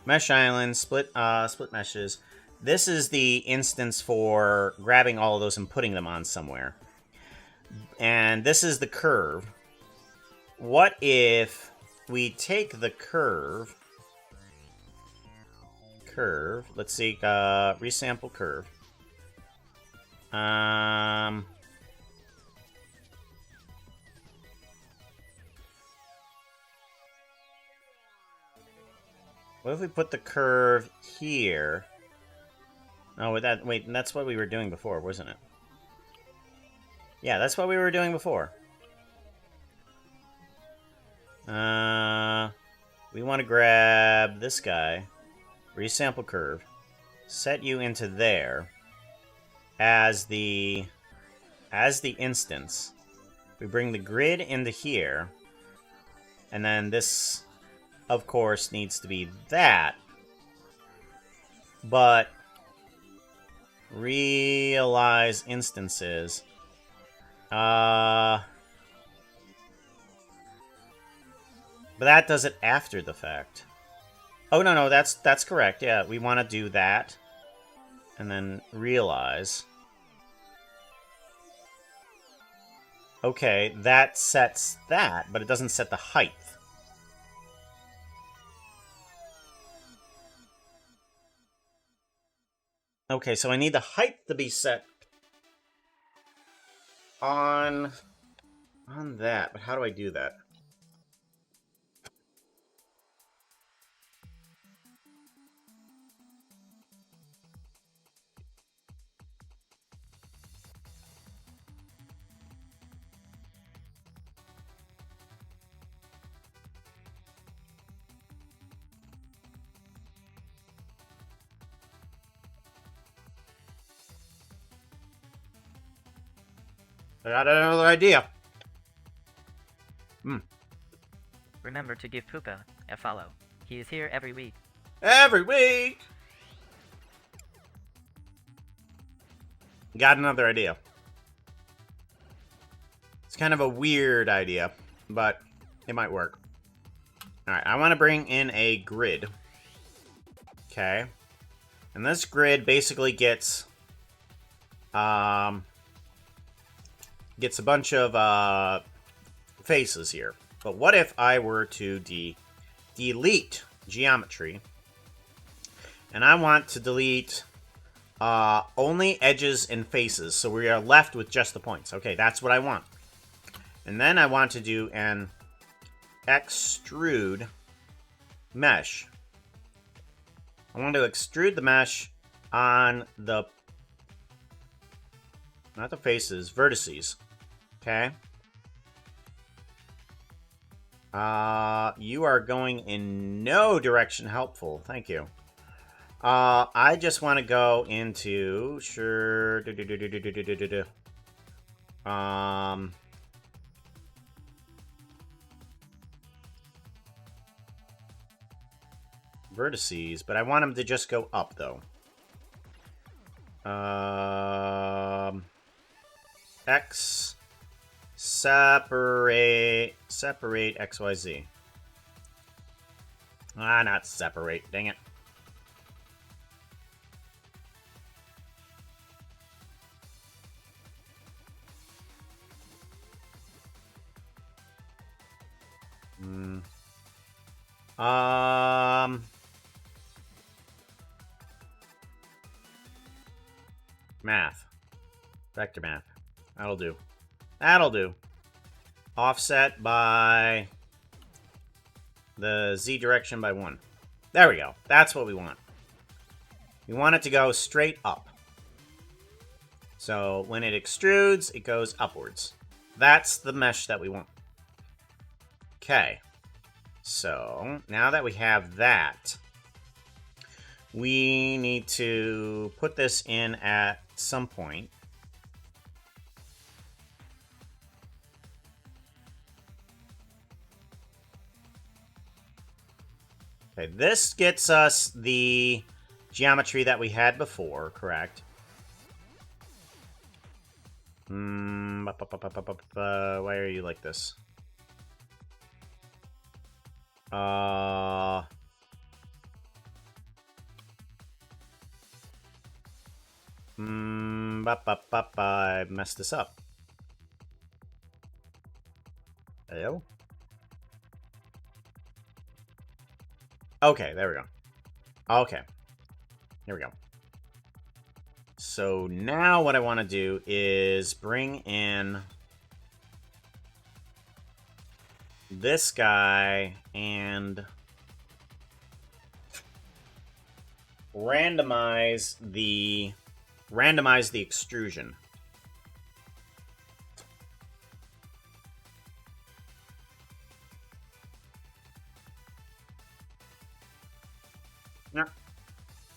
Mesh islands, split meshes. This is the instance for grabbing all of those and putting them on somewhere. And this is the curve. What if we take the curve... Let's see, resample curve. What if we put the curve here? Oh, wait, that's what we were doing before, wasn't it? Yeah, that's what we were doing before. We want to grab this guy, resample curve, set you into there as the instance. We bring the grid into here, and then this, of course, needs to be that. But realize instances. But that does it after the fact. Oh, no, that's correct. Yeah, we want to do that. And then realize. Okay, that sets that, but it doesn't set the height. Okay, so I need the height to be set on that, but how do I do that? I got another idea. Remember to give Puka a follow. He is here every week. Every week! Got another idea. It's kind of a weird idea, but it might work. Alright, I want to bring in a grid. Okay. And this grid basically gets a bunch of faces here. But what if I were to delete geometry, and I want to delete only edges and faces, so we are left with just the points. Okay, that's what I want. And then I want to do an extrude mesh. I want to extrude the mesh on the, not the faces, vertices. Okay. You are going in no direction helpful. Thank you. I just want to go into, sure, vertices, but I want them to just go up, though. X separate XYZ. Not separate, dang it. Math. Vector math. That'll do. That'll do. Offset by the Z direction by 1. There we go. That's what we want. We want it to go straight up. So when it extrudes, it goes upwards. That's the mesh that we want. Okay. So now that we have that, we need to put this in at some point. Okay, this gets us the geometry that we had before, correct? Why are you like this? I messed this up. Hello? Okay, there we go. Okay. Here we go. So now what I want to do is bring in this guy and randomize the extrusion. Yeah.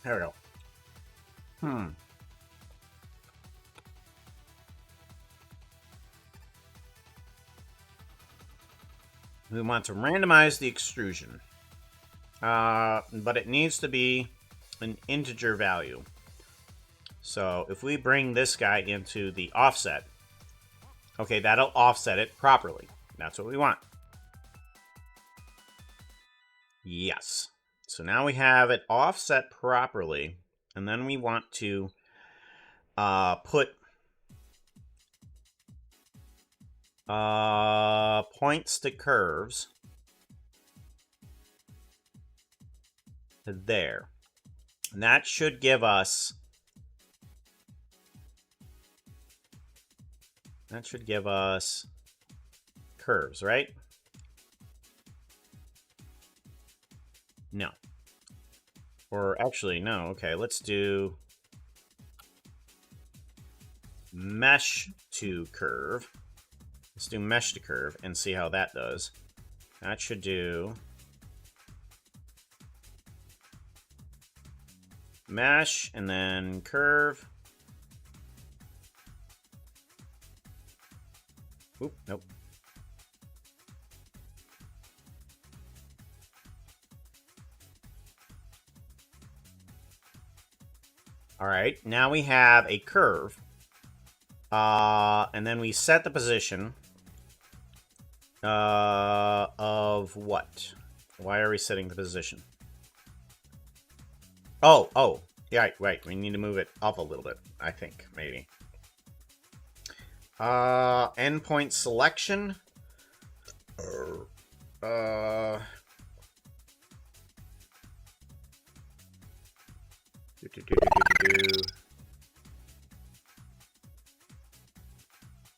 There we go. We want to randomize the extrusion. But it needs to be an integer value. So if we bring this guy into the offset, okay, that'll offset it properly. That's what we want. Yes. So now we have it offset properly, and then we want to put points to curves to there. And that should give us curves, right? No. Or actually, no. Okay, let's do mesh to curve. Let's do mesh to curve and see how that does. That should do mesh and then curve. Oop, nope. All right, now we have a curve. And then we set the position of what? Why are we setting the position? Oh, yeah, right. We need to move it up a little bit, I think, maybe. Endpoint selection.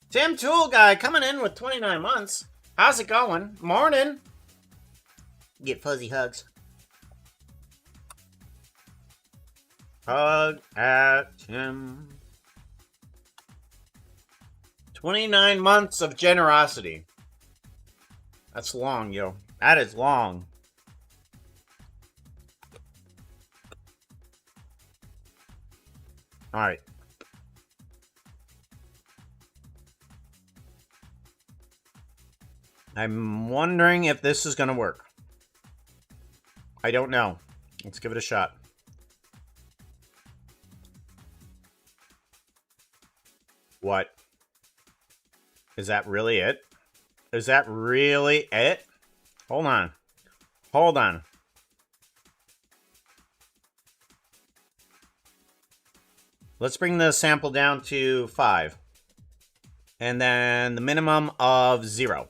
Tim Tool Guy coming in with 29 months. How's it going? Morning. Get fuzzy hugs. Hug at Tim. 29 months of generosity. That's long, yo. That is long. All right. I'm wondering if this is going to work. I don't know. Let's give it a shot. What? Is that really it? Is that really it? Hold on. Hold on. Let's bring the sample down to 5. And then the minimum of 0.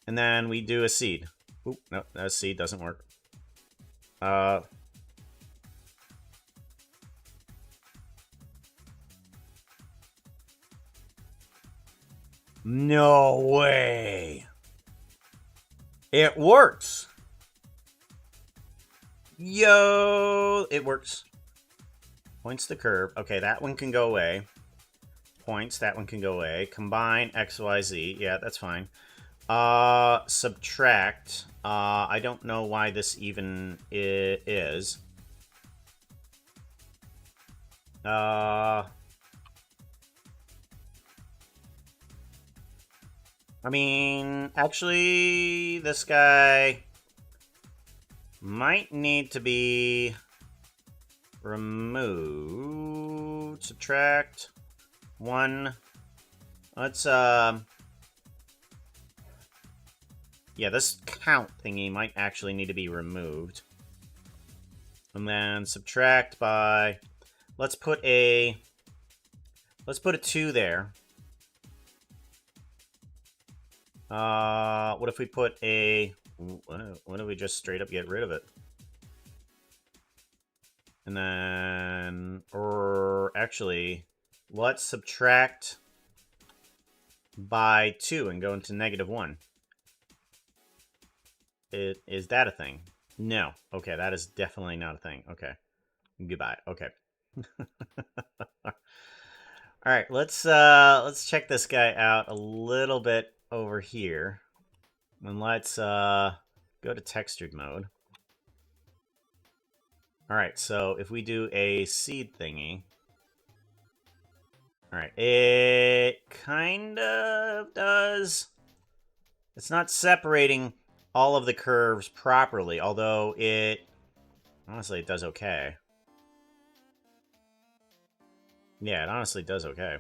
And then we do a seed. Oop, no, that seed doesn't work. No way. It works. Yo, it works. Points the curve. Okay, that one can go away. Points, that one can go away. Combine X, Y, Z. Yeah, that's fine. Subtract. I don't know why this even is. I mean, actually, this guy might need to be removed. Subtract 1. Let's, yeah, this count thingy might actually need to be removed. And then subtract by, let's put a 2 there. What if we put a, what if we just straight up get rid of it? And then, or actually, let's subtract by 2 and go into -1. Is that a thing? No. Okay, that is definitely not a thing. Okay. Goodbye. Okay. Alright, let's check this guy out a little bit over here. And let's go to textured mode. Alright, so if we do a seed thingy. Alright, it kind of does. It's not separating all of the curves properly, although honestly, it does okay. Yeah, it honestly does okay.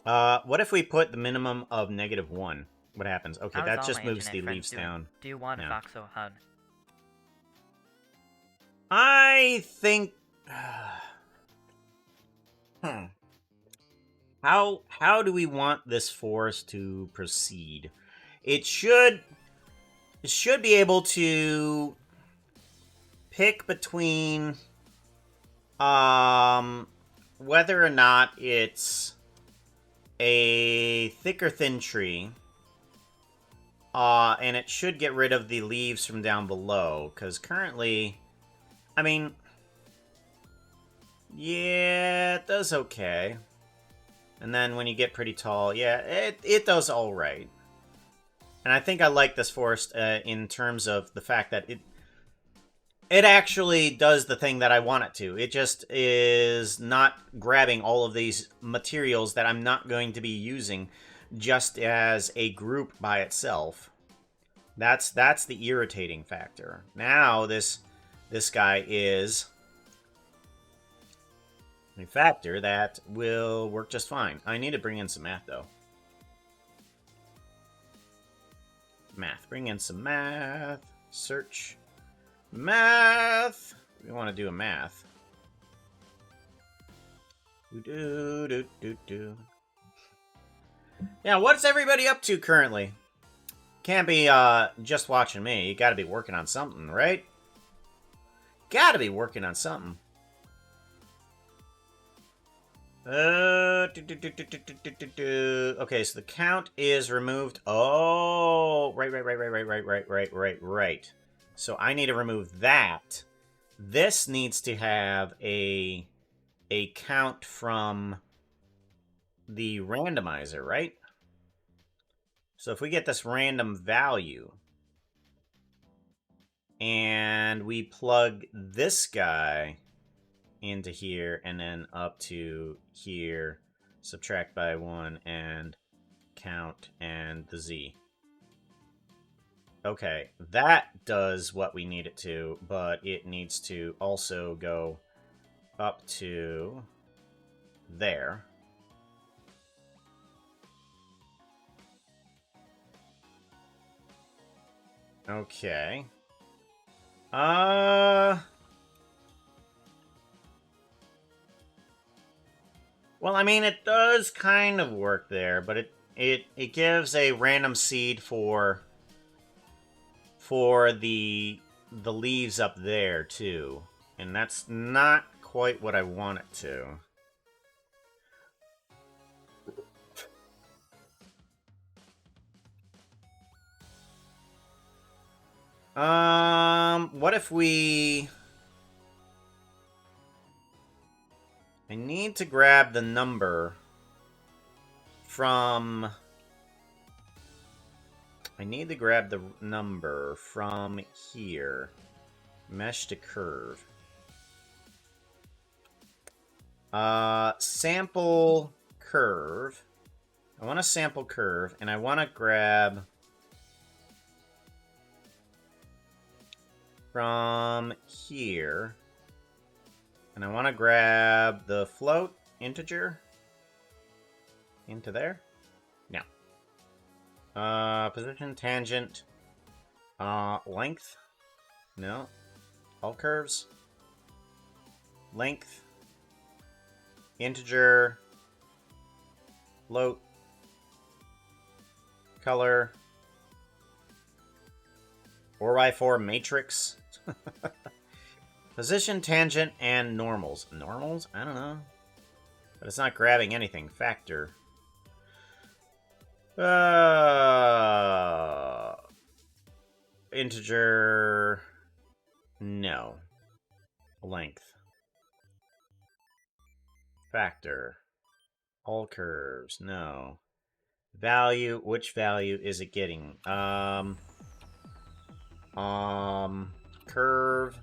What if we put the minimum of -1? What happens? Okay, How is that all just my moves the internet friends leaves doing? down. Do you want a Yeah. Foxo hug? I think... How do we want this forest to proceed? It should be able to pick between whether or not it's a thick or thin tree. And it should get rid of the leaves from down below, because currently, I mean, yeah, it does okay. And then when you get pretty tall, yeah, it does all right. And I think I like this forest in terms of the fact that it actually does the thing that I want it to. It just is not grabbing all of these materials that I'm not going to be using just as a group by itself. That's the irritating factor. Now this guy is a factor that will work just fine. I need to bring in some math, though. Math. Bring in some math. Search. Math! We want to do a math. Yeah, what's everybody up to currently? Can't be just watching me. You gotta be working on something, right? Gotta be working on something. Okay, so the count is removed. Oh, right. So I need to remove that. This needs to have a count from the randomizer, right? So if we get this random value and we plug this guy into here and then up to here, subtract by 1 and count and the Z. Okay, that does what we need it to, but it needs to also go up to there. Okay. Well, I mean, it does kind of work there, but it gives a random seed for the leaves up there too, and that's not quite what I want it to. What if we... I need to grab the number from... I need to grab the number from here. Mesh to curve. Sample curve. I want to sample curve, and I want to grab from here. And I want to grab the float integer into there. No. Position, tangent, length. No. All curves. Length. Integer. Float. Color. 4x4 matrix. Position, tangent, and normals. Normals? I don't know. But it's not grabbing anything. Factor. Integer. No. Length. Factor. All curves. No. Value. Which value is it getting? Curve.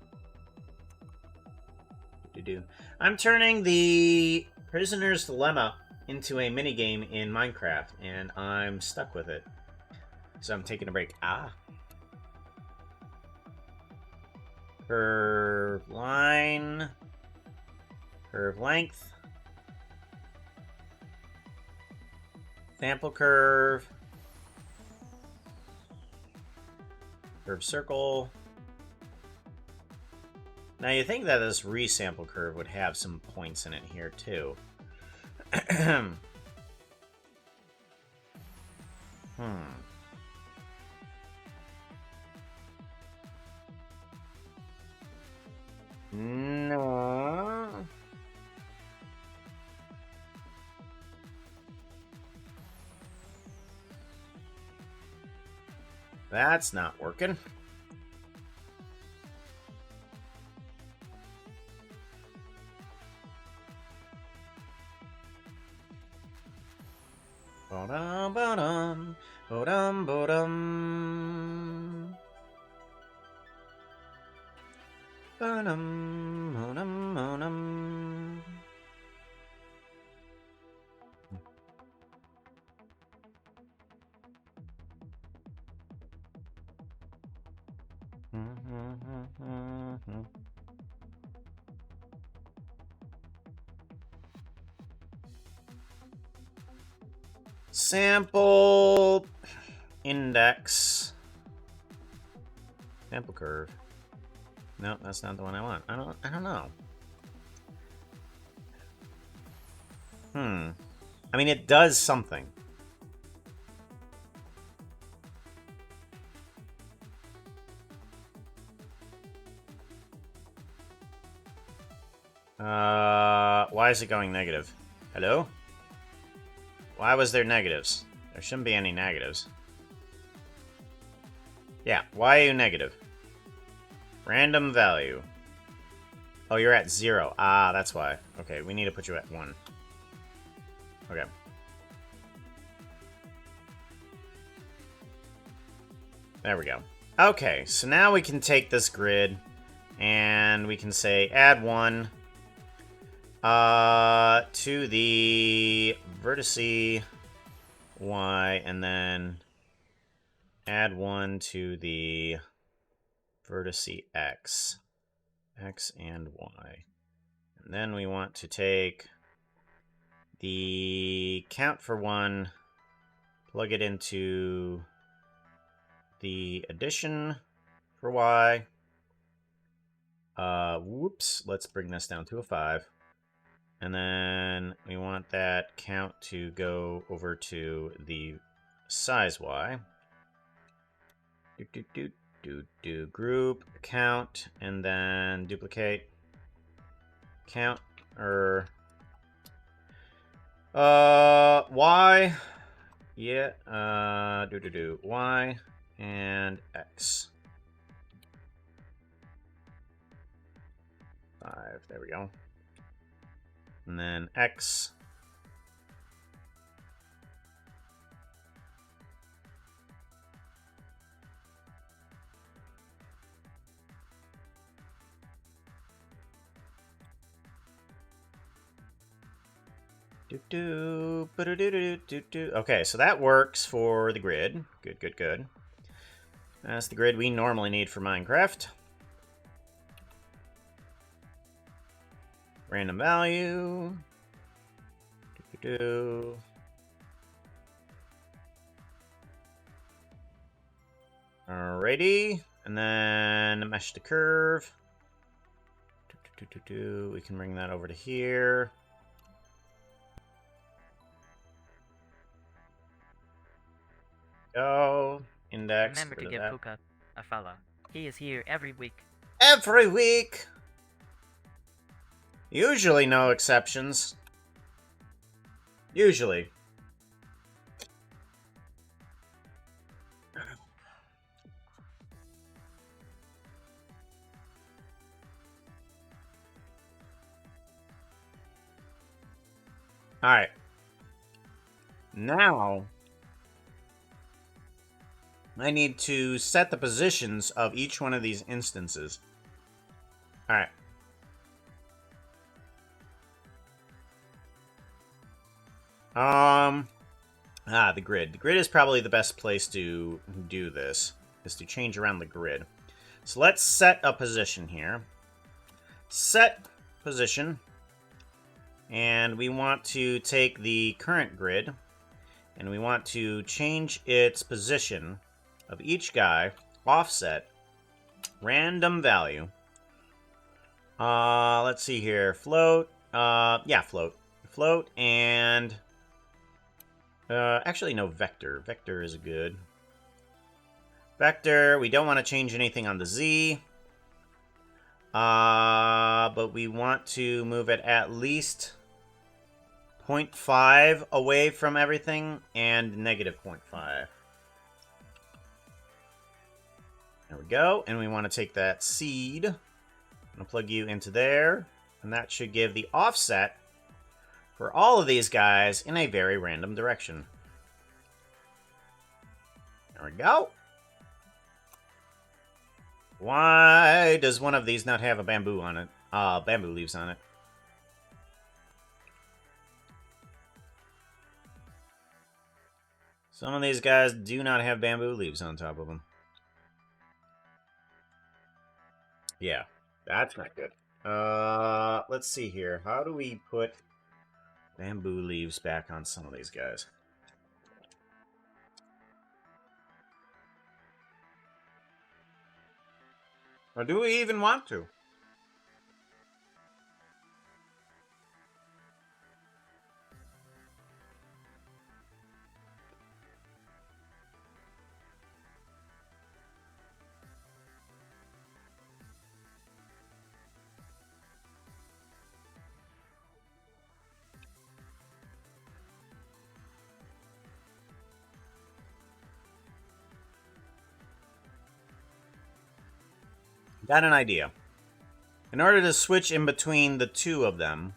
I'm turning the Prisoner's Dilemma into a minigame in Minecraft, and I'm stuck with it. So I'm taking a break. Curve line. Curve length. Sample curve. Curve circle. Now, you think that this resample curve would have some points in it here, too. No. That's not working. Bodum, bodum, bodum, bodum. Bodum, bodum, bodum. Sample index. Sample curve. No, that's not the one I want. I don't know. I mean, it does something. Why is it going negative? Hello? Why was there negatives? There shouldn't be any negatives. Yeah, why are you negative? Random value. Oh, you're at 0. Ah, that's why. Okay, we need to put you at 1. Okay. There we go. Okay, so now we can take this grid and we can say add 1 to the vertice y, and then add 1 to the vertice x and y. And then we want to take the count for 1, plug it into the addition for y. Whoops, let's bring this down to a 5. And then we want that count to go over to the size y. Group, count, and then duplicate. Count, y. Yeah, y and x. 5, there we go. and then X. Okay, so that works for the grid. Good, good, good. That's the grid we normally need for Minecraft. Random value. Alrighty. And then mesh the curve. We can bring that over to here. Go. Index. Remember to give Puka a follow. He is here every week. Every week! Usually no exceptions. Usually. Alright. Now, I need to set the positions of each one of these instances. Alright. The grid. The grid is probably the best place to do this, is to change around the grid. So let's set a position here. Set position. And we want to take the current grid, and we want to change its position of each guy, offset, random value. Let's see here, float, yeah, float. Float, and, actually no, vector. Vector is good. Vector, we don't want to change anything on the Z. But we want to move it at least 0.5 away from everything, and negative 0.5. There we go. And we want to take that seed. I'm going to plug you into there. And that should give the offset for all of these guys in a very random direction. There we go. Why does one of these not have a bamboo on it? Bamboo leaves on it. Some of these guys do not have bamboo leaves on top of them. Yeah, that's not good. Let's see here. How do we put bamboo leaves back on some of these guys? Or do we even want to? Got an idea. In order to switch in between the two of them,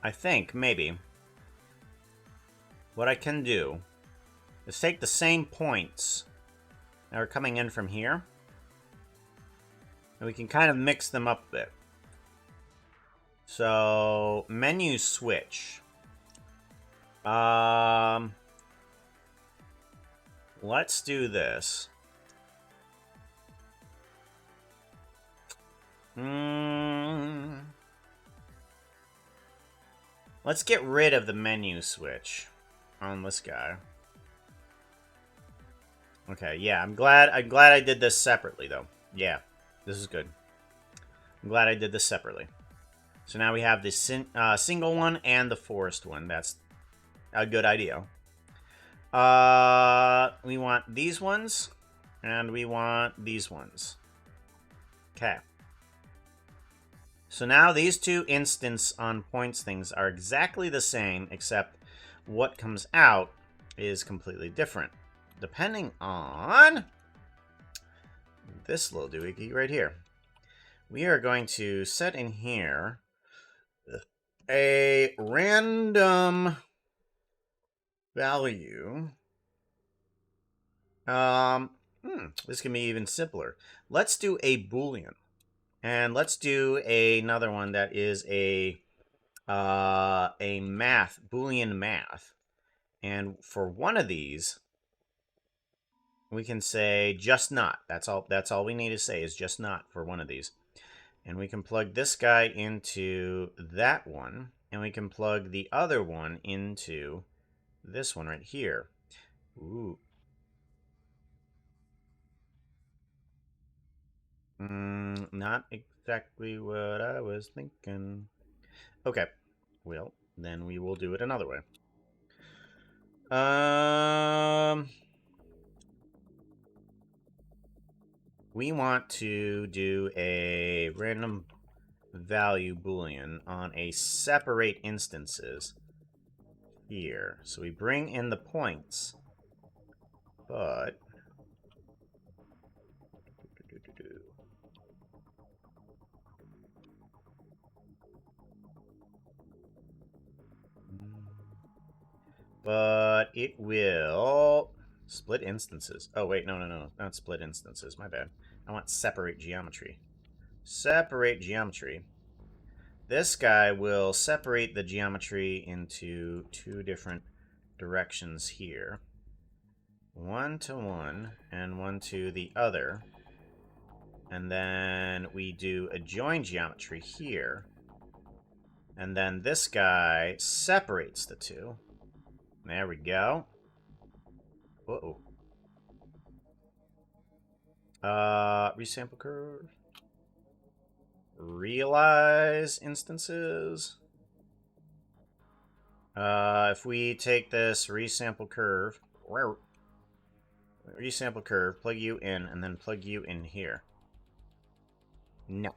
I think, maybe, what I can do is take the same points that are coming in from here, and we can kind of mix them up a bit. So, menu switch. Let's do this. Let's get rid of the menu switch on this guy. Okay, yeah, I'm glad I did this separately though. Yeah, this is good. I'm glad I did this separately. So now we have the single one and the forest one. That's a good idea. We want these ones, and we want these ones. Okay. So now these two instance on points things are exactly the same, except what comes out is completely different. Depending on this little doohickey right here. We are going to set in here a random value. This can be even simpler. Let's do a Boolean. And let's do another one that is a math, Boolean math. And for one of these, we can say just not. That's all we need to say is just not for one of these. And we can plug this guy into that one. And we can plug the other one into this one right here. Ooh. Not exactly what I was thinking. Okay. Well, then we will do it another way. We want to do a random value Boolean on a separate instances here. So we bring in the points, but it will split instances. Oh, wait, no, not split instances. My bad. I want separate geometry. Separate geometry. This guy will separate the geometry into two different directions here. One to one and one to the other. And then we do a join geometry here. And then this guy separates the two. There we go. Uh-oh. Resample curve. Realize instances. If we take this resample curve, plug you in, and then plug you in here. No.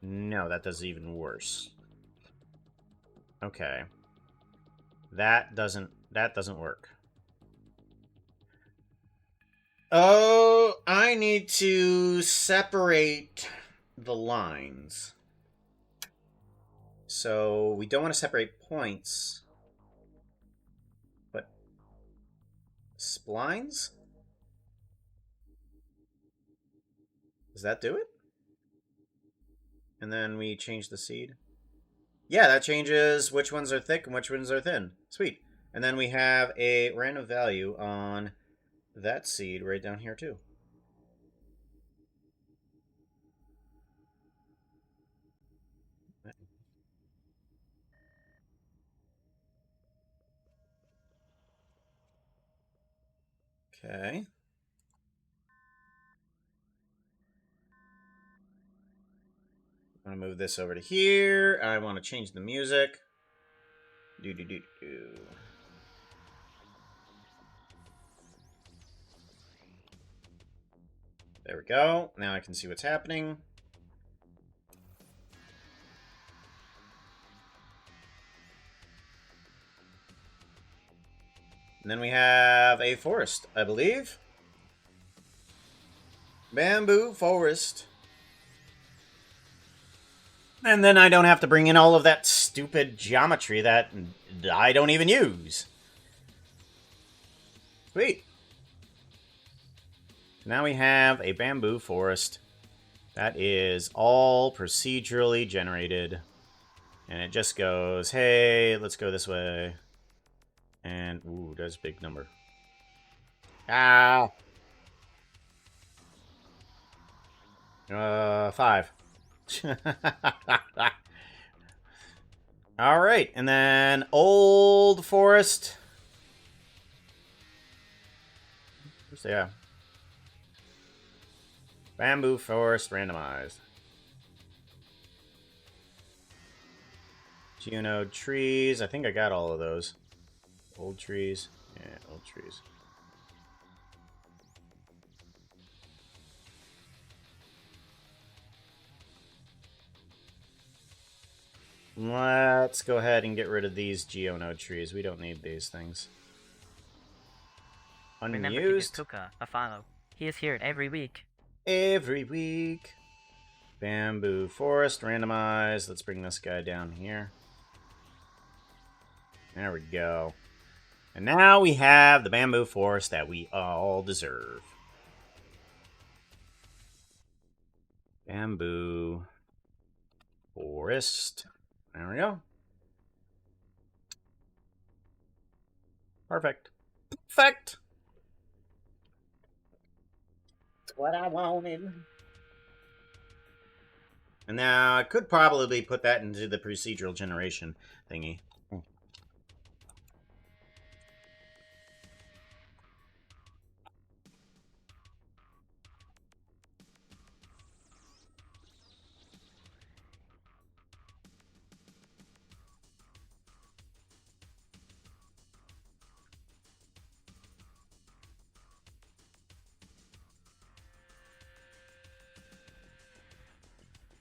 No, that does even worse. Okay. That doesn't work. Oh, I need to separate the lines. So we don't want to separate points, but splines? Does that do it? And then we change the seed. Yeah, that changes which ones are thick and which ones are thin. Sweet. And then we have a random value on that seed right down here too. Okay. I'm gonna move this over to here. I want to change the music. Do. There we go. Now I can see what's happening. And then we have a forest, I believe. Bamboo forest. And then I don't have to bring in all of that stupid geometry that I don't even use. Sweet. Now we have a bamboo forest that is all procedurally generated. And it just goes, hey, let's go this way. And, ooh, that's a big number. Ah. 5. All right, and then old forest. Where's they at? Bamboo forest randomized. Geonode trees. I think I got all of those. Old trees. Yeah, old trees. Let's go ahead and get rid of these geonode trees. We don't need these things. Remember to give Unused. Kuka a follow. He is here every week. Every week. Bamboo forest, randomize. Let's bring this guy down here. There we go. And now we have the bamboo forest that we all deserve. Bamboo forest. There we go. Perfect. Perfect. That's what I wanted. And now I could probably put that into the procedural generation thingy.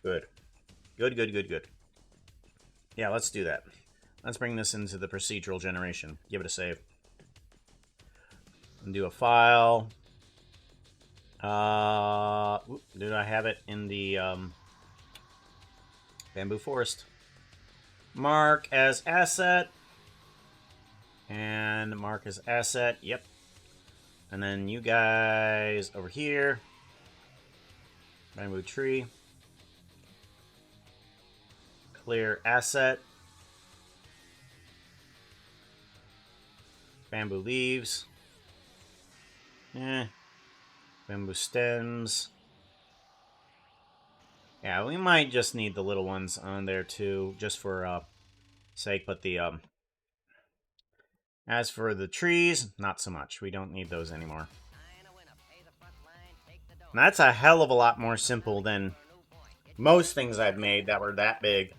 Good. Good. Yeah, let's do that. Let's bring this into the procedural generation. Give it a save. And do a file. Did I have it in the bamboo forest? Mark as asset. And mark as asset. Yep. And then you guys over here. Bamboo tree. Clear asset. Bamboo leaves. Bamboo stems. Yeah, we might just need the little ones on there too, just for sake. But the as for the trees, not so much. We don't need those anymore. And that's a hell of a lot more simple than most things I've made that were that big.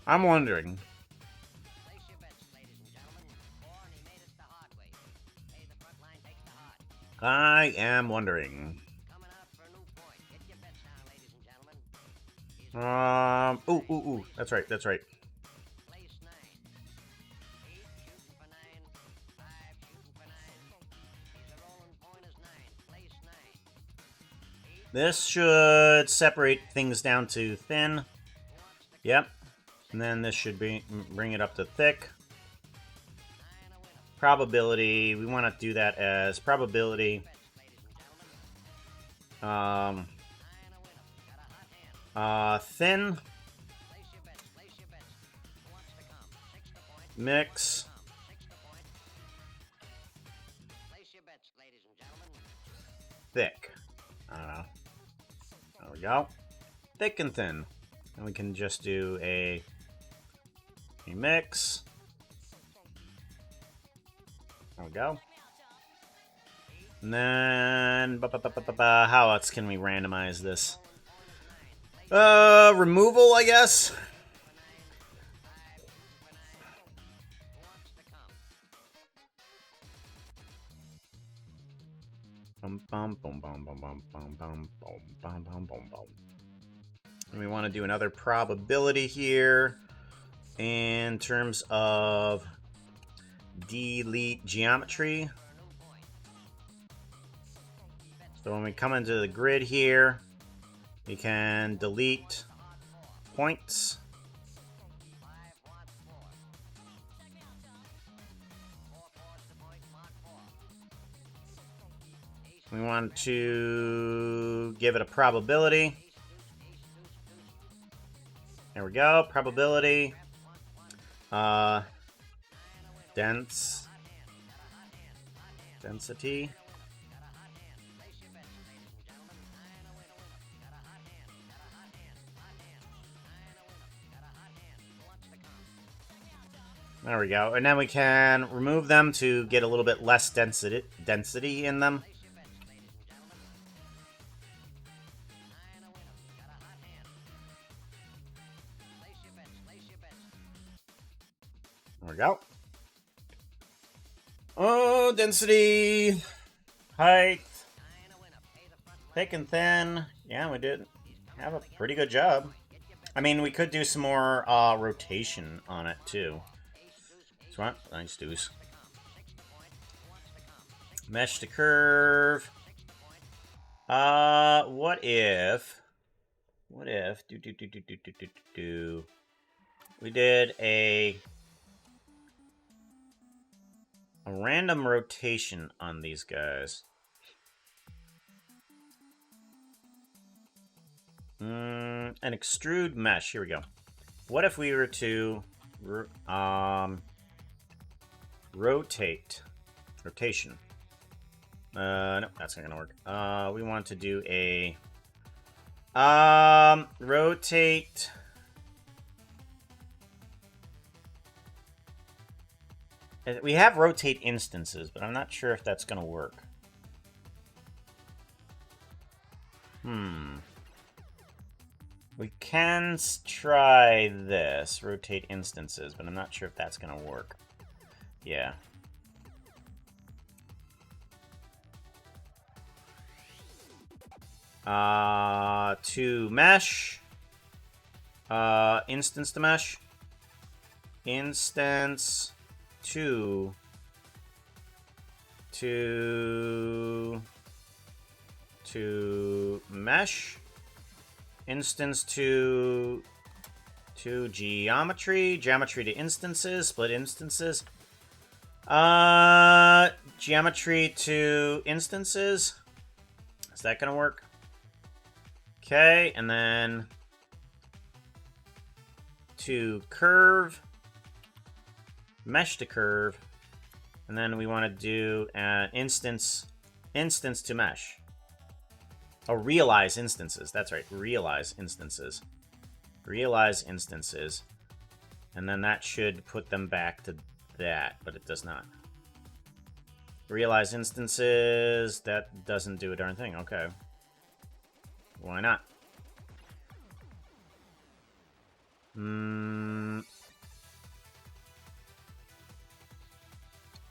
I'm wondering. I am wondering. Ooh. That's right. This should separate things down to thin. Yep. And then this should bring it up to thick. Probability. We want to do that as probability. Thin. Mix. Thick. I don't know. There we go. Thick and thin. And we can just do a mix. There we go. And then how else can we randomize this? Removal, I guess. And we want to do another probability here in terms of delete geometry. So when we come into the grid here, we can delete points. We want to give it a probability. There we go. Probability. Density. There we go. And then we can remove them to get a little bit less density in them. There we go. Oh, density, height, thick and thin. Yeah, we did have a pretty good job. I mean, we could do some more rotation on it too. So what? Nice deuce. Mesh to curve. What if we did a random rotation on these guys? An extrude mesh. Here we go. What if we were to rotation? No, that's not gonna work. We want to do a rotate. We have rotate instances, but I'm not sure if that's gonna work. We can try this, rotate instances, but I'm not sure if that's gonna work. Yeah. To mesh. Instance to mesh. Instance to mesh. Instance to geometry. Geometry to instances. Split instances. Geometry to instances. Is that gonna work? Okay, and then to curve, mesh to curve, and then we want to do an instance to mesh. Oh, realize instances. That's right, realize instances. Realize instances, and then that should put them back to that, but it does not. Realize instances, that doesn't do a darn thing. Okay. Why not?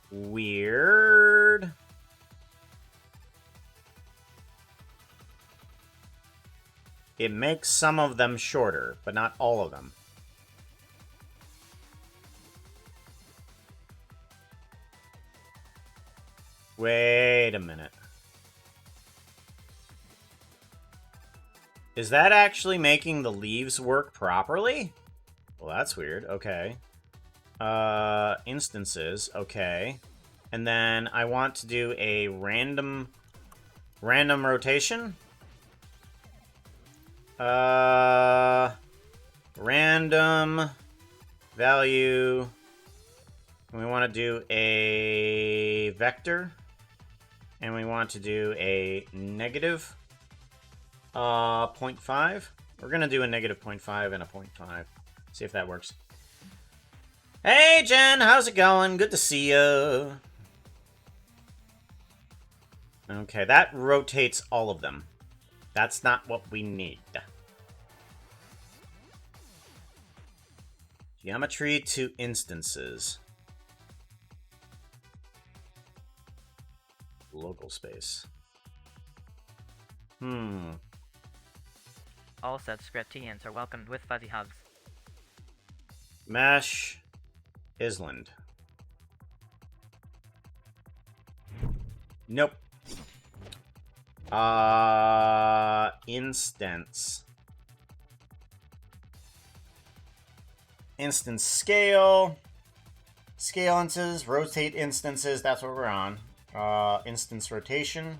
Weird. It makes some of them shorter, but not all of them. Wait a minute. Is that actually making the leaves work properly? Well, that's weird. Okay. Instances. Okay. And then I want to do a random rotation. Random value. And we want to do a vector. And we want to do a negative 0.5. We're gonna do a negative 0.5 and a 0.5. See if that works. Hey Jen, how's it going? Good to see you. Okay, that rotates all of them. That's not what we need. Geometry to instances. Local space. All subscriptians are welcomed with fuzzy hugs. Mesh Island. Nope. Instance. Instance scale. Scale instances, rotate instances, that's what we're on. Instance rotation.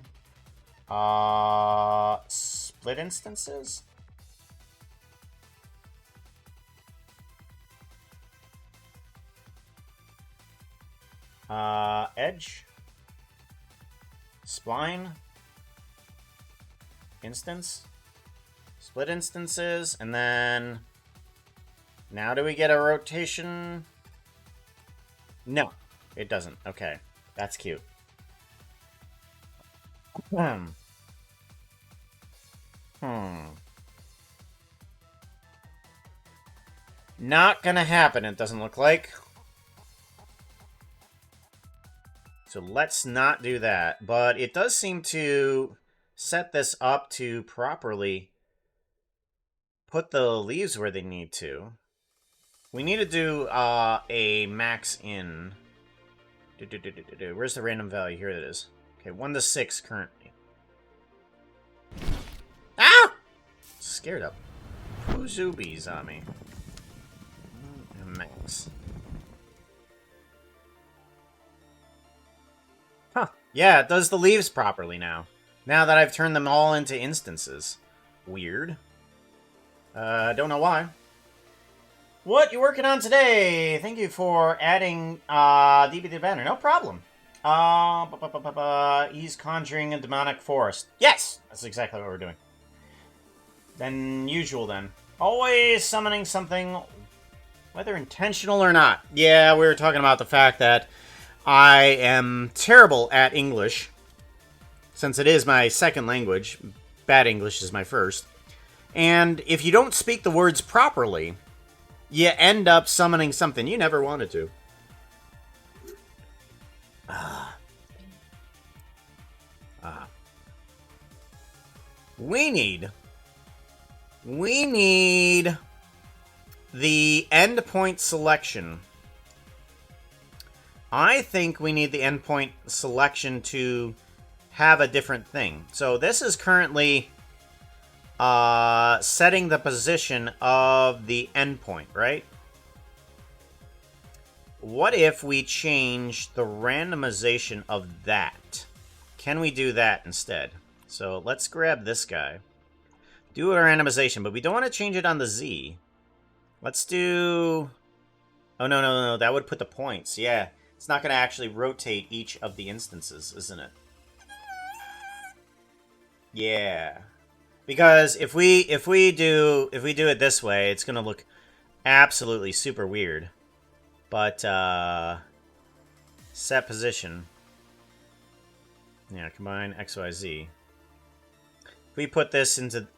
Split instances? Edge. Spline. Instance. Split instances, and then... Now do we get a rotation? No, it doesn't. Okay, that's cute. Not gonna happen, it doesn't look like. So let's not do that. But it does seem to set this up to properly put the leaves where they need to. We need to do a max in. Where's the random value? Here it is. Okay, 1 to 6 currently. Ah! Scared up. Zoobies on me. Max. Huh. Yeah, it does the leaves properly now. Now that I've turned them all into instances. Weird. Don't know why. What you working on today? Thank you for adding DB to banner. No problem. He's conjuring a demonic forest. Yes! That's exactly what we're doing. Than usual, then. Always summoning something, whether intentional or not. Yeah, we were talking about the fact that I am terrible at English, since it is my second language. Bad English is my first. And if you don't speak the words properly, you end up summoning something you never wanted to. We need the endpoint selection. I think we need the endpoint selection to have a different thing. So this is currently setting the position of the endpoint, right? What if we change the randomization of that? Can we do that instead? So let's grab this guy. Do a randomization, but we don't want to change it on the Z. Let's do... Oh, no. That would put the points. Yeah. It's not going to actually rotate each of the instances, isn't it? Yeah. Because if we do it this way, it's going to look absolutely super weird. But set position. Yeah, combine XYZ. If we put this into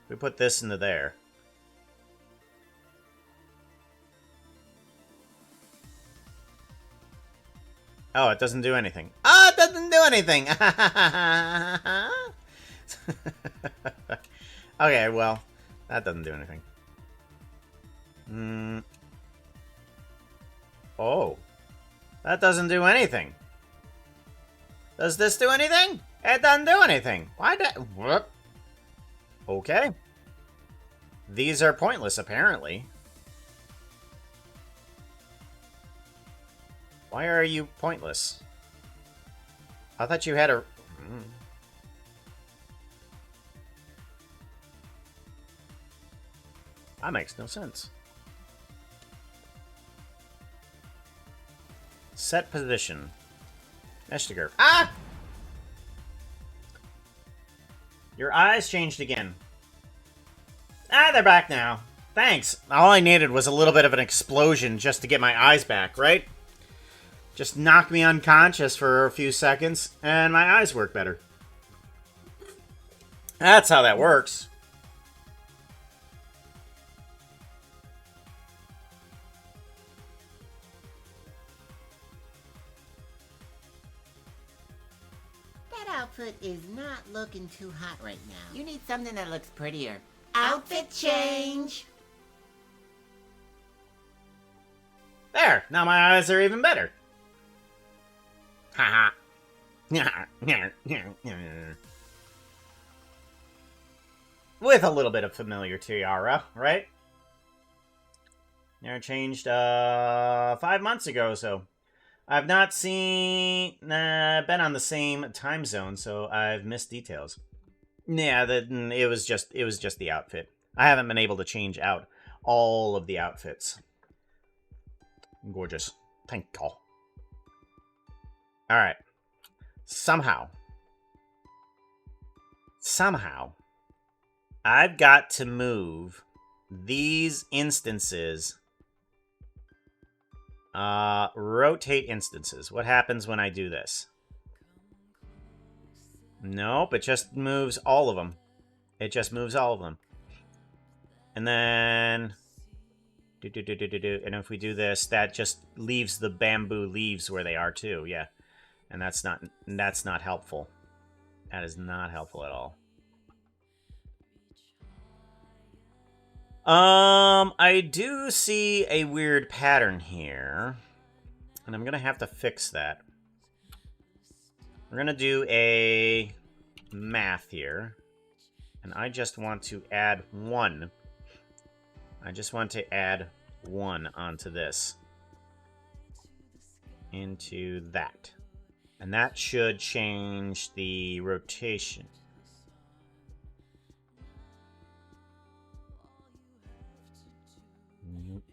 we put this into there. Oh, it doesn't do anything. Oh, it doesn't do anything. Okay, well, that doesn't do anything. Oh, that doesn't do anything. Does this do anything? It doesn't do anything. Why did... What? Okay. These are pointless, apparently. Why are you pointless? I thought you had a... That makes no sense. Set position. Eshtiger. Ah! Your eyes changed again. Ah, they're back now. Thanks. All I needed was a little bit of an explosion just to get my eyes back, right? Just knock me unconscious for a few seconds, and my eyes work better. That's how that works. That outfit is not looking too hot right now. You need something that looks prettier. Outfit change! There! Now my eyes are even better. Haha. With a little bit of familiar tiara, right? They changed 5 months ago, so I've not been on the same time zone, so I've missed details. Yeah, it was just the outfit. I haven't been able to change out all of the outfits. Gorgeous. Thank you. Alright. Somehow, I've got to move these instances. Rotate instances. What happens when I do this? Nope, it just moves all of them. It just moves all of them. And then... And if we do this, that just leaves the bamboo leaves where they are too. Yeah, and that's not helpful. That is not helpful at all. I do see a weird pattern here, and I'm gonna have to fix that. We're gonna do a math here, and I just want to add 1. I just want to add 1 onto this. Into that. And that should change the rotation.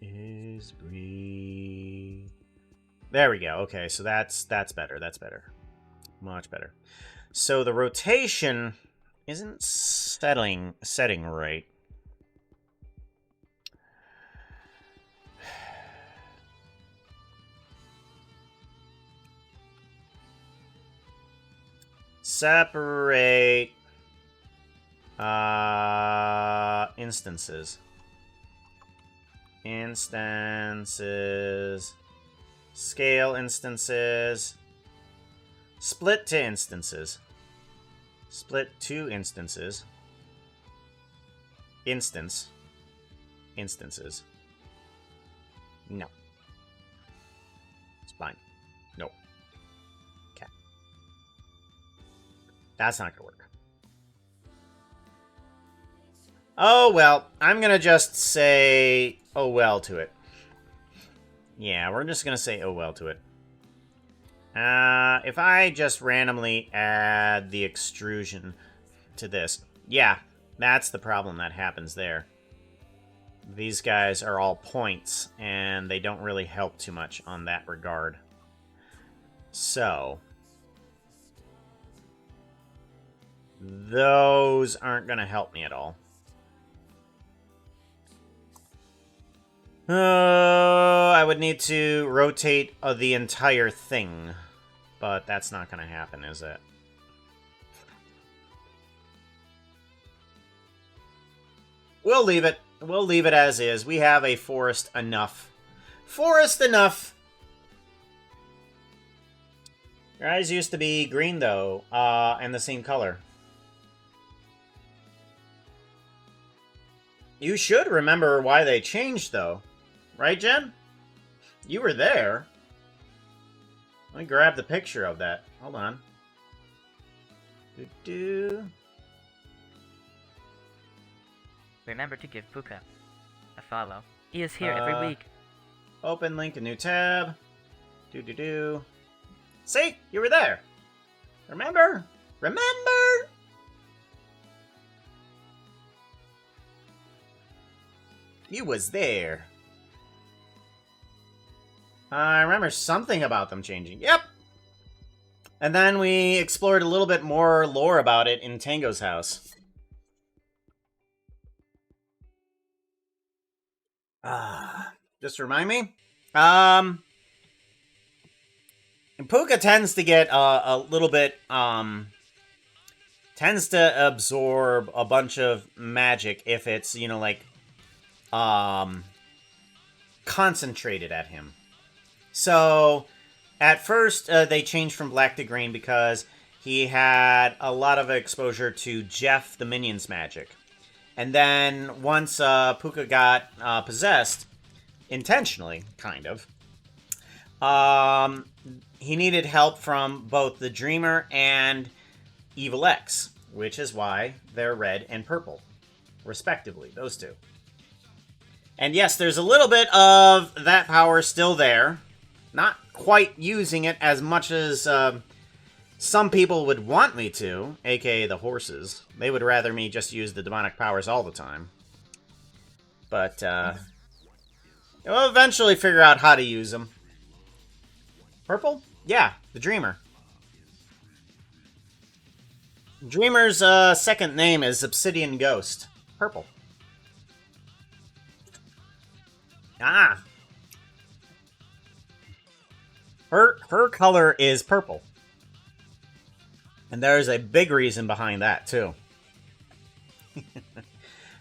Is breathe. There we go. Okay, so that's better. That's better. Much better. So the rotation isn't setting right. Separate instances. Instances. Scale instances. Split to instances. Split to instances. Instances. No. It's fine. No. Okay. That's not gonna work. Oh, well. I'm gonna just say, oh, well to it. Yeah, we're just gonna say, oh, well to it. If I just randomly add the extrusion to this, yeah, that's the problem that happens there. These guys are all points, and they don't really help too much on that regard. So, those aren't going to help me at all. I would need to rotate the entire thing. But that's not going to happen, is it? We'll leave it. We'll leave it as is. We have a forest enough. Forest enough! Your eyes used to be green, though, and the same color. You should remember why they changed, though. Right, Jen? You were there. Let me grab the picture of that. Hold on. Remember to give Puka a follow. He is here every week. Open link, a new tab. See? You were there. Remember? Remember? You was there. I remember something about them changing. Yep! And then we explored a little bit more lore about it in Tango's house. Just remind me. And Puka tends to get a little bit, tends to absorb a bunch of magic if it's, you know, like, concentrated at him. So, at first, they changed from black to green because he had a lot of exposure to Jeff the Minion's magic. And then, once Puka got possessed, intentionally, kind of, he needed help from both the Dreamer and Evil X, which is why they're red and purple, respectively, those two. And yes, there's a little bit of that power still there. Not quite using it as much as some people would want me to, aka the horses. They would rather me just use the demonic powers all the time. But, we'll eventually figure out how to use them. Purple? Yeah, the Dreamer. Dreamer's second name is Obsidian Ghost. Purple. Ah. Her color is purple. And there's a big reason behind that, too.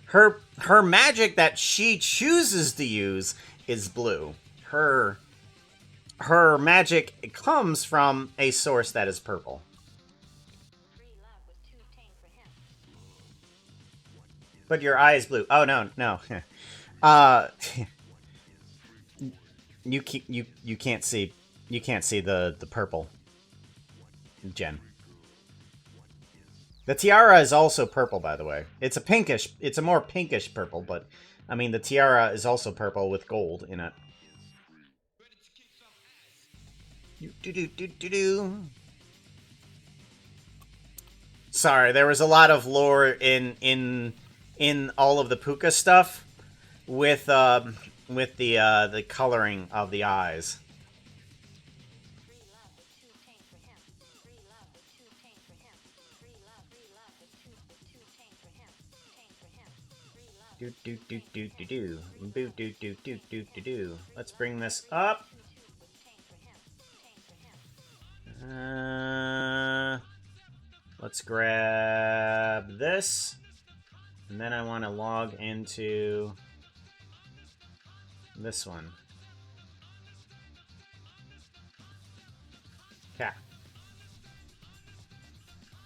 her magic that she chooses to use is blue. Her magic comes from a source that is purple. But your eye is blue. Oh no. You can't see the purple, Jen. The tiara is also purple, by the way. It's a more pinkish purple, but I mean the tiara is also purple with gold in it. Sorry, there was a lot of lore in all of the Puka stuff with the coloring of the eyes. Let's bring this up. Let's grab this. And then I want to log into this one. Okay.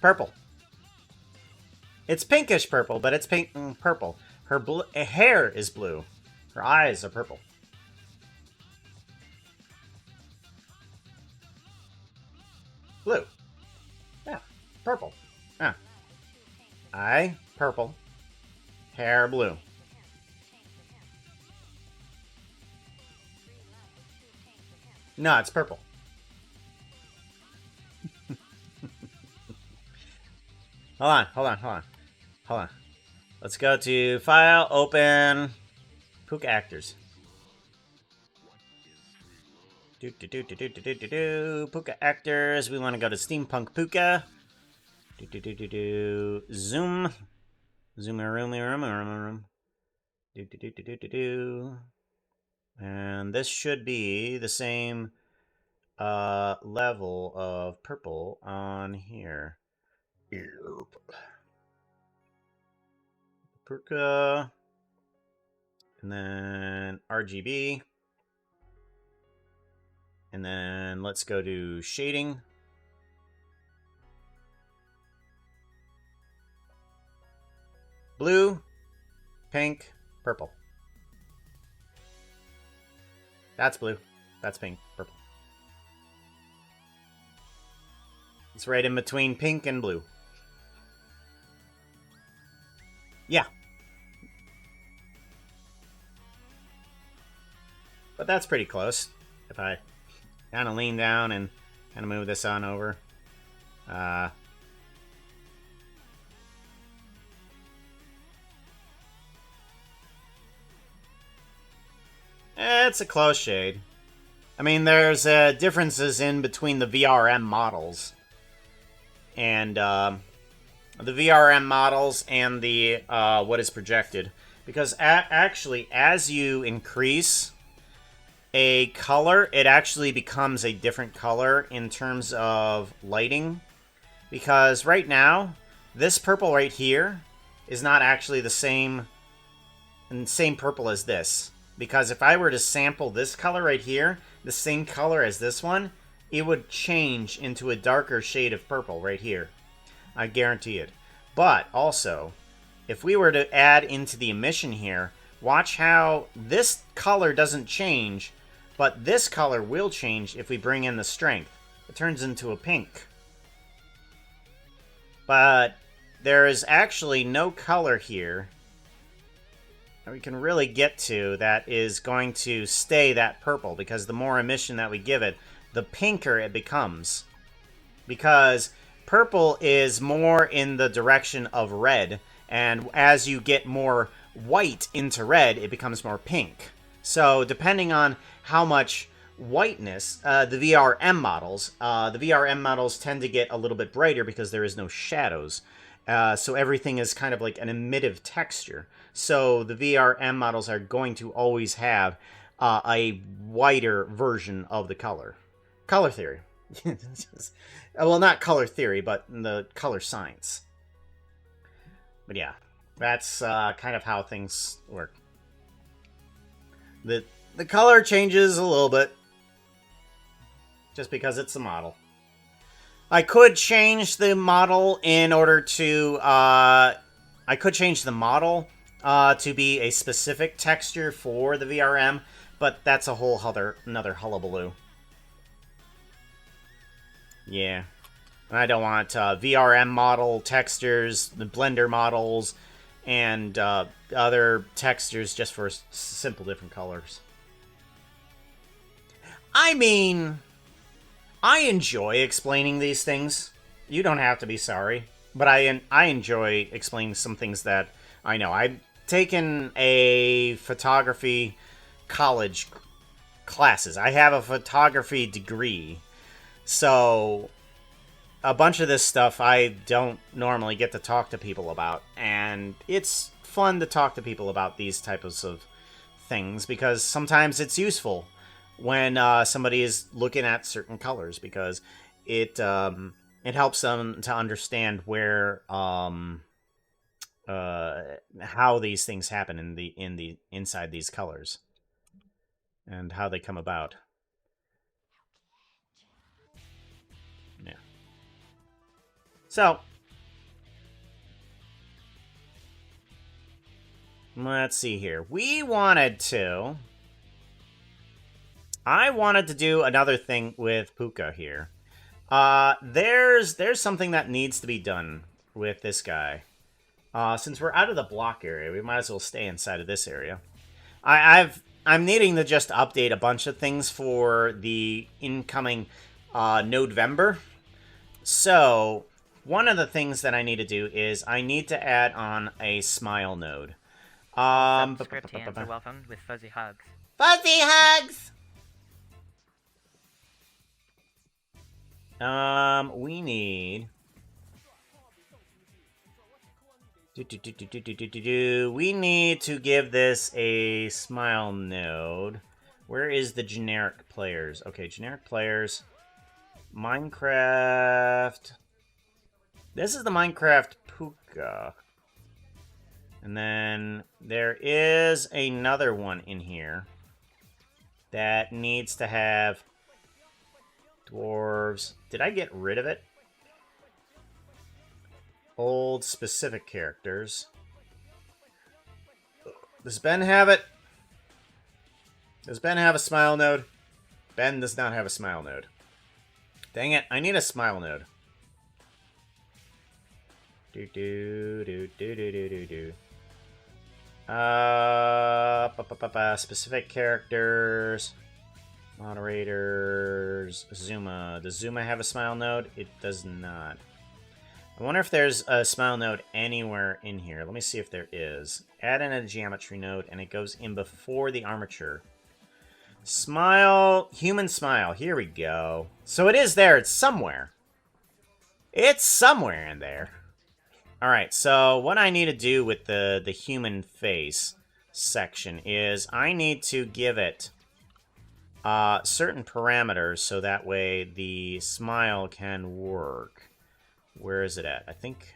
Purple. It's pinkish purple, but it's purple. Her hair is blue. Her eyes are purple. Blue. Yeah. Purple. Yeah. Eye, purple. Hair, blue. No, it's purple. Hold on. Let's go to File, Open, Puka Actors. Puka Actors. We want to go to Steampunk Puka. Zoom. Room. And this should be the same level of purple on here. Puka. And then RGB. And then let's go to shading. Blue, pink, purple. That's blue. That's pink, purple. It's right in between pink and blue. Yeah. But that's pretty close. If I kind of lean down and kind of move this on over. It's a close shade. I mean, there's differences in between the VRM models. And the VRM models and the what is projected. Because actually, as you increase a color, it actually becomes a different color in terms of lighting. Because right now, this purple right here is not actually the same purple as this. Because if I were to sample this color right here, the same color as this one, it would change into a darker shade of purple right here. I guarantee it. But also, if we were to add into the emission here, watch how this color doesn't change, but this color will change if we bring in the strength. It turns into a pink. But there is actually no color here that we can really get to that is going to stay that purple, because the more emission that we give it, the pinker it becomes. Because purple is more in the direction of red, and as you get more white into red, it becomes more pink. So depending on how much whiteness, the VRM models tend to get a little bit brighter because there is no shadows. So everything is kind of like an emittive texture. So the VRM models are going to always have a whiter version of the color. Color theory. Well, not color theory, but the color science. But yeah. That's kind of how things work. The color changes a little bit, just because it's a model. I could change the model in order to I could change the model to be a specific texture for the VRM, but that's a whole another hullabaloo. Yeah. I don't want VRM model textures, the Blender models, and other textures just for simple different colors. I mean, I enjoy explaining these things. You don't have to be sorry, but I enjoy explaining some things that I know. I've taken a photography college classes. I have a photography degree, so a bunch of this stuff I don't normally get to talk to people about, and it's fun to talk to people about these types of things because sometimes it's useful when somebody is looking at certain colors because it helps them to understand where how these things happen in the inside these colors and how they come about. Yeah. So let's see here. I wanted to do another thing with Puka here. There's something that needs to be done with this guy. Since we're out of the block area, we might as well stay inside of this area. I'm needing to just update a bunch of things for the incoming Node-Vember. So one of the things that I need to do is I need to add on a smile node. Script hands are welcomed with fuzzy hugs. Fuzzy hugs! We need... We need to give this a smile node. Where is the generic players? Okay, generic players. Minecraft. This is the Minecraft Puka. And then there is another one in here that needs to have dwarves. Did I get rid of it? Old specific characters. Does Ben have it? Does Ben have a smile node? Ben does not have a smile node. Dang it, I need a smile node. Specific characters. Moderators. Zuma. Does Zuma have a smile node? It does not. I wonder if there's a smile node anywhere in here. Let me see if there is. Add in a geometry node, and it goes in before the armature. Smile. Human smile. Here we go. So it is there. It's somewhere. It's somewhere in there. Alright, so what I need to do with the human face section is I need to give it certain parameters so that way the smile can work. Where is it at? I think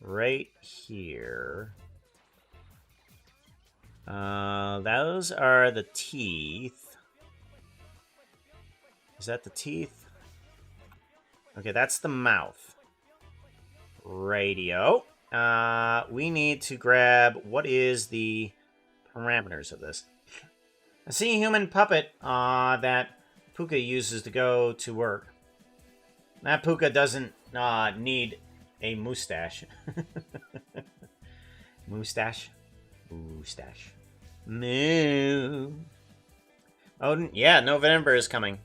right here. Those are the teeth. Is that the teeth? Okay, that's the mouth. Radio. We need to grab what is the parameters of this. I see a human puppet that Puka uses to go to work. That Puka doesn't need a mustache. Mustache? Mustache. Moo. Oh, yeah, Node-Vember is coming.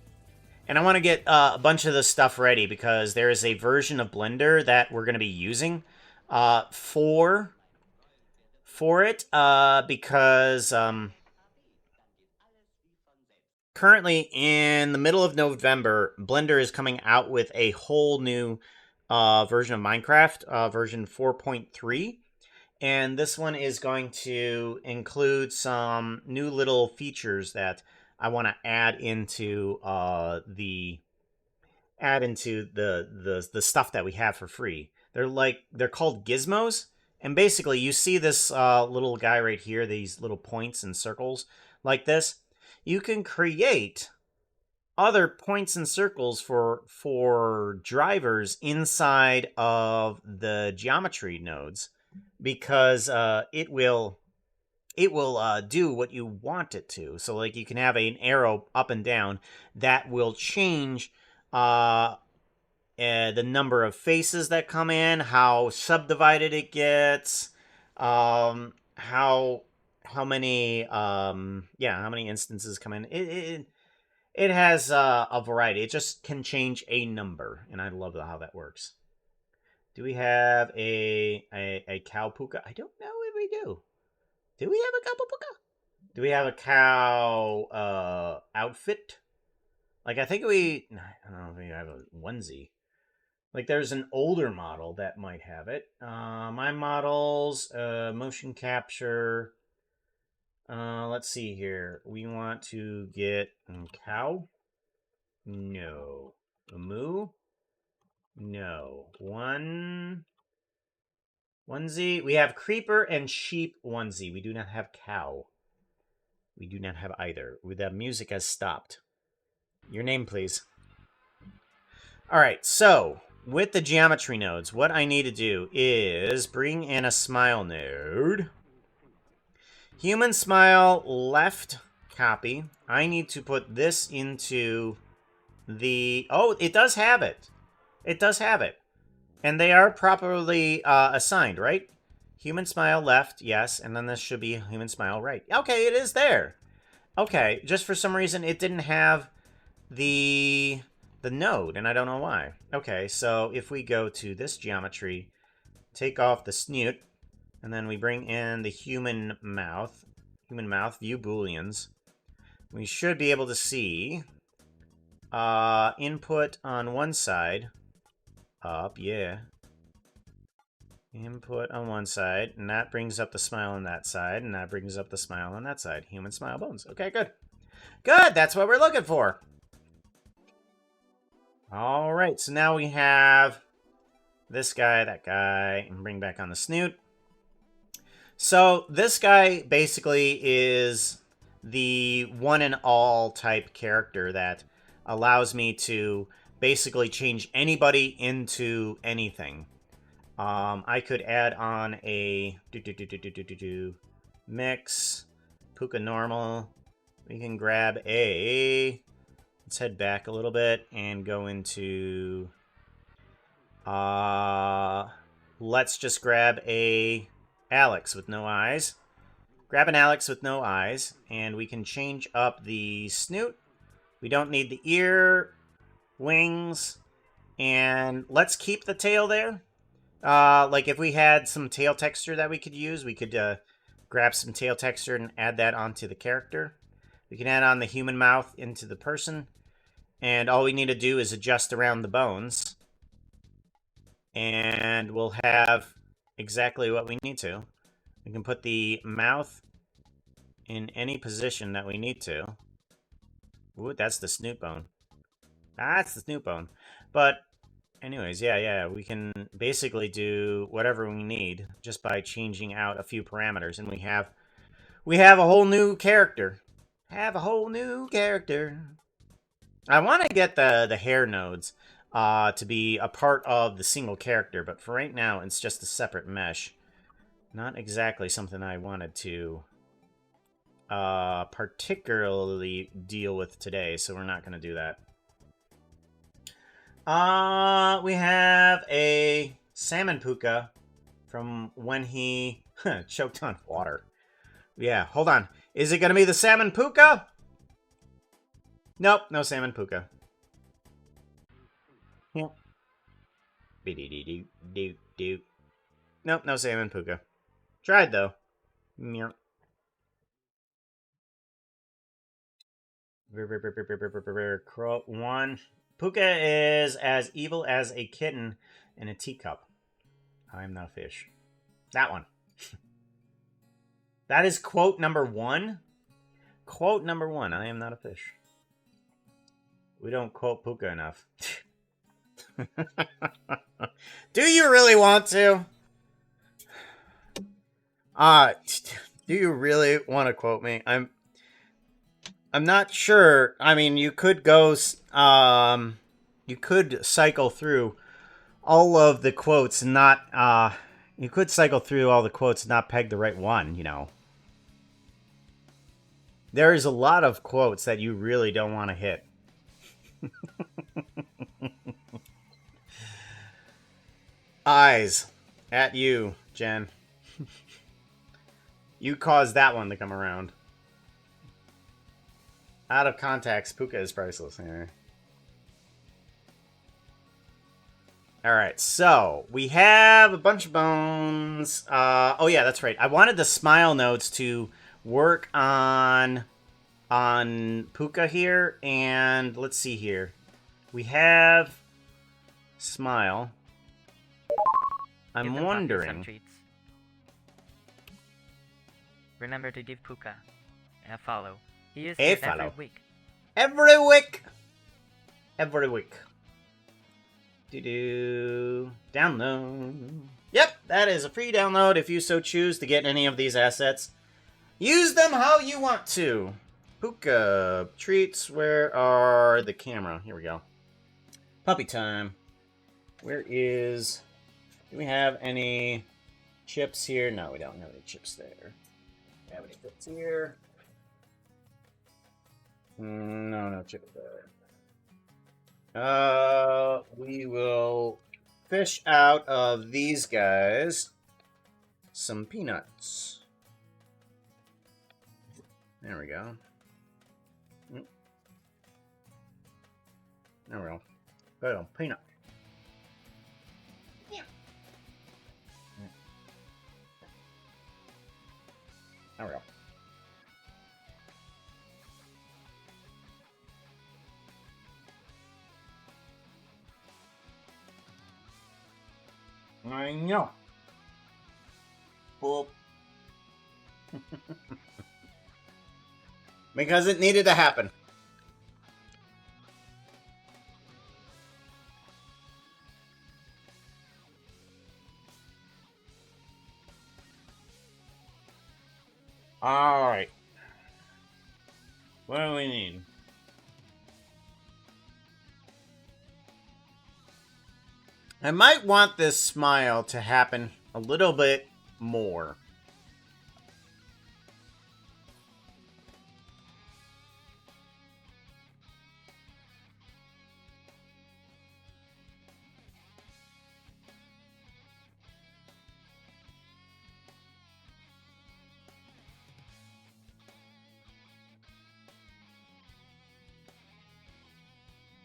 And I want to get a bunch of this stuff ready because there is a version of Blender that we're going to be using for it because currently in the middle of November, Blender is coming out with a whole new version of Minecraft, version 4.3. And this one is going to include some new little features that I want to add into the stuff that we have for free. They're called gizmos, And basically, you see this little guy right here, these little points and circles like this. You can create other points and circles for drivers inside of the geometry nodes, because it will do what you want it to. So like you can have an arrow up and down that will change the number of faces that come in, how subdivided it gets, how many how many instances come in. It has a variety. It just can change a number, and I love how that works. Do we have a cow puka? I don't know if we do. Do we have a cow puka? Do we have a cow outfit? Like, I think I don't know if we have a onesie. Like, there's an older model that might have it. My models, motion capture. Let's see here. We want to get cow. No. A moo. No. Onesie. We have creeper and sheep onesie. We do not have cow. We do not have either. The music has stopped. Your name, please. All right, so with the geometry nodes, what I need to do is bring in a smile node. Human smile left copy. I need to put this into the... Oh, it does have it. It does have it. And they are properly assigned, right? Human smile left, yes. And then this should be human smile right. Okay, it is there. Okay, just for some reason it didn't have the node, and I don't know why. Okay, so if we go to this geometry, take off the snoot, and then we bring in the human mouth, view booleans, we should be able to see input on one side, up, yeah. Input on one side, and that brings up the smile on that side, and that brings up the smile on that side. Human smile bones. Okay, good. Good, that's what we're looking for. All right, so now we have this guy, that guy, and bring back on the snoot. So this guy basically is the one and all type character that allows me to basically change anybody into anything. I could add on a mix, puka normal. We can grab a... Let's head back a little bit and go into... let's just grab a Alex with no eyes. Grab an Alex with no eyes, and we can change up the snoot. We don't need the ear, wings, and let's keep the tail there. Like if we had some tail texture that we could use, we could grab some tail texture and add that onto the character. We can add on the human mouth into the person. And all we need to do is adjust around the bones. And we'll have exactly what we need to. We can put the mouth in any position that we need to. Ooh, that's the snoot bone. That's the snoot bone. But anyways, yeah, we can basically do whatever we need just by changing out a few parameters. And we have a whole new character. Have a whole new character. I want to get the hair nodes to be a part of the single character, but for right now, it's just a separate mesh. Not exactly something I wanted to particularly deal with today, so we're not going to do that. We have a salmon puka from when he choked on water. Yeah, hold on. Is it going to be the salmon puka? Nope, no salmon puka. Yep. Do. Nope, no salmon puka. Tried though. Meow. One. Puka is as evil as a kitten in a teacup. I'm not a fish. That one. That is quote number 1. Quote number 1. I am not a fish. We don't quote Puka enough. Do you really want to? Do you really want to quote me? I'm not sure. I mean, you could you could cycle through all of the quotes and not, you could cycle through all the quotes and not peg the right one, you know. There is a lot of quotes that you really don't want to hit. Eyes at you, Jen. You caused that one to come around. Out of context, Puka is priceless. Yeah. Alright, so we have a bunch of bones. Oh yeah, that's right. I wanted the smile nodes to work on Puka here, and let's see here. We have smile. Give I'm them coffee, some wondering. treats. Remember to give Puka a follow. He is A here follow. every week. Every week. Every week. Do download. Yep, that is a free download if you so choose to get any of these assets. Use them how you want to. Puka treats. Where are the camera? Here we go. Puppy time. Where is? Do we have any chips here? No, we don't have any chips there. Do we have any chips here? No, no chips there. We will fish out of these guys some peanuts. There we go. There we go. Good old peanut. There we go. I know. Boop. Because it needed to happen. Alright. What do we need? I might want this smile to happen a little bit more.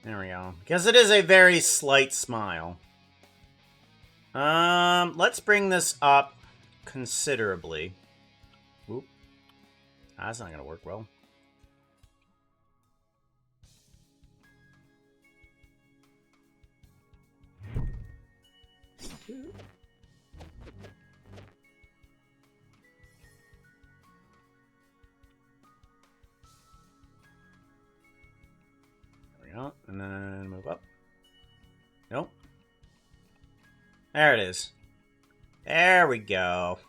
There we go. Because it is a very slight smile. Let's bring this up considerably. Oop. That's not gonna work well. There we go. And then move up. Nope. There it is. There we go.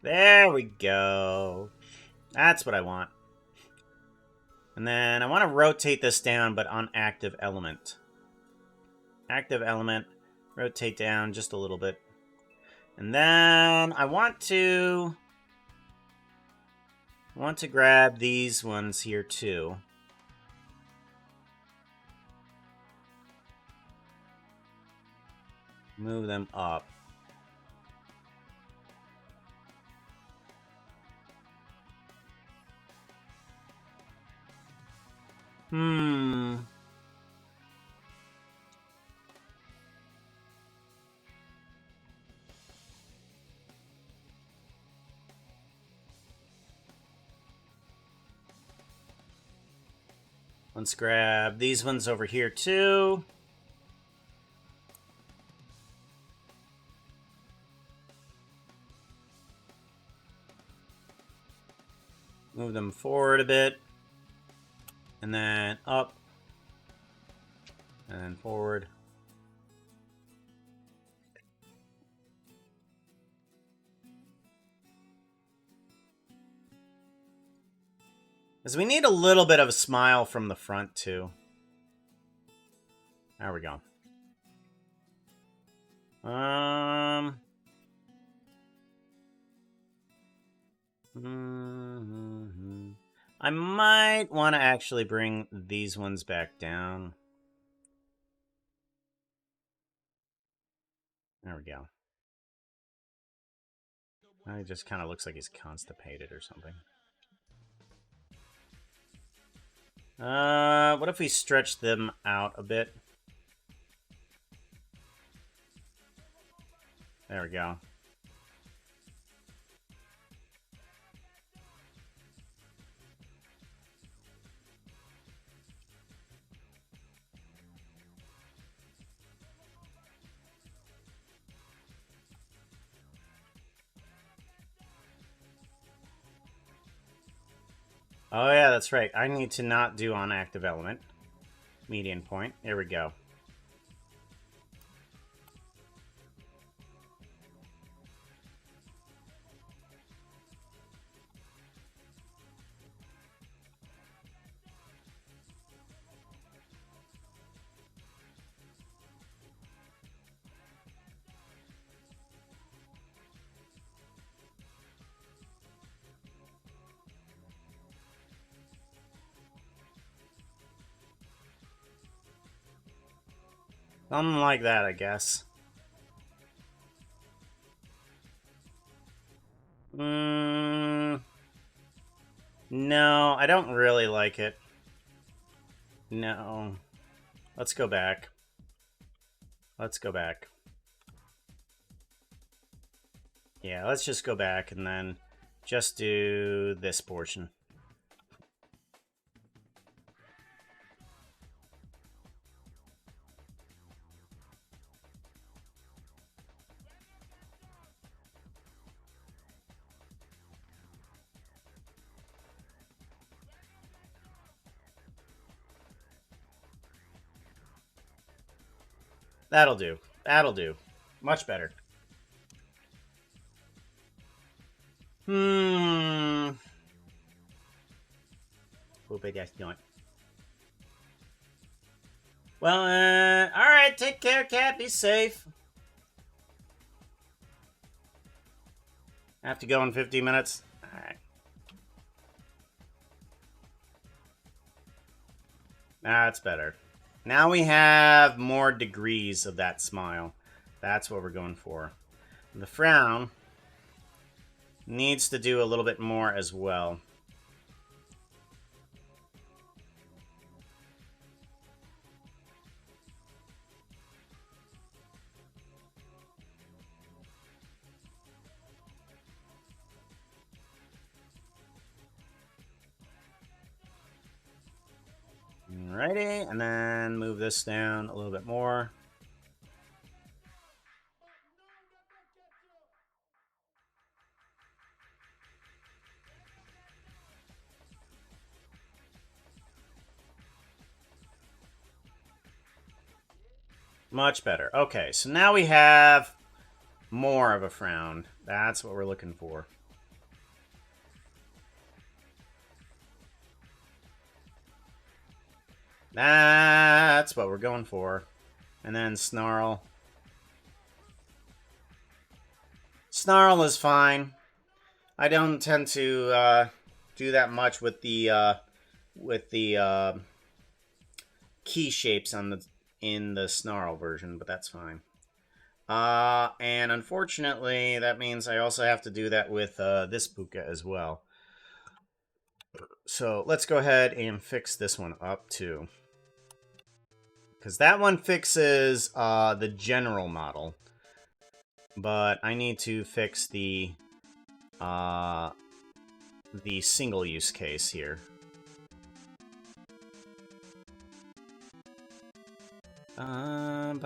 There we go. That's what I want. And then I want to rotate this down, but on active element. Active element. Rotate down just a little bit. And then I want to grab these ones here too. Move them up. Let's grab these ones over here too. Move them forward a bit. And then up. And then forward. Because we need a little bit of a smile from the front, too. There we go. I might want to actually bring these ones back down. There we go. He just kind of looks like he's constipated or something. What if we stretch them out a bit? There we go. Oh yeah, that's right. I need to not do on active element. Median point. Here we go. Something like that, I guess. No, I don't really like it. No. Let's go back. Let's go back. Yeah, let's just go back and then just do this portion. That'll do. That'll do. Much better. Hope I guess not. Well, alright, take care, cat, be safe. I have to go in 50 minutes. Alright. That's better. Now we have more degrees of that smile. That's what we're going for. The frown needs to do a little bit more as well. Alrighty, and then move this down a little bit more. Much better. Okay, so now we have more of a frown. That's what we're looking for. That's what we're going for. And then snarl. Snarl is fine. I don't tend to do that much with the key shapes on in the snarl version, but that's fine. And unfortunately, that means I also have to do that with this puka as well. So let's go ahead and fix this one up too. Because that one fixes the general model. But I need to fix the single use case here. And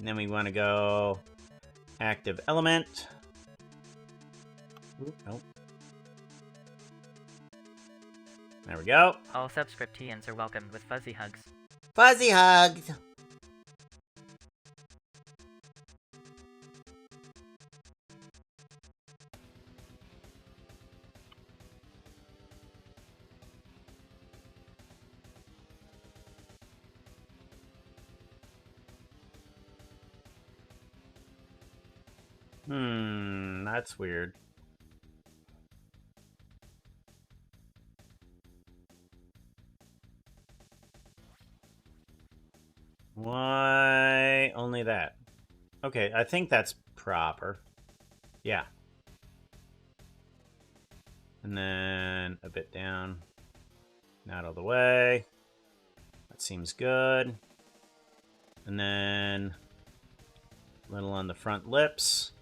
then we want to go active element. Oop, nope. There we go. All Subscriptians are welcomed with fuzzy hugs. Fuzzy hugs. That's weird. Why only that? Okay, I think that's proper. Yeah. And then a bit down. Not all the way. That seems good. And then a little on the front lips.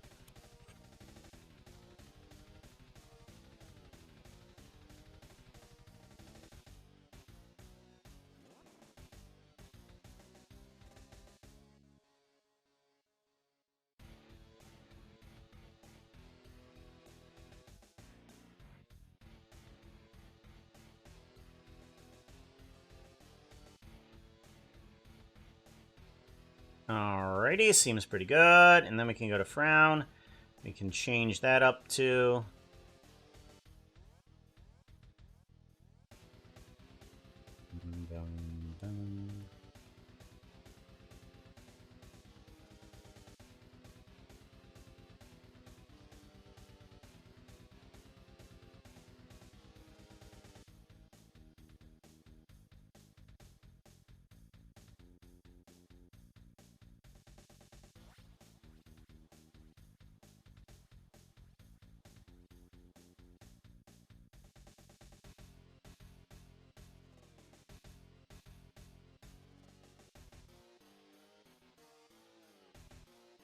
Alrighty, seems pretty good. And then we can go to frown. We can change that up to...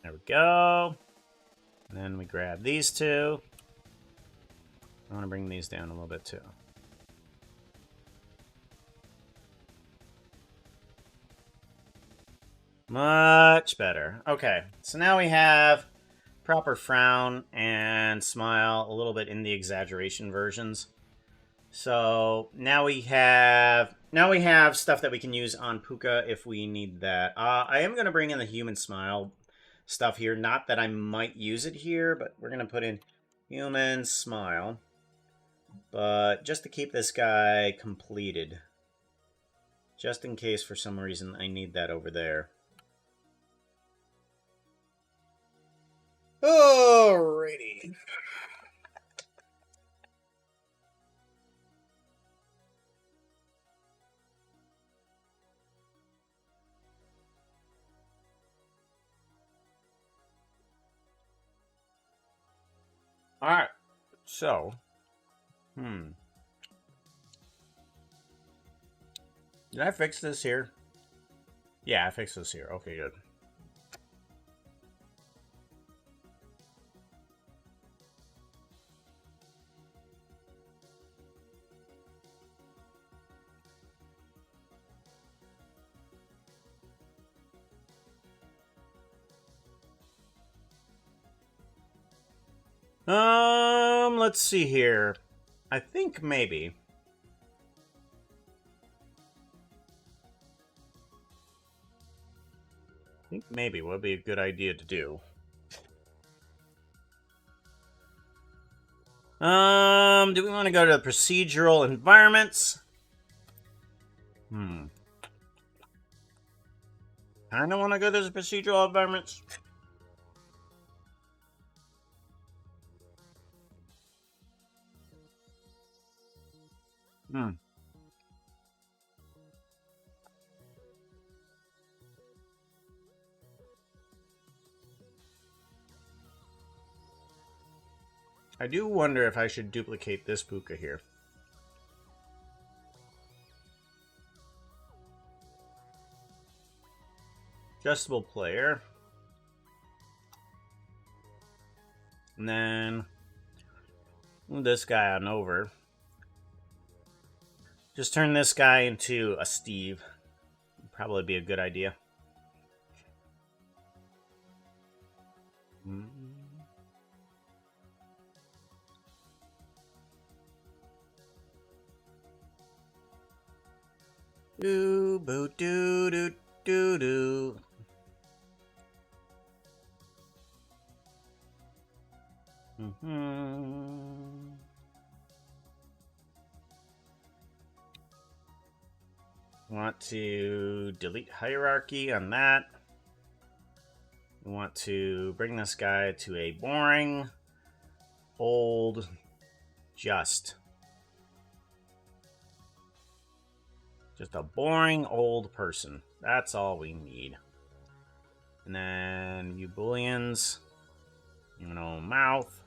There we go. And then we grab these two. I want to bring these down a little bit too. Much better. Okay, so now we have proper frown and smile, a little bit in the exaggeration versions. So now we have stuff that we can use on Puka if we need that. I am going to bring in the human smile stuff here. Not that I might use it here, but we're going to put in human smile. But just to keep this guy completed. Just in case for some reason I need that over there. Alrighty. Alright. So. Did I fix this here? Yeah, I fixed this here. Okay, good. Let's see here. I think maybe. Would be a good idea to do. Do we want to go to the procedural environments? Kinda want to go to the procedural environments. I do wonder if I should duplicate this Puka here. Adjustable player. And then move this guy on over. Just turn this guy into a Steve. Would probably be a good idea. Do boo do do do do. Want to delete hierarchy on that. We want to bring this guy to a boring, old, just a boring old person. That's all we need. And then you booleans, you know, mouth.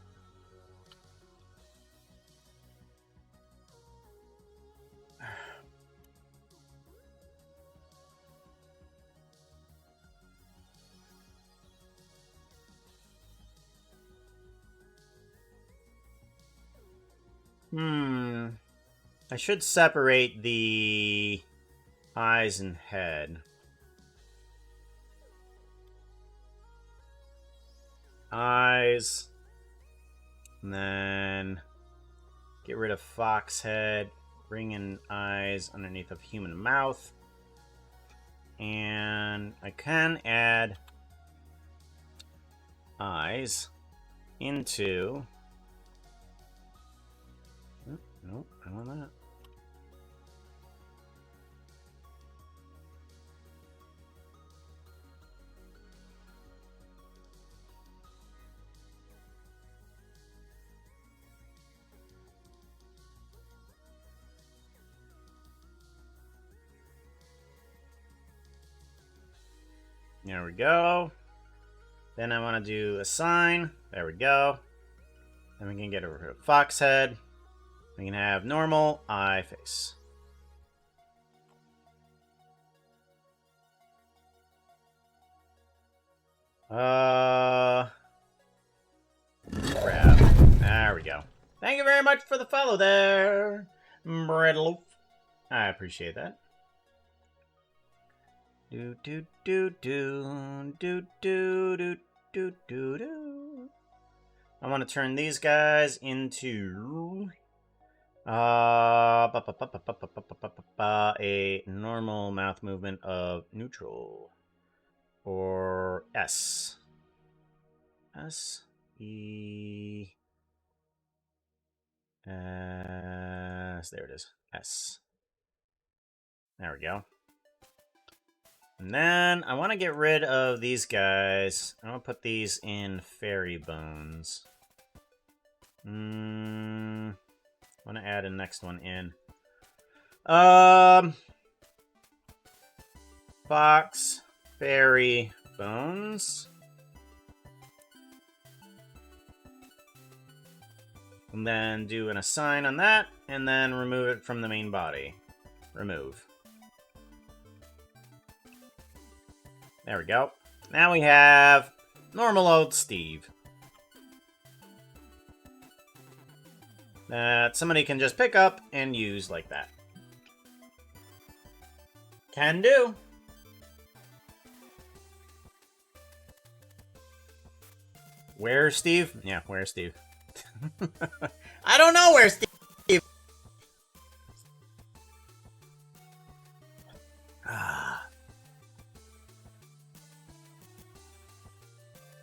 I should separate the eyes and head. Eyes. And then get rid of fox head. Bring in eyes underneath of human mouth. And I can add eyes into... Nope, I want that. There we go. Then I want to do assign. There we go. Then we can get rid of fox head. We can have normal eye face. Crap. There we go. Thank you very much for the follow there, Breadloaf. I appreciate that. Do do do do do do do do do do. I want to turn these guys into a normal mouth movement of neutral, or S. S E S. There it is. S. There we go. And then I want to get rid of these guys. I want to put these in fairy bones. I want to add a next one in. Fox, fairy, bones. And then do an assign on that, and then remove it from the main body. Remove. There we go. Now we have normal old Steve. That somebody can just pick up and use like that. Can do. Where's Steve? Yeah, where's Steve? I don't know where Steve.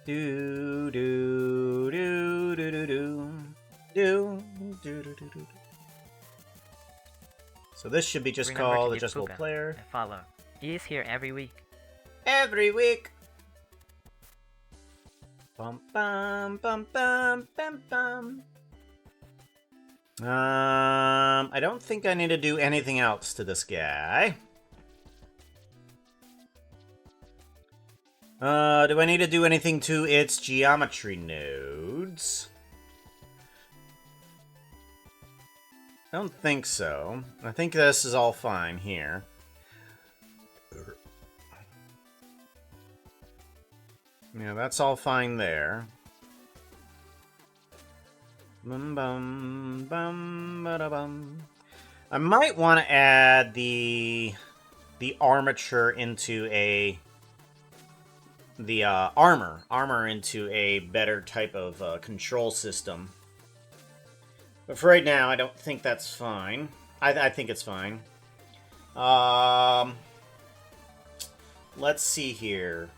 Do do do do do do do do do do. So this should be just Remember called to give adjustable Puka player. a follow. He is here every week. Every week. Bum bum bum bum bum bum. I don't think I need to do anything else to this guy. Do I need to do anything to its geometry nodes? I don't think so. I think this is all fine here. Yeah, that's all fine there. Bum bum bum ba bum. I might want to add the armature into armor into a better type of control system. But for right now, I don't think that's fine. I think it's fine. Let's see here.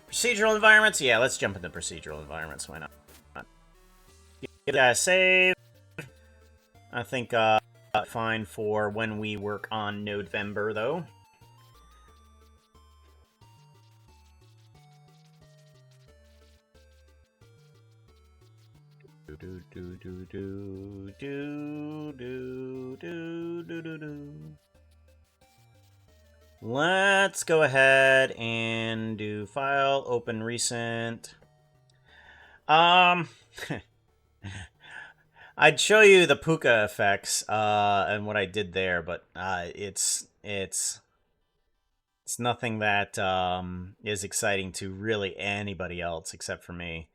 Procedural environments? Yeah, let's jump into procedural environments. Why not? Give that a save. I think fine for when we work on Node-Vember, though. Let's go ahead and do file, open recent. I'd show you the Puka effects and what I did there, but it's nothing that is exciting to really anybody else except for me.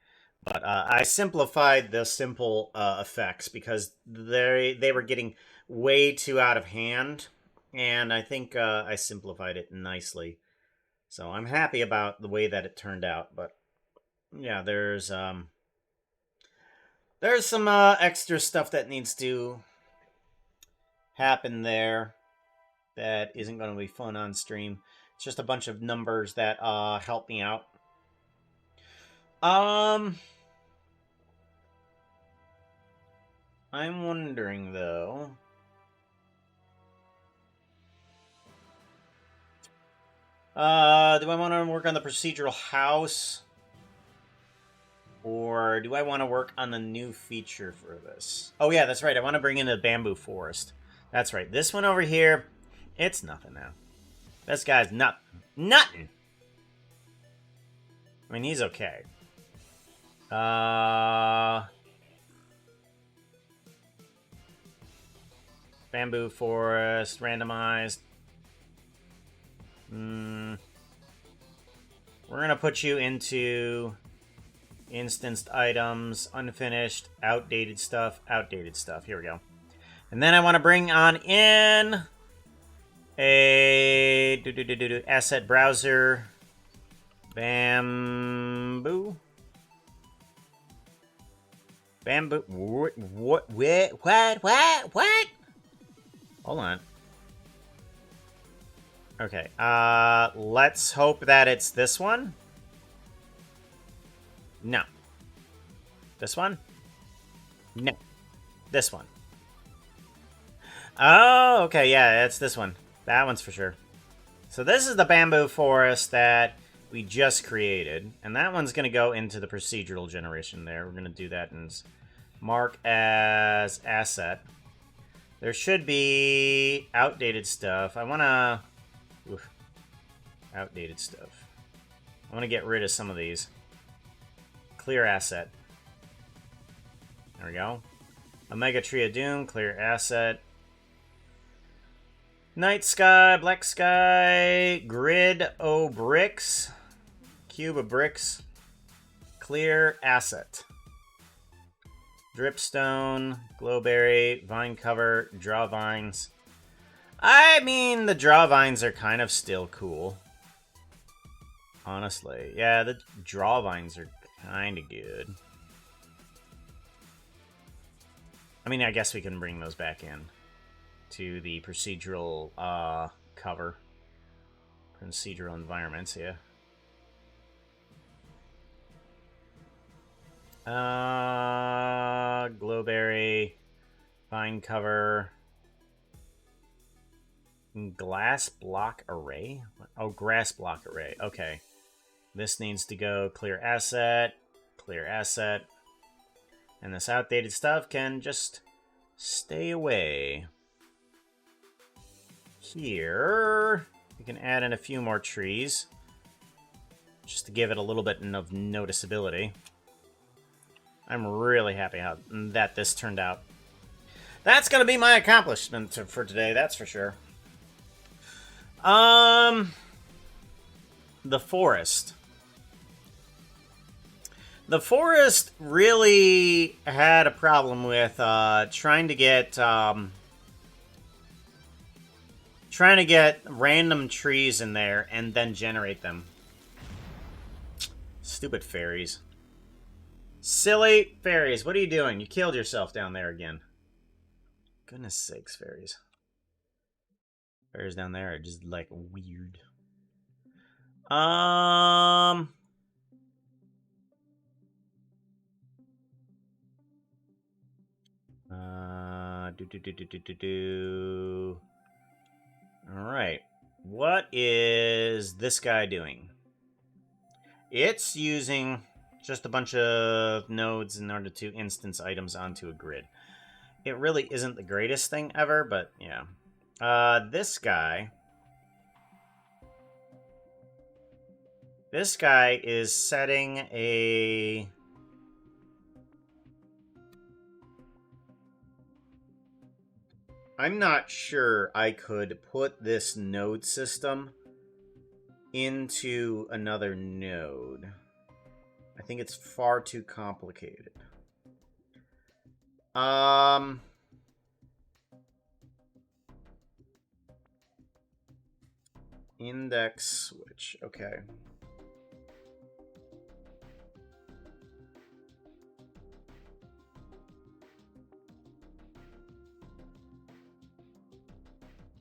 But I simplified the simple effects because they were getting way too out of hand, and I think I simplified it nicely. So I'm happy about the way that it turned out. But yeah, there's some extra stuff that needs to happen there that isn't going to be fun on stream. It's just a bunch of numbers that help me out. I'm wondering, though. Do I want to work on the procedural house? Or do I want to work on the new feature for this? Oh, yeah, that's right. I want to bring in the bamboo forest. That's right. This one over here, it's nothing now. This guy's nothing. I mean, he's okay. Bamboo forest, randomized. We're going to put you into instanced items, unfinished, outdated stuff. Here we go. And then I want to bring on in a asset browser. Bamboo. What? Hold on. Okay, let's hope that it's this one. No. This one? No. This one. Oh, okay, yeah, it's this one. That one's for sure. So this is the bamboo forest that we just created, and that one's going to go into the procedural generation there. We're going to do that and mark as asset. There should be outdated stuff. I want to... outdated stuff. I want to get rid of some of these. Clear asset. There we go. Omega Tree of Doom, clear asset. Night Sky, Black Sky, Grid O Bricks, Cube of Bricks, clear asset. Dripstone, Glowberry, Vine Cover, Draw Vines. I mean, the Draw Vines are kind of still cool. Honestly. Yeah, the Draw Vines are kind of good. I mean, I guess we can bring those back in to the procedural cover. Procedural environments, yeah. Glowberry, Vine Cover, Glass Block Array? Oh, Grass Block Array. Okay. This needs to go clear asset, and this outdated stuff can just stay away. Here, we can add in a few more trees, just to give it a little bit of noticeability. I'm really happy how that this turned out. That's going to be my accomplishment for today, that's for sure. The forest. The forest really had a problem with trying to get random trees in there and then generate them. Stupid fairies. Silly fairies, what are you doing? You killed yourself down there again. Goodness sakes, fairies. Fires down there are just like weird. All right. What is this guy doing? It's using just a bunch of nodes in order to instance items onto a grid. It really isn't the greatest thing ever, but yeah. This guy is setting a... I'm not sure I could put this node system into another node. I think it's far too complicated. Index switch. Okay.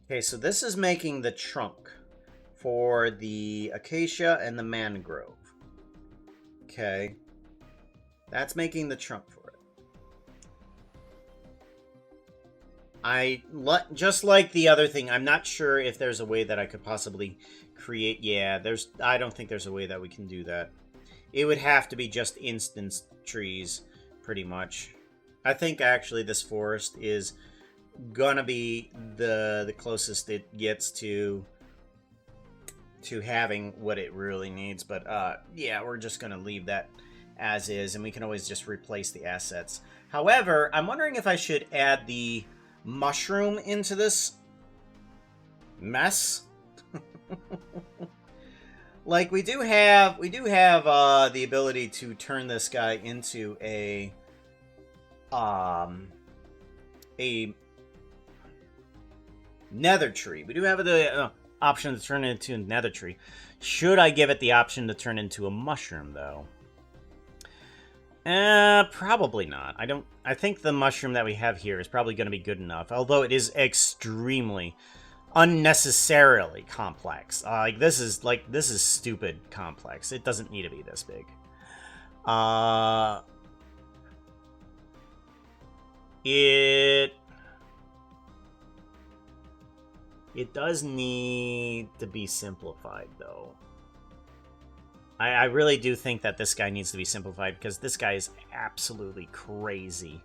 Okay, so this is making the trunk for the acacia and the mangrove. Okay. That's making the trunk for it. Just like the other thing, I'm not sure if there's a way that I could possibly create... Yeah, I don't think there's a way that we can do that. It would have to be just instance trees, pretty much. I think, actually, this forest is gonna be the closest it gets to having what it really needs. But, yeah, we're just gonna leave that as is, and we can always just replace the assets. However, I'm wondering if I should add the mushroom into this mess. Like, we do have the ability to turn this guy into a nether tree. We do have the option to turn it into a nether tree. Should I give it the option to turn into a mushroom, though? Probably not. I think the mushroom that we have here is probably going to be good enough, although it is extremely unnecessarily complex. This is stupid complex. It doesn't need to be this big. It does need to be simplified, though. I really do think that this guy needs to be simplified, because this guy is absolutely crazy.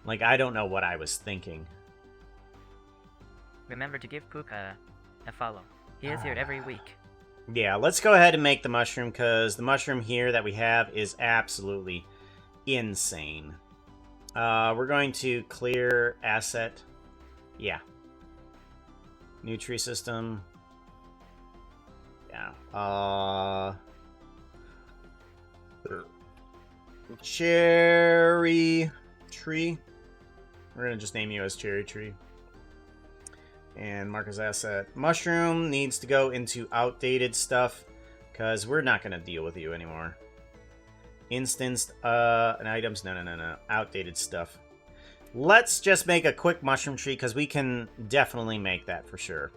Like, I don't know what I was thinking. Remember to give Puka a follow. He is here every week. Yeah, let's go ahead and make the mushroom, because the mushroom here that we have is absolutely insane. We're going to clear asset. Yeah. New tree system. Yeah. Cherry tree. We're going to just name you as cherry tree. And mark as asset. Mushroom needs to go into outdated stuff, because we're not going to deal with you anymore. Instanced and items. No. Outdated stuff. Let's just make a quick mushroom tree, because we can definitely make that for sure.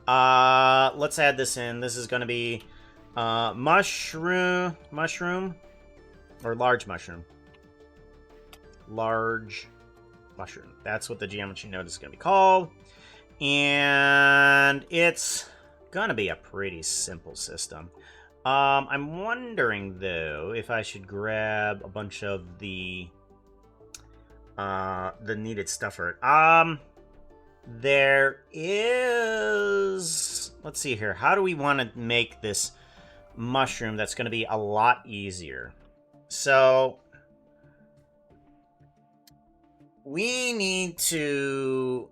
Let's add this in. This is going to be mushroom, or large mushroom. Large mushroom. That's what the geometry node is going to be called. And it's going to be a pretty simple system. I'm wondering, though, if I should grab a bunch of the needed stuff for it. There is... Let's see here. How do we want to make this mushroom that's going to be a lot easier? So, we need to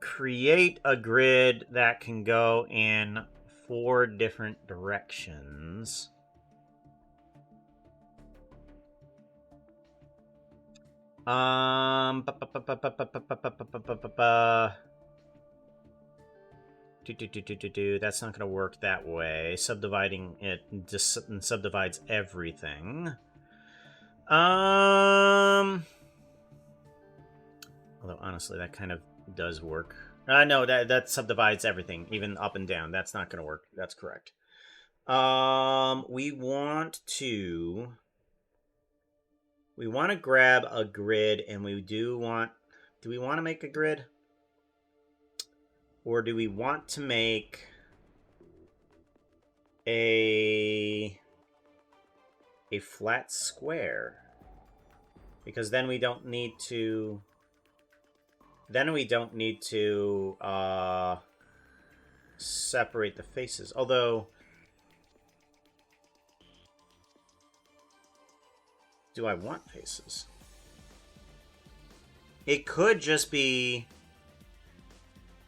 create a grid that can go in 4 different directions. That's not gonna work that way. Subdividing it just subdivides everything. Although honestly, that kind of does work. No, that subdivides everything, even up and down. That's not going to work. That's correct. We want to grab a grid, and we do want. Do we want to make a grid, or do we want to make a flat square? Because then we don't need to. Separate the faces. Although, do I want faces? It could just be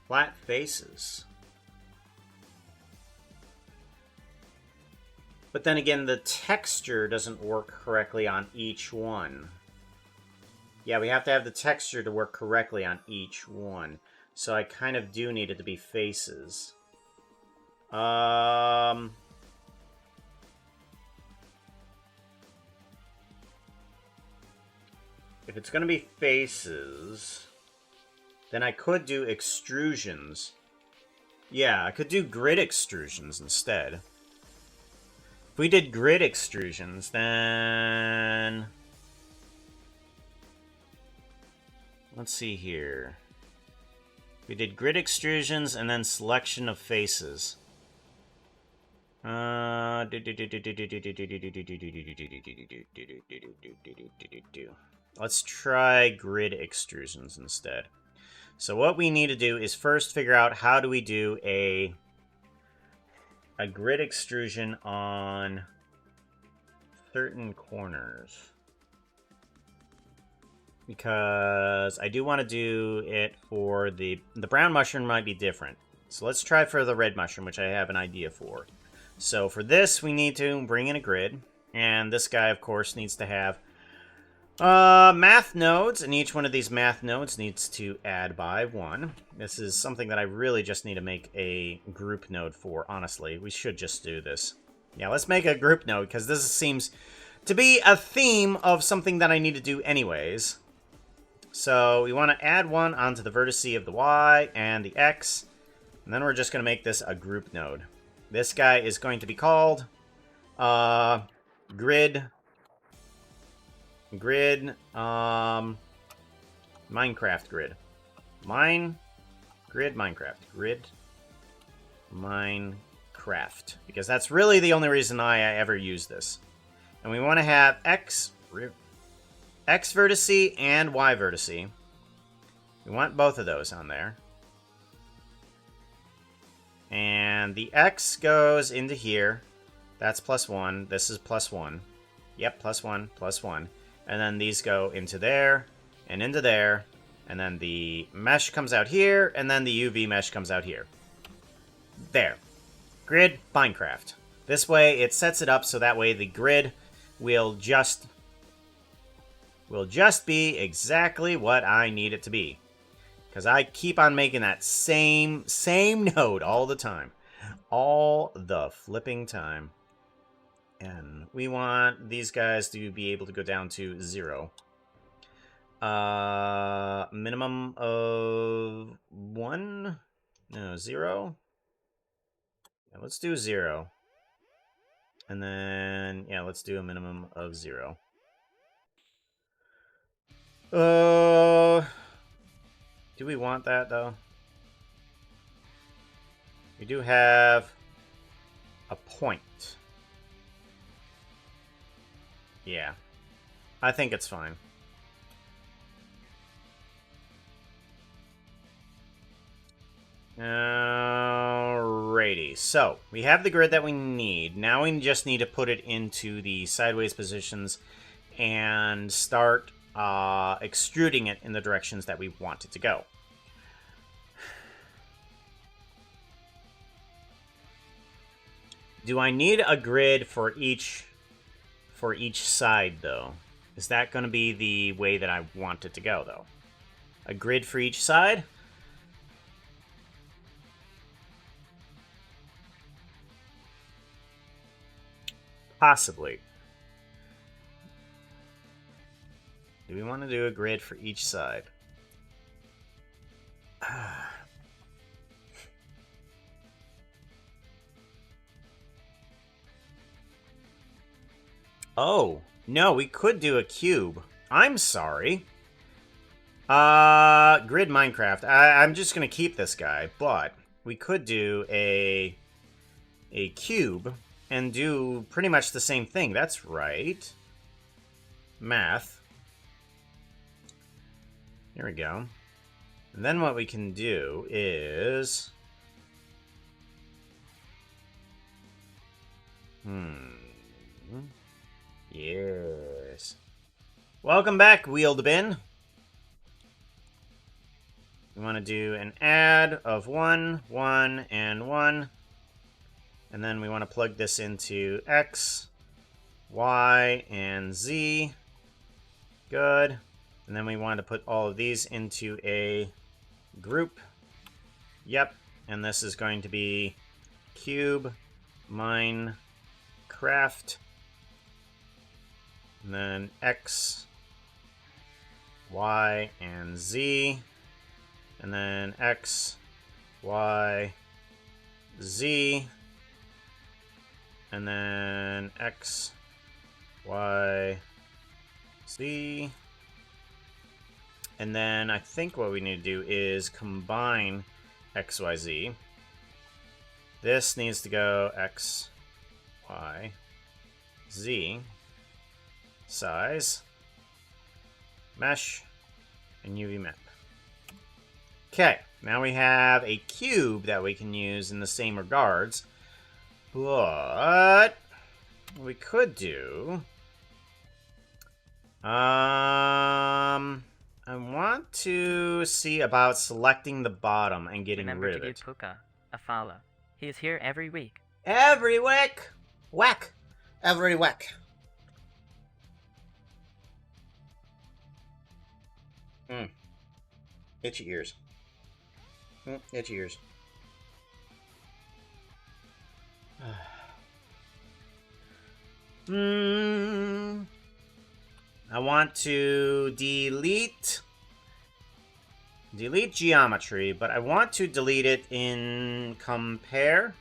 flat faces. But then again, the texture doesn't work correctly on each one. Yeah, we have to have the texture to work correctly on each one. So I kind of do need it to be faces. If it's going to be faces, then I could do extrusions. Yeah, I could do grid extrusions instead. If we did grid extrusions, then... Let's see here. We did grid extrusions and then selection of faces. Let's try grid extrusions instead. So what we need to do is first figure out how do we do a grid extrusion on certain corners. Because I do want to do it for the brown mushroom might be different. So let's try for the red mushroom, which I have an idea for. So for this, we need to bring in a grid. And this guy, of course, needs to have math nodes. And each one of these math nodes needs to add by 1. This is something that I really just need to make a group node for, honestly. We should just do this. Yeah, let's make a group node, because this seems to be a theme of something that I need to do anyways. So we want to add 1 onto the vertice of the Y and the X. And then we're just going to make this a group node. This guy is going to be called grid Minecraft grid. Grid Minecraft. Because that's really the only reason I ever use this. And we want to have X vertice and Y vertice. We want both of those on there. And the X goes into here. That's +1. This is +1. Yep, +1, +1. And then these go into there, and into there. And then the mesh comes out here, and then the UV mesh comes out here. There. Grid Minecraft. This way, it sets it up so that way the grid will just be exactly what I need it to be. Because I keep on making that same node all the time. All the flipping time. And we want these guys to be able to go down to 0. Minimum of 1? No, 0? Yeah, let's do 0. And then, yeah, let's do a minimum of 0. Do we want that, though? We do have a point. Yeah. I think it's fine. Alrighty. So, we have the grid that we need. Now we just need to put it into the sideways positions and start extruding it in the directions that we want it to go. Do I need a grid for each side, though? Is that going to be the way that I want it to go, though? A grid for each side? Possibly. Do we want to do a grid for each side? Oh, no, we could do a cube. I'm sorry. Grid Minecraft. I'm just gonna keep this guy, but we could do a cube and do pretty much the same thing. That's right. Math. Here we go. And then what we can do is... Yes. Welcome back, Wheeled Bin. We want to do an add of 1, 1, and 1. And then we want to plug this into X, Y, and Z. Good. And then we want to put all of these into a group. Yep. And this is going to be cube, Minecraft. And then X, Y, and Z. And then X, Y, Z. And then X, Y, Z. And then I think what we need to do is combine X, Y, Z. This needs to go X, Y, Z. Size. Mesh. And UV map. Okay, now we have a cube that we can use in the same regards. But we could do... I want to see about selecting the bottom and getting Remember rid to of it. give Puka a follow. He is here every week. Every week! Whack! Every week. Itchy ears. Itchy ears. I want to delete geometry, but I want to delete it in compare.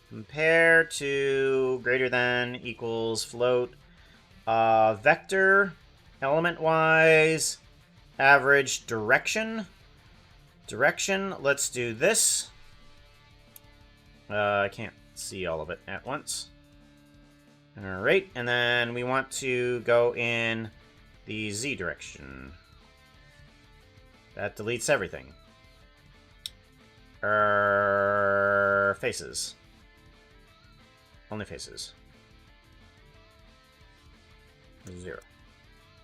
Compare to greater than equals float. Vector, element-wise, average direction. Direction, let's do this. I can't see all of it at once. Alright, and then we want to go in the Z direction. That deletes everything. Faces. Only faces. 0.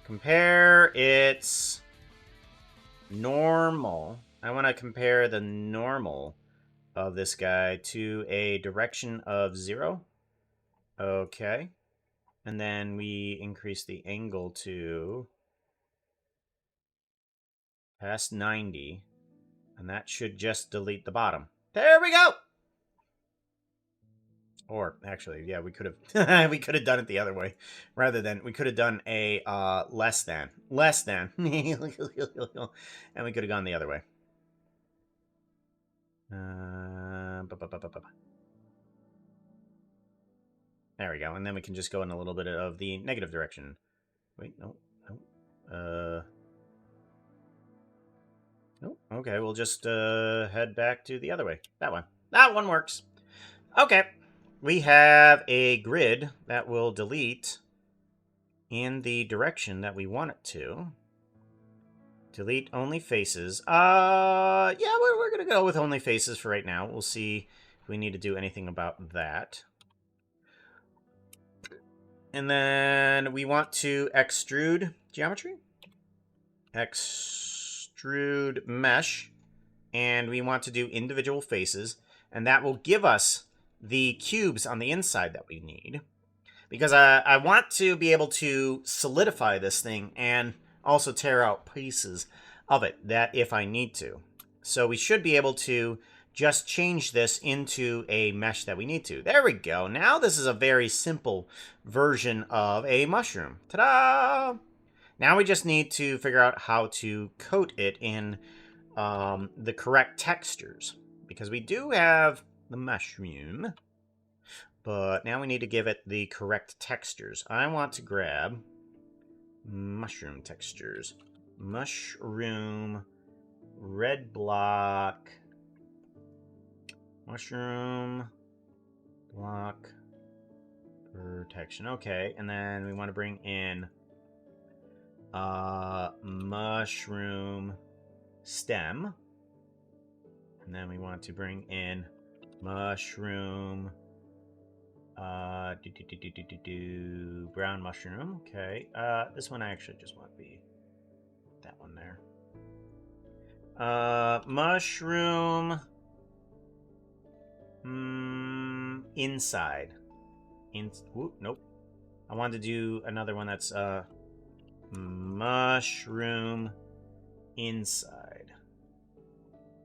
Compare its normal. I want to compare the normal of this guy to a direction of 0. Okay. And then we increase the angle to past 90. And that should just delete the bottom. There we go! Or, actually, yeah, we could have we could have done it the other way. Rather than, we could have done a less than. Less than. And we could have gone the other way. There we go. And then we can just go in a little bit of the negative direction. Wait, no. No. Okay, we'll just head back to the other way. That one. That one works. Okay. We have a grid that will delete in the direction that we want it to. Delete only faces. Yeah, we're going to go with only faces for right now. We'll see if we need to do anything about that. And then we want to extrude geometry. Extrude mesh. And we want to do individual faces. And that will give us the cubes on the inside that we need. Because I want to be able to solidify this thing and also tear out pieces of it that if I need to. So we should be able to just change this into a mesh that we need to. There we go. Now this is a very simple version of a mushroom. Ta-da! Now we just need to figure out how to coat it in the correct textures. Because we do have the mushroom. But now we need to give it the correct textures. I want to grab mushroom textures. Mushroom, red block, mushroom, block, protection. Okay, and then we want to bring in mushroom stem. And then we want to bring in mushroom brown mushroom. Okay. This one I actually just want to be that one there. Mushroom inside. Nope. I wanted to do another one that's mushroom inside.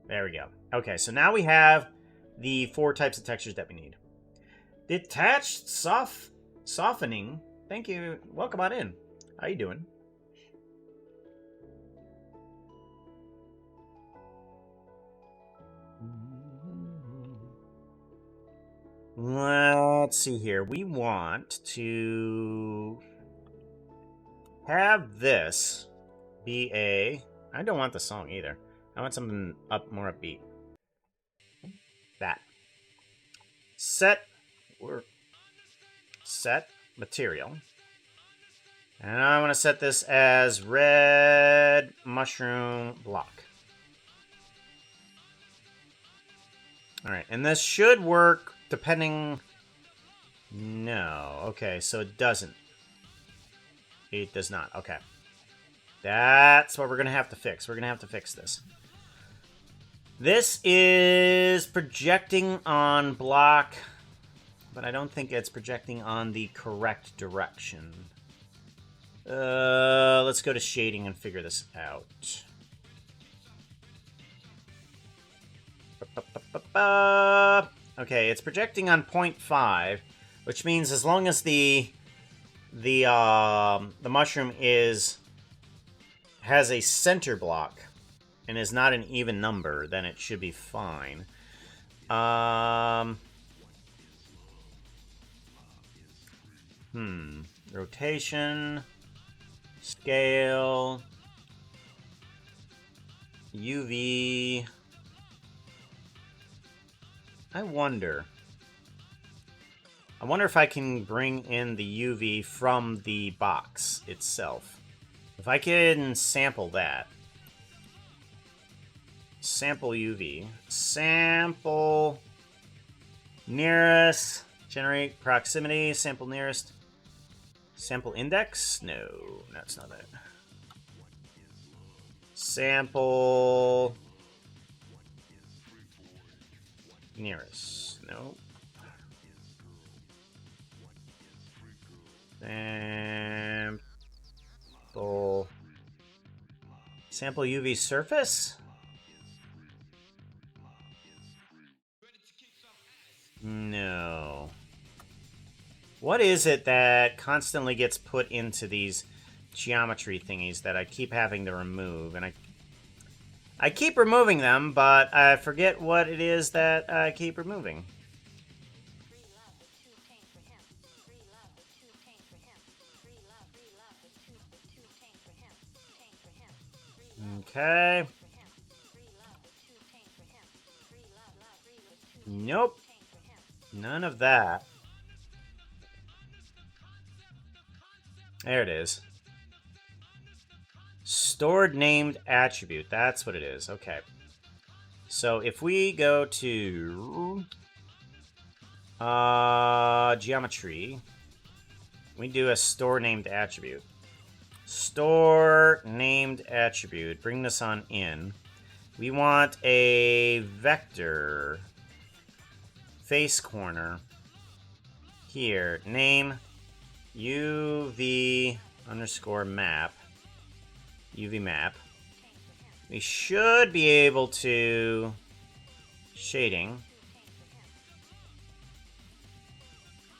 There we go. Okay, so now we have the 4 types of textures that we need. Detached softening. Thank you. Welcome on in. How you doing? Let's see here. We want to have this be a... I don't want the song either. I want something more upbeat. That. Set material. And I want to set this as red mushroom block. Alright, and this should work depending... No. Okay, so it doesn't. It does not. Okay. That's what we're going to have to fix. We're going to have to fix this. This is projecting on block, but I don't think it's projecting on the correct direction. Let's go to shading and figure this out. Okay, it's projecting on 0.5, which means as long as the mushroom has a center block and is not an even number, then it should be fine. Rotation, scale, UV. I wonder if I can bring in the UV from the box itself. If I can sample that. Sample UV. Sample nearest. Generate proximity. Sample nearest. Sample index? No, that's not it. Sample nearest. No. Sample UV surface? No. What is it that constantly gets put into these geometry thingies that I keep having to remove? And I keep removing them, but I forget what it is that I keep removing. Okay. Nope. None of that. There it is. Stored named attribute. That's what it is. Okay. So if we go to geometry, we do a store named attribute. Store named attribute. Bring this on in. We want a vector face corner here. Name UV underscore map. UV map. We should be able to shading.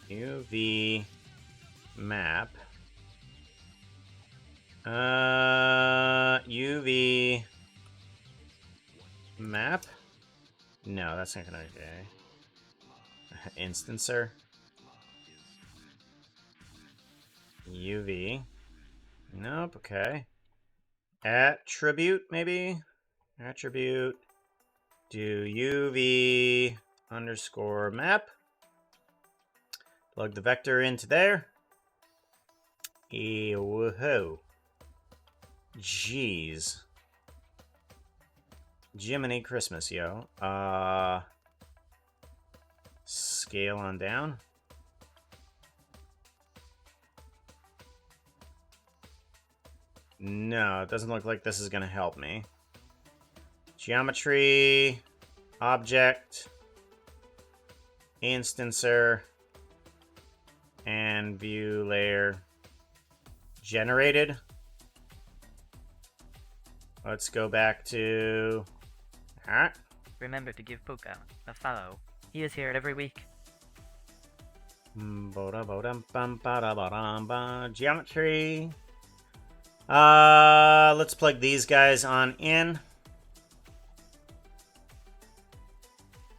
UV map. UV map? No, that's not gonna... Okay. Instancer? UV. Nope, okay. Attribute, maybe? Attribute. Do UV underscore map. Plug the vector into there. Woohoo. Jeez. Jiminy Christmas, yo. Scale on down. No, it doesn't look like this is going to help me. Geometry, object, instancer, and view layer generated. Let's go back to... Alright. Remember to give Puka a follow. He is here every week. Geometry. Let's plug these guys on in.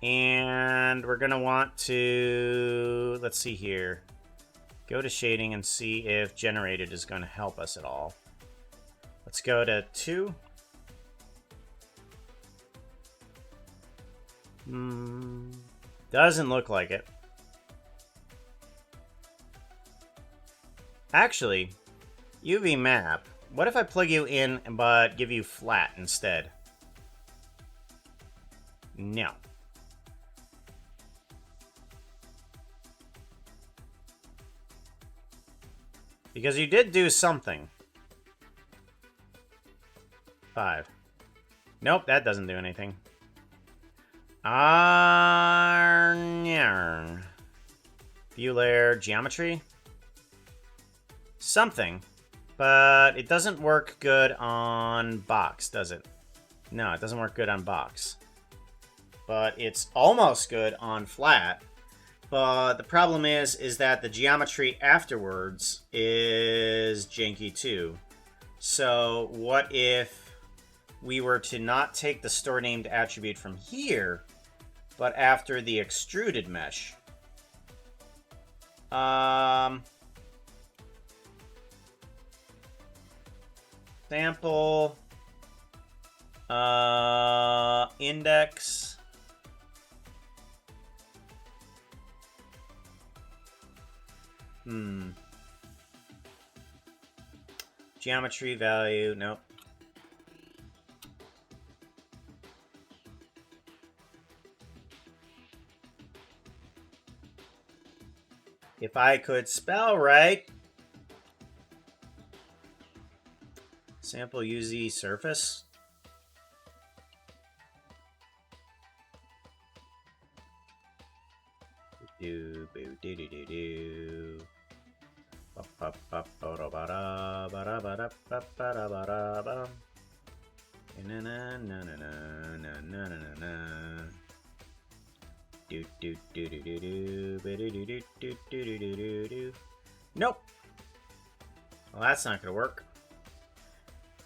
And we're going to want to... Let's see here. Go to shading and see if generated is going to help us at all. Let's go to 2. Doesn't look like it. Actually, UV map. What if I plug you in but give you flat instead? No. Because you did do something. 5. Nope, that doesn't do anything. View layer, geometry. Something. But it doesn't work good on box, does it? No, it doesn't work good on box. But it's almost good on flat. But the problem is that the geometry afterwards is janky too. So what if we were to not take the store named attribute from here, but after the extruded mesh? Sample, index, geometry value, nope. If I could spell right. Sample UZ surface. Do do do do do do. Nope. Well, that's not gonna work.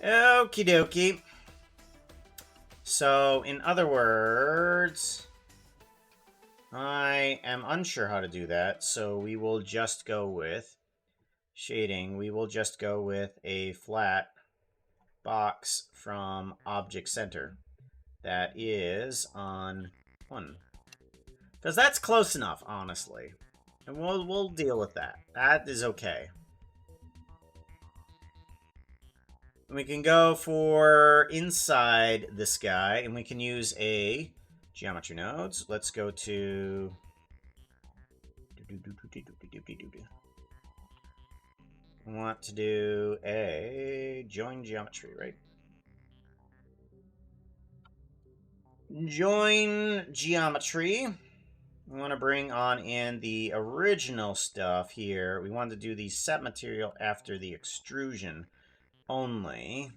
Okie dokie. So, in other words, I am unsure how to do that, so we will just go with shading. We will just go with a flat box from object center. That is on 1. Because that's close enough, honestly. And we'll deal with that. That is okay. We can go for inside this guy, and we can use a geometry nodes. Let's go to... I want to do a join geometry, right? Join geometry. We want to bring on in the original stuff here. We want to do the set material after the extrusion only.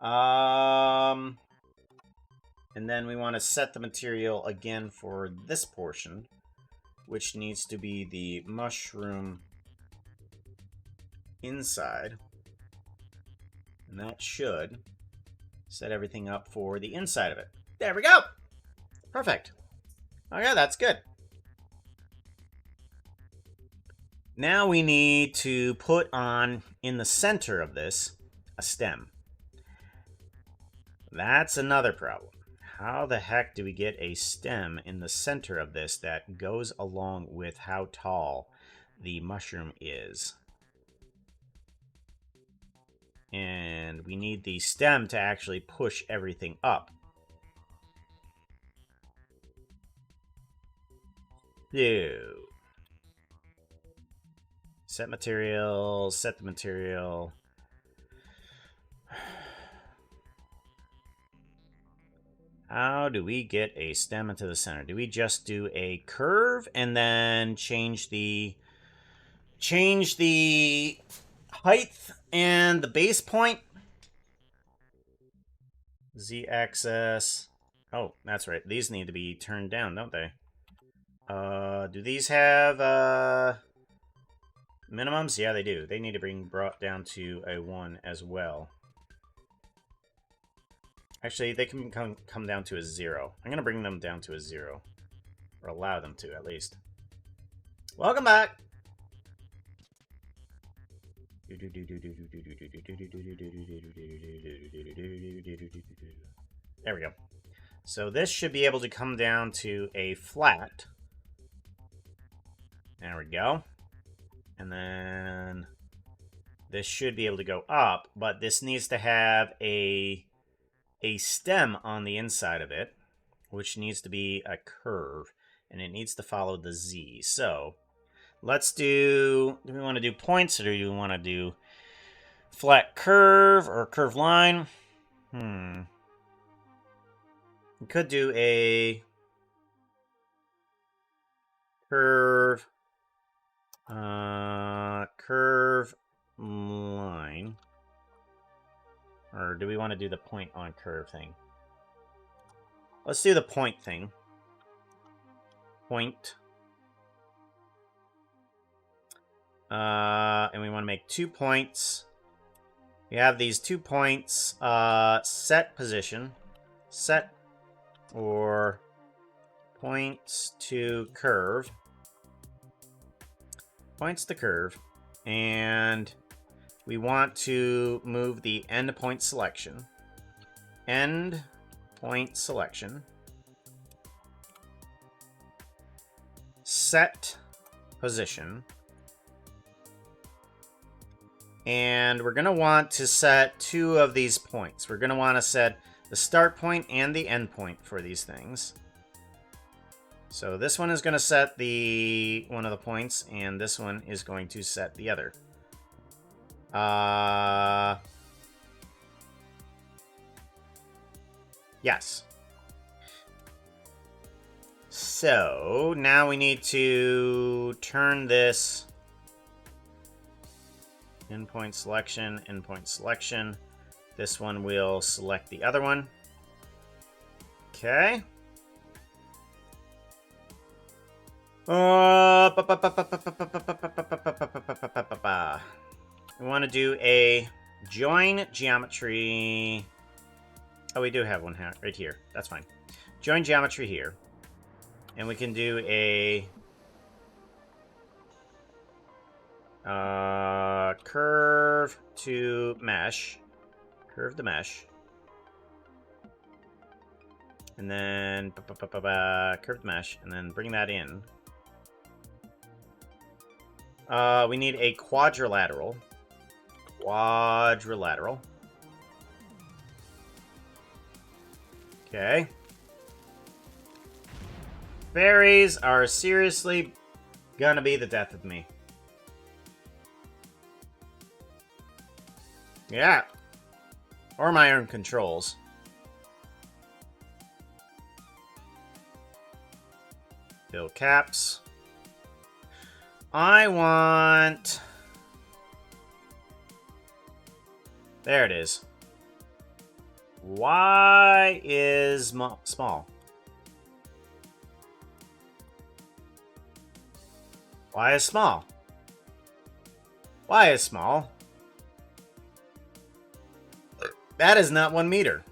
And then we want to set the material again for this portion, which needs to be the mushroom inside. And that should set everything up for the inside of it. There we go! Perfect. Okay, that's good. Now we need to put on, in the center of this, a stem. That's another problem. How the heck do we get a stem in the center of this that goes along with how tall the mushroom is? And we need the stem to actually push everything up. Ew. Set material, set the material. How do we get a stem into the center? Do we just do a curve and then change the height and the base point? Z-axis. Oh, that's right. These need to be turned down, don't they? Do these have minimums? Yeah, they do. They need to be brought down to a 1 as well. Actually, they can come down to a 0. I'm going to bring them down to a 0. Or allow them to, at least. Welcome back! There we go. So this should be able to come down to a flat. There we go. And then this should be able to go up, but this needs to have a stem on the inside of it, which needs to be a curve, and it needs to follow the Z. So let's do we want to do points, or do we want to do flat curve or curve line? We could do a curve line. Or do we want to do the point on curve thing? Let's do the point thing. Point. And we want to make 2 points. We have these 2 points. Set position. Set or points to curve. Points to curve. And we want to move the end point selection. End point selection. Set position. And we're going to want to set 2 of these points. We're going to want to set the start point and the end point for these things. So this one is going to set one of the points, and this one is going to set the other. Yes. So now we need to turn this endpoint selection, endpoint selection. This one will select the other one. Okay. We want to do a join geometry. Oh, we do have one right here. That's fine. Join geometry here. And we can do a curve to mesh. Curve the mesh. And then curve the mesh. And then bring that in. We need a quadrilateral. Quadrilateral. Okay. Fairies are seriously gonna be the death of me. Yeah. Or my own controls. Fill caps. I want... There it is. Why is small? Why is small? Why is small? That is not 1 meter.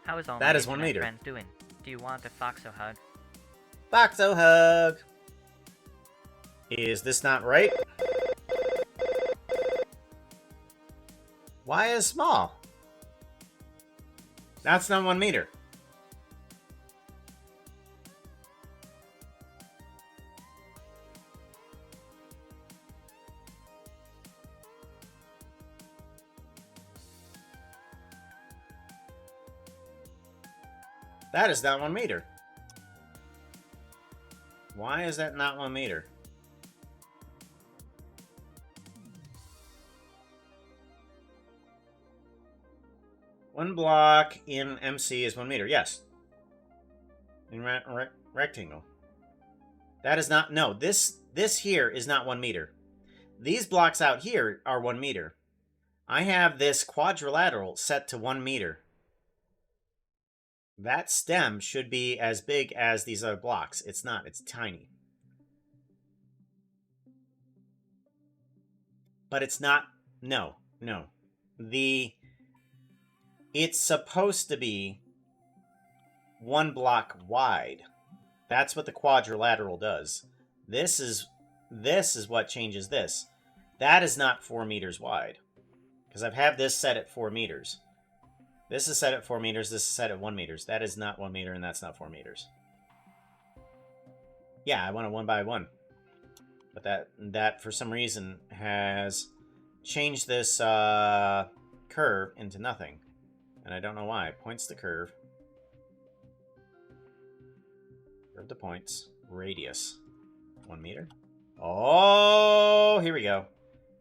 How is all That my is 1 internet meter. friends doing? Do you want a Foxo hug? Foxo hug. Is this not right? Why is small? That's not 1 meter. That is not 1 meter. Why is that not 1 meter? One block in MC is 1 meter. Yes. In rectangle. That is not... No, this here is not 1 meter. These blocks out here are 1 meter. I have this quadrilateral set to 1 meter. That stem should be as big as these other blocks. It's not. It's tiny. But it's not... No. No. It's supposed to be 1 block wide. That's what the quadrilateral does. This is what changes this. That is not 4 meters wide. Because I've had this set at 4 meters. This is set at 4 meters. This is set at 1 meters. That is not 1 meter, and that's not 4 meters. Yeah, I want a 1 by 1. But that for some reason has changed this curve into nothing. And I don't know why. Points to curve. Curve to points. Radius. 1 meter. Oh, here we go.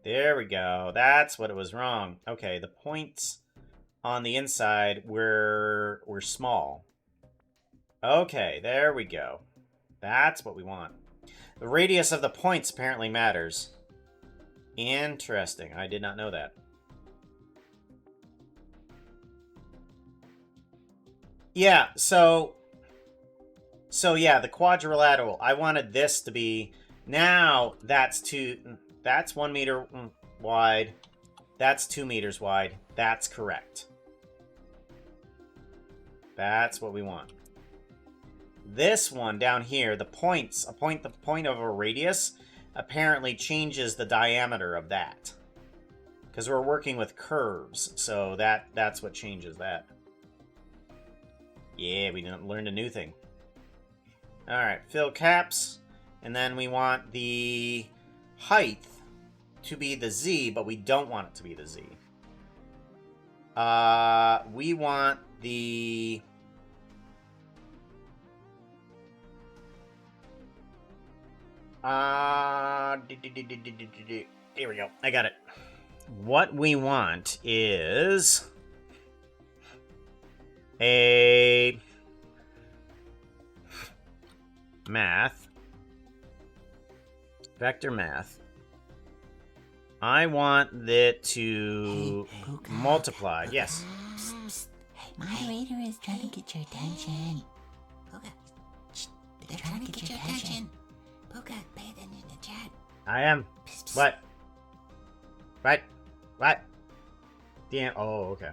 There we go. That's what it was wrong. Okay, the points on the inside were small. Okay, there we go. That's what we want. The radius of the points apparently matters. Interesting. I did not know that. Yeah, so yeah, the quadrilateral. I wanted this to be... Now, that's 1 meter wide. That's 2 meters wide. That's correct. That's what we want. This one down here, the point of a radius apparently changes the diameter of that. Because we're working with curves, so that's what changes that. Yeah, we learned a new thing. Alright, fill caps. And then we want the height to be the Z, but we don't want it to be the Z. We want the... Here we go. I got it. What we want is a vector math. I want it to multiply. Yes. Moderator is trying to get your attention. Puka, shh, they're trying to get your attention. Puka, pay attention in the chat. I am. Psst, psst. What? What? What? Damn. Oh, okay.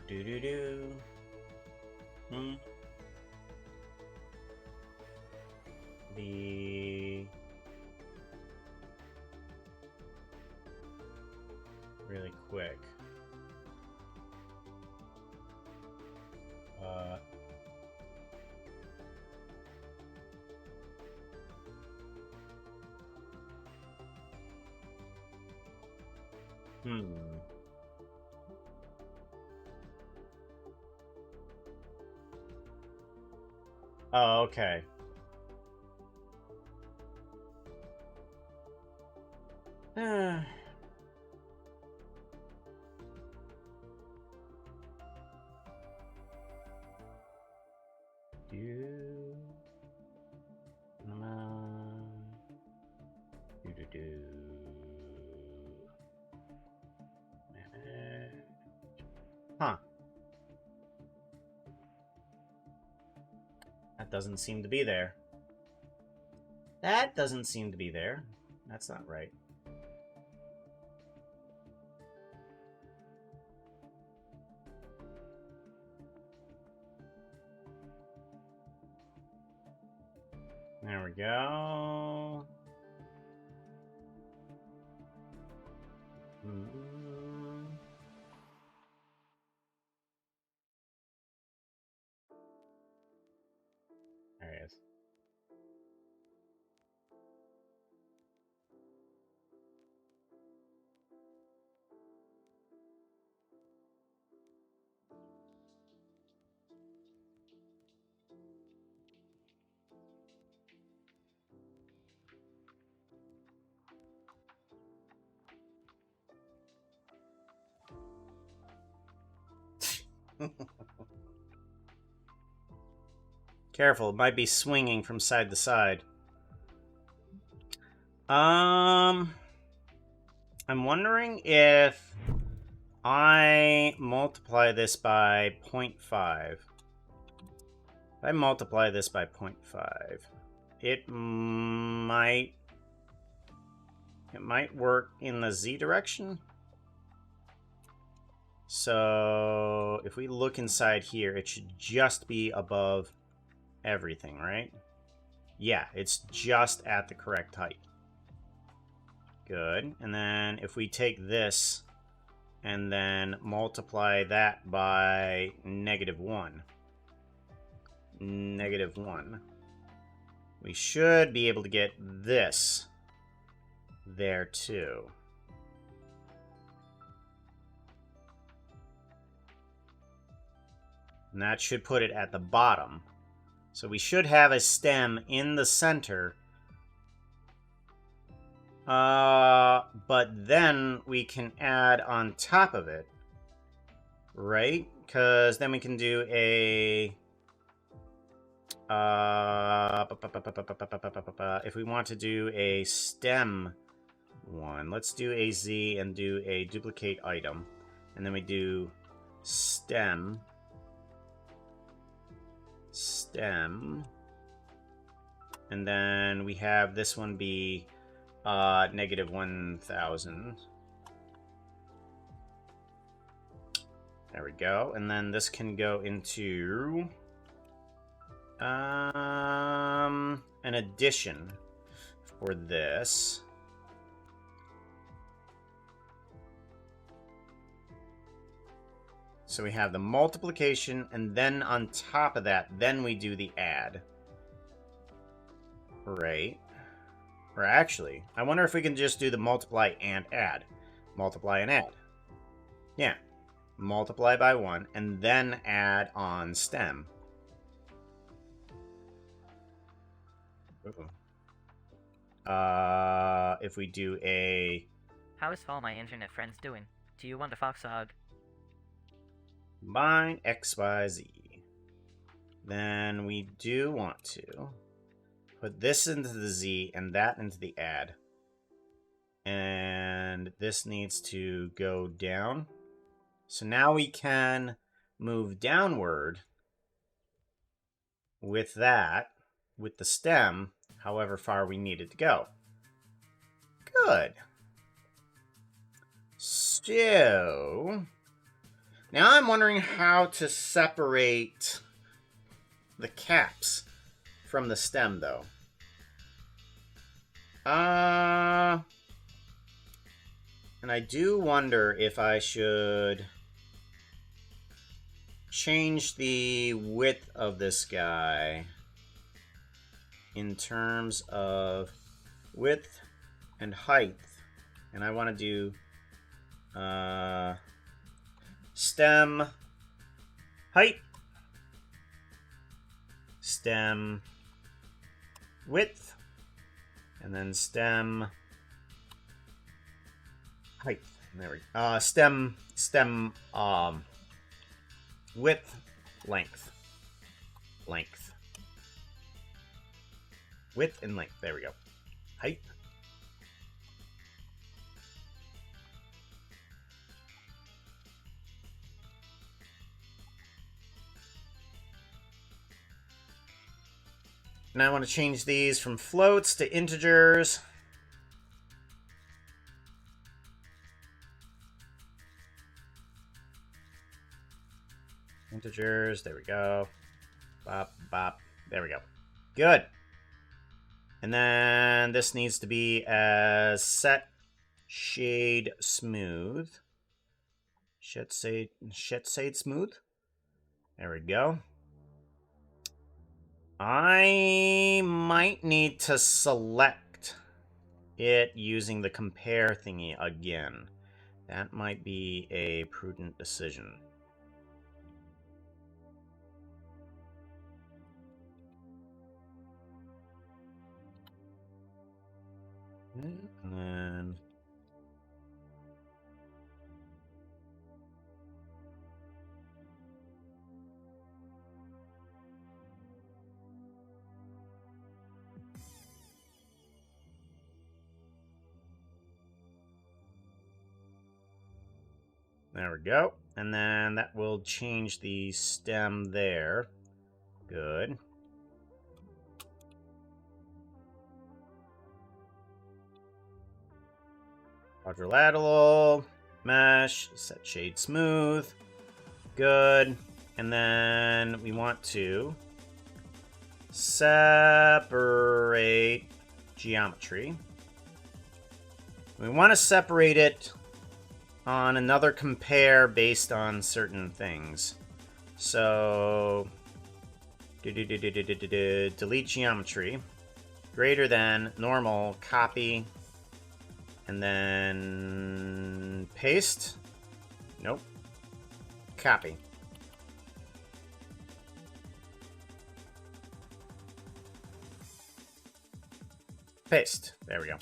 Do-do-do. Be really quick. Oh, okay. Huh. That doesn't seem to be there. That doesn't seem to be there. That's not right. There we go. There he is. Careful, it might be swinging from side to side. I'm wondering if I multiply this by 0.5. If I multiply this by 0.5, it might work in the z direction. So if we look inside here, it should just be above everything, right? Yeah, it's just at the correct height. Good. And then if we take this and then multiply that by -1. -1. We should be able to get this there too. And that should put it at the bottom. So we should have a stem in the center. But then we can add on top of it, right? Because then we can do a... if we want to do a stem one, let's do a Z and do a duplicate item. And then we do stem. And then we have this one be -1000. There we go. And then this can go into an addition for this. So we have the multiplication, and then on top of that, then we do the add. Right. Or actually, I wonder if we can just do the multiply and add. Multiply and add. Yeah. Multiply by 1, and then add on stem. If we do a... How is all my internet friends doing? Do you want a fox a hug? Combine XYZ. Then we do want to put this into the Z and that into the add. And this needs to go down. So now we can move downward with that, with the stem, however far we need it to go. Good. So... now I'm wondering how to separate the caps from the stem, though. And I do wonder if I should change the width of this guy in terms of width and height. And I want to do stem height, stem width, and then stem height. There we go. Stem width, length. Width and length. There we go. Height. And I want to change these from floats to integers. Integers, there we go. Bop, bop, there we go. Good. And then this needs to be as set shade smooth. Shade smooth. There we go. I might need to select it using the compare thingy again. That might be a prudent decision. And then there we go. And then that will change the stem there. Good. Quadrilateral, mesh, set shade smooth. Good. And then we want to separate geometry. We want to separate it on another compare based on certain things. So, delete geometry. Greater than normal, copy. And then paste. Nope. Copy. Paste. There we go.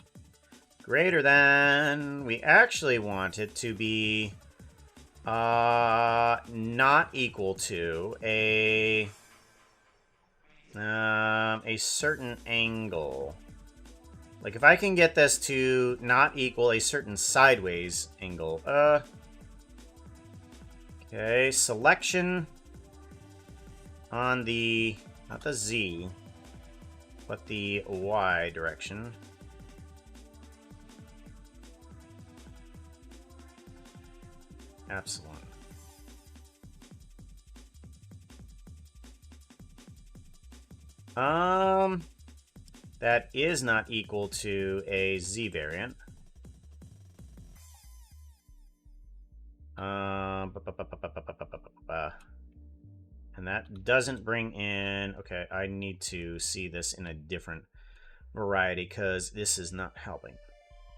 Greater than. We actually want it to be not equal to a certain angle. Like, if I can get this to not equal a certain sideways angle. Okay, selection on the, not the Z, but the Y direction. Epsilon. That is not equal to a Z variant. And that doesn't bring in... Okay, I need to see this in a different variety because this is not helping.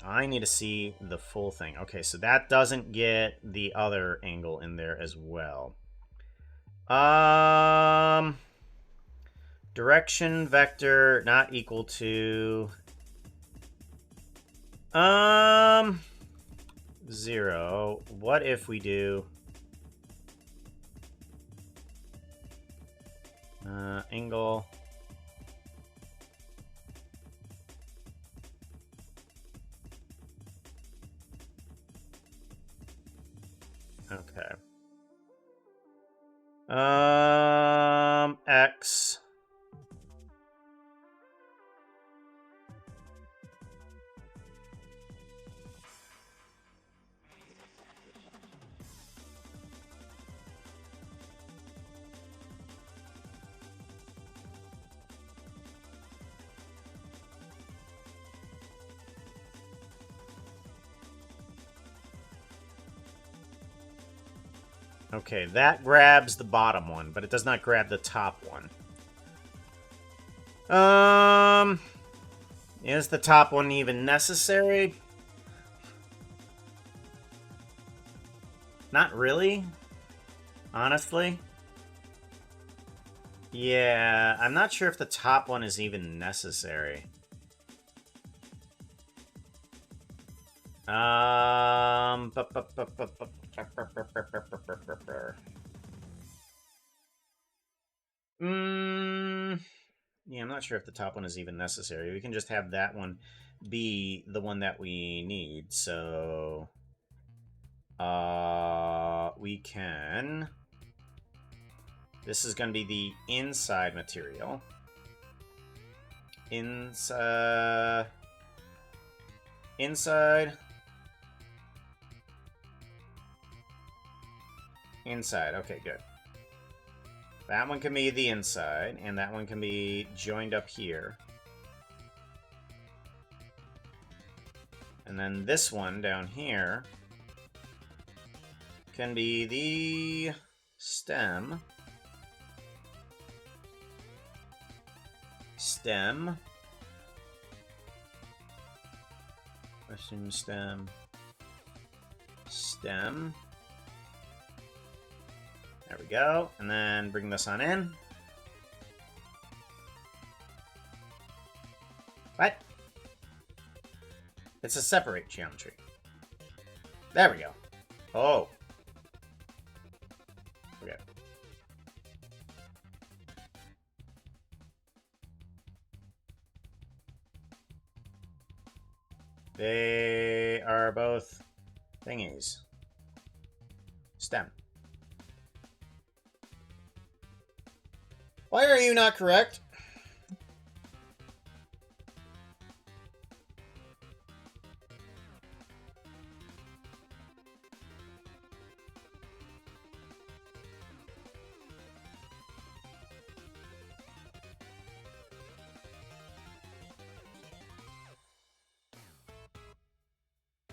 I need to see the full thing. Okay, so that doesn't get the other angle in there as well. Direction vector not equal to 0. What if we do angle okay X Okay, that grabs the bottom one, but it does not grab the top one. Is the top one even necessary? Not really, honestly. Yeah, I'm not sure if the top one is even necessary. Yeah, I'm not sure if the top one is even necessary. We can just have that one be the one that we need. So, we can. This is going to be the inside material. Inside. Inside. Okay, good. That one can be the inside, and that one can be joined up here. And then this one down here can be the stem. Question stem. There we go. And then bring this on in. What? It's a separate geometry. There we go. Oh. Okay. They are both thingies. Stem. Why are you not correct?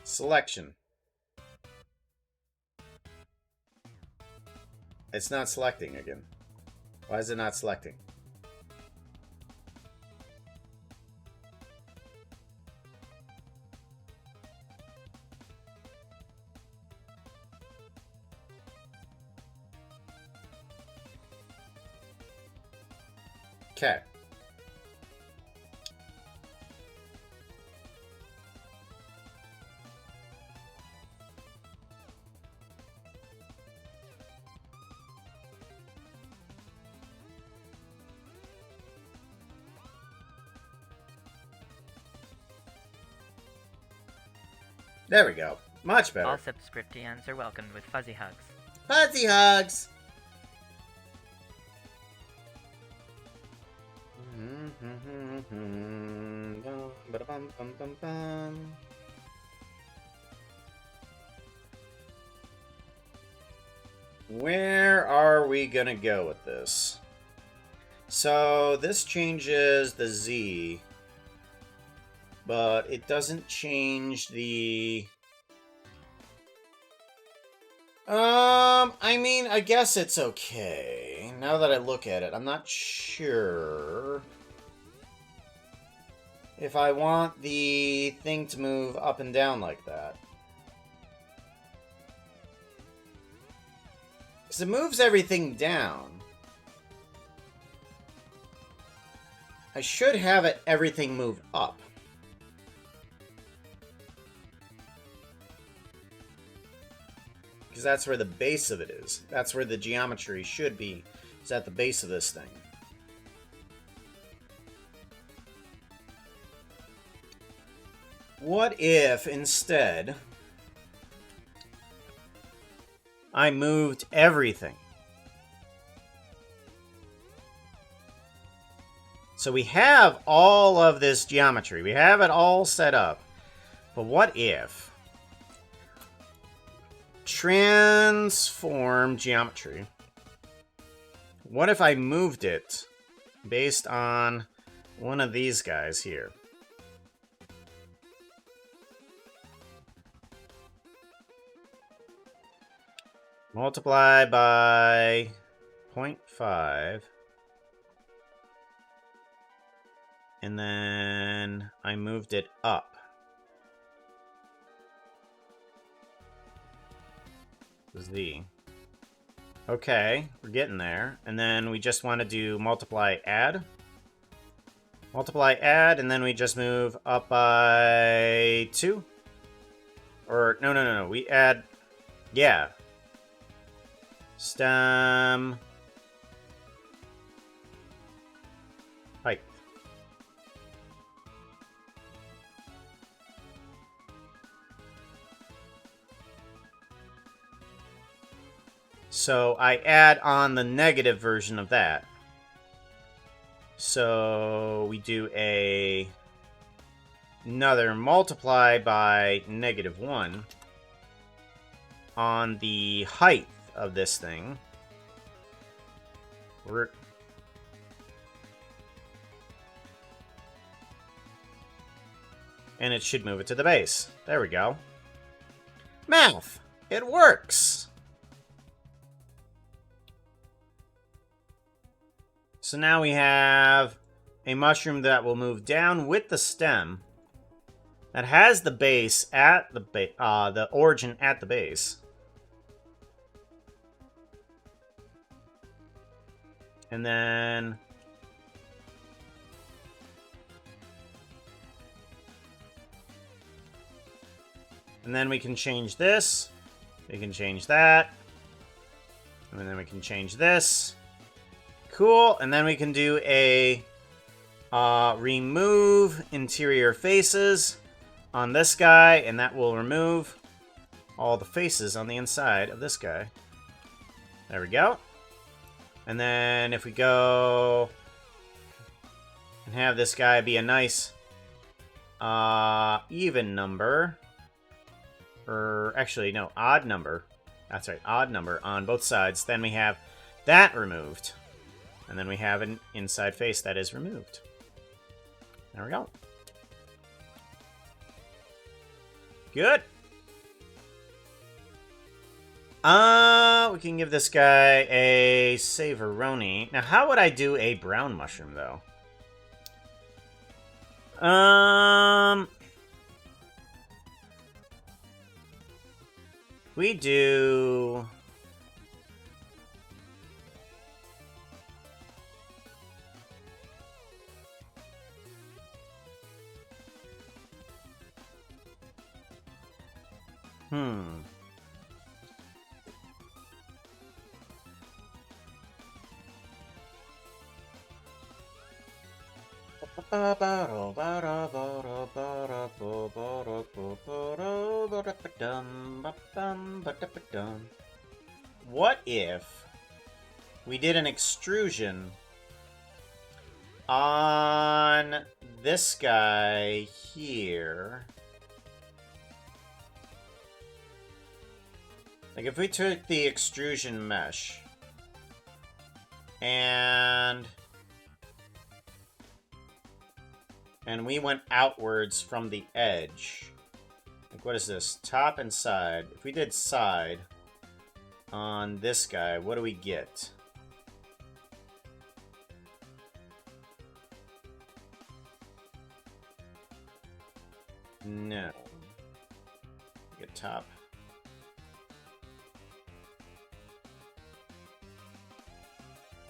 Selection. It's not selecting again. Why is it not selecting? Okay. There we go. Much better. All subscriptians are welcomed with fuzzy hugs. Fuzzy hugs! Where are we gonna go with this? So this changes the Z, but it doesn't change the... I mean, I guess it's okay. Now that I look at it, I'm not sure if I want the thing to move up and down like that. Because it moves everything down. I should have it everything move up. Because that's where the base of it is. That's where the geometry should be. It's at the base of this thing. What if, instead, I moved everything? So we have all of this geometry. We have it all set up. But what if... transform geometry. What if I moved it based on one of these guys here? Multiply by 0.5. And then I moved it up. Z. Okay, we're getting there. And then we just want to do multiply, add. Multiply, add, and then we just move up by 2. Or, no. We add, yeah. Stem. Height. So I add on the negative version of that. So we do another multiply by -1 on the height of this thing. And it should move it to the base. There we go. Math! It works! So now we have a mushroom that will move down with the stem that has the base at the origin at the base. And then we can change this. We can change that. And then we can change this. Cool. And then we can do a remove interior faces on this guy, and that will remove all the faces on the inside of this guy. There we go. And then if we go and have this guy be a nice even number, or actually, no, odd number. That's right, odd number on both sides. Then we have that removed. And then we have an inside face that is removed. There we go. Good. We can give this guy a Savoroni. Now, how would I do a brown mushroom, though? We do... What if we did an extrusion on this guy here? Like if we took the extrusion mesh and we went outwards from the edge. Like, what is this? Top and side. If we did side on this guy, what do we get? No. We get top.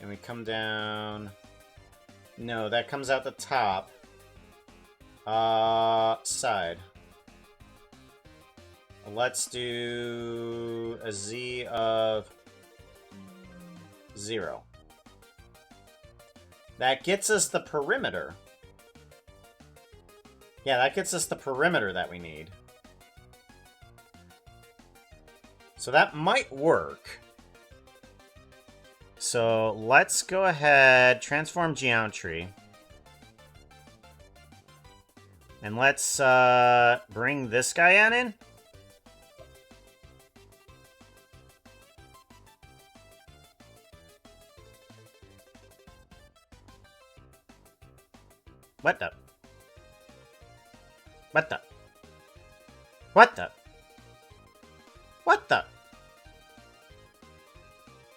And we come down. No, that comes out the top. Side. Let's do a Z of 0. That gets us the perimeter. Yeah, that gets us the perimeter that we need. So that might work. So let's go ahead, transform geometry. And let's bring this guy on in. What the? What the? What the? What the?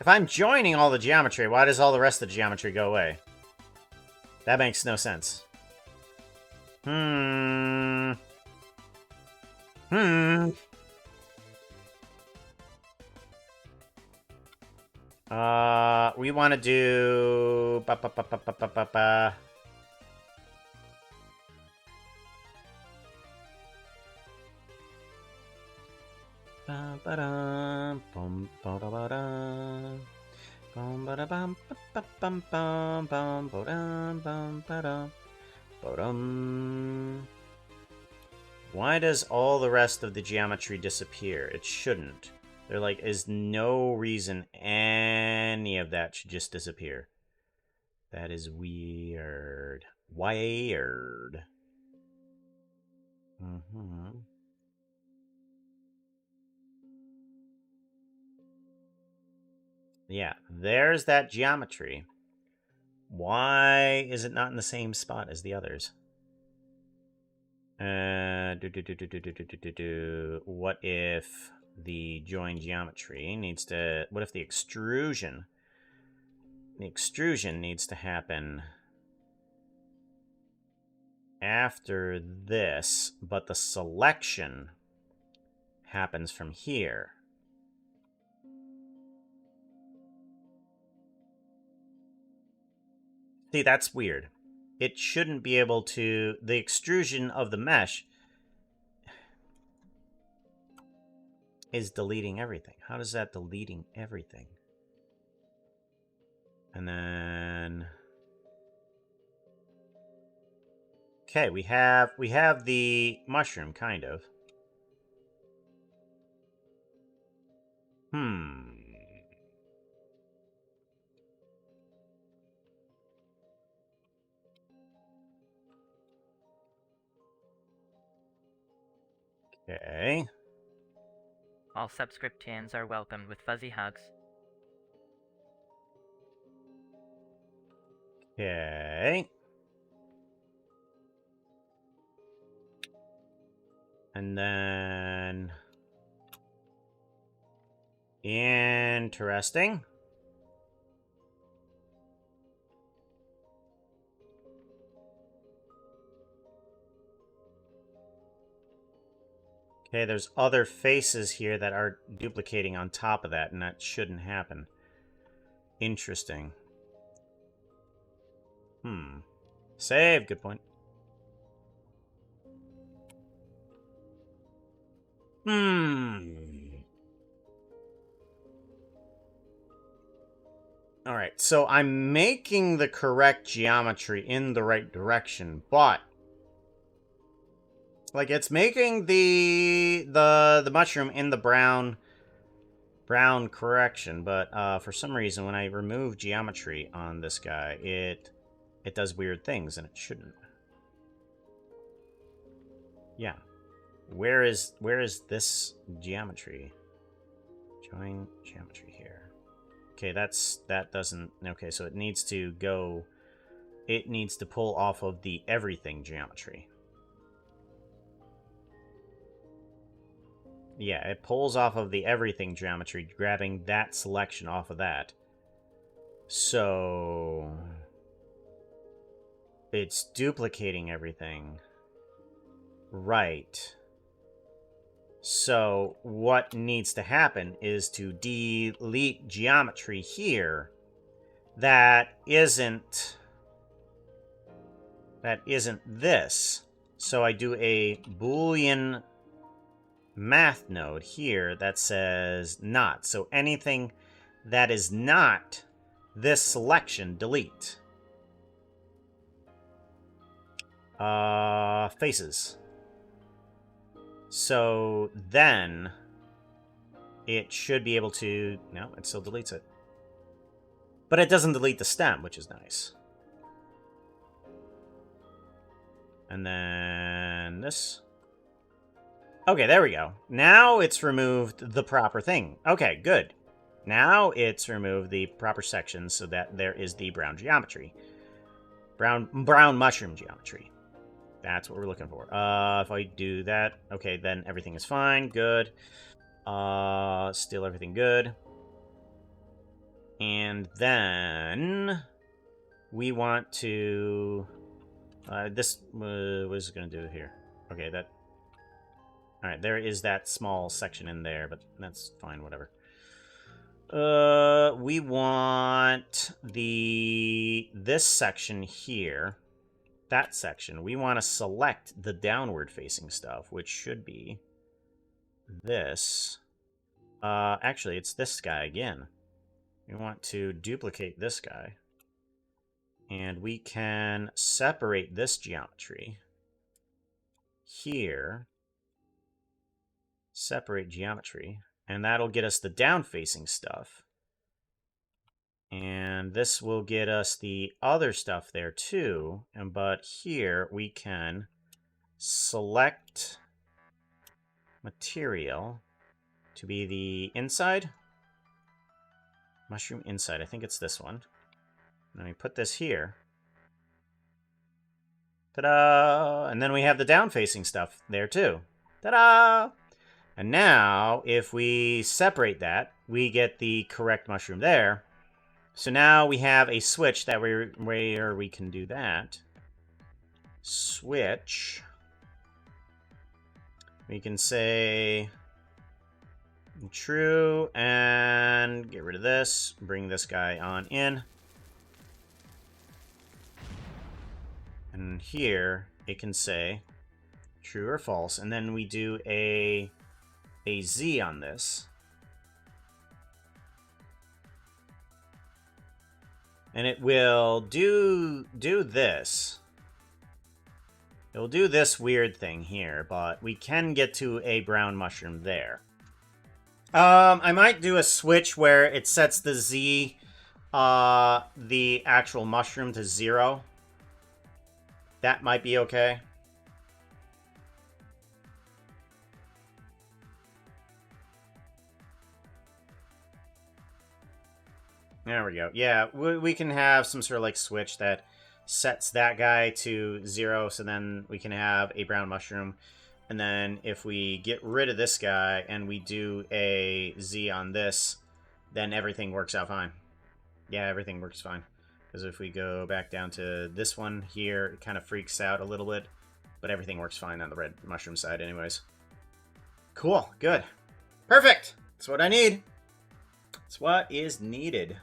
If I'm joining all the geometry, why does all the rest of the geometry go away? That makes no sense. We want to do... Why does all the rest of the geometry disappear? It shouldn't. There, like, is no reason any of that should just disappear. That is weird. Weird. Mm-hmm. Yeah, there's that geometry. Why is it not in the same spot as the others? What if the join geometry needs to... What if the extrusion... The extrusion needs to happen after this, but the selection happens from here. See, that's weird. It shouldn't be able to... The extrusion of the mesh is deleting everything. How does that deleting everything? And then... Okay, we have the mushroom, kind of. Okay. All subscriptions are welcomed with fuzzy hugs. Okay. And then... Interesting. Okay, there's other faces here that are duplicating on top of that, and that shouldn't happen. Interesting. Save, good point. Alright, so I'm making the correct geometry in the right direction, but... Like, it's making the mushroom in the brown correction, but for some reason, when I remove geometry on this guy, it does weird things, and it shouldn't. Yeah. Where is this geometry? Join geometry here. Okay, that doesn't... Okay, so it needs to go... It needs to pull off of the everything geometry. Yeah, it pulls off of the everything geometry, grabbing that selection off of that. So... It's duplicating everything. Right. So, what needs to happen is to delete geometry here that isn't this. So I do a Boolean math node here that says not. So anything that is not this selection, delete. Faces. So then it should be able to... No, it still deletes it. But it doesn't delete the stem, which is nice. And then this. Okay, there we go. Now it's removed the proper thing. Okay, good. Now it's removed the proper section so that there is the brown geometry. Brown mushroom geometry. That's what we're looking for. If I do that, okay, then everything is fine. Good. Still everything good. And then we want to... this was going to do here. Okay, that... Alright, there is that small section in there, but that's fine, whatever. We want this section here. That section. We want to select the downward facing stuff, which should be this. Actually, it's this guy again. We want to duplicate this guy. And we can separate this geometry here. Separate geometry. And that'll get us the down-facing stuff. And this will get us the other stuff there too. But here we can select material to be the inside. Mushroom inside. I think it's this one. And we put this here. Ta-da! And then we have the down-facing stuff there too. Ta-da! And now, if we separate that, we get the correct mushroom there. So now we have a switch that where we can do that. Switch. We can say true and get rid of this. Bring this guy on in. And here it can say true or false. And then we do a Z on this. And it will do this. It will do this weird thing here, but we can get to a brown mushroom there. I might do a switch where it sets the Z, the actual mushroom to 0. That might be okay. There we go. Yeah, we can have some sort of like switch that sets that guy to 0, so then we can have a brown mushroom. And then if we get rid of this guy and we do a Z on this, then everything works out fine. Yeah, everything works fine. Because if we go back down to this one here, it kind of freaks out a little bit. But everything works fine on the red mushroom side anyways. Cool. Good. Perfect. That's what I need. That's what is needed.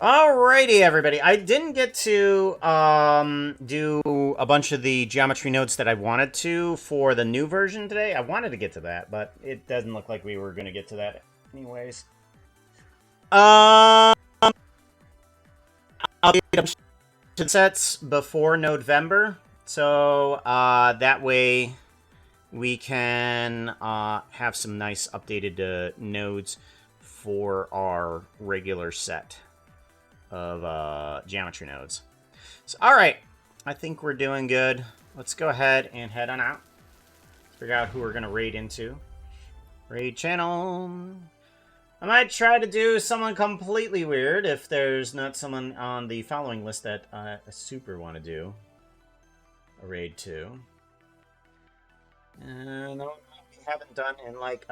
Alrighty, everybody. I didn't get to do a bunch of the geometry nodes that I wanted to for the new version today. I wanted to get to that, but it doesn't look like we were going to get to that anyways. I'll get sets before Node-Vember, so that way we can have some nice updated nodes for our regular set of geometry nodes. So, alright, I think we're doing good. Let's go ahead and head on out. Figure out who we're going to raid into. Raid channel. I might try to do someone completely weird if there's not someone on the following list that I super want to do a raid to. No, we haven't done in like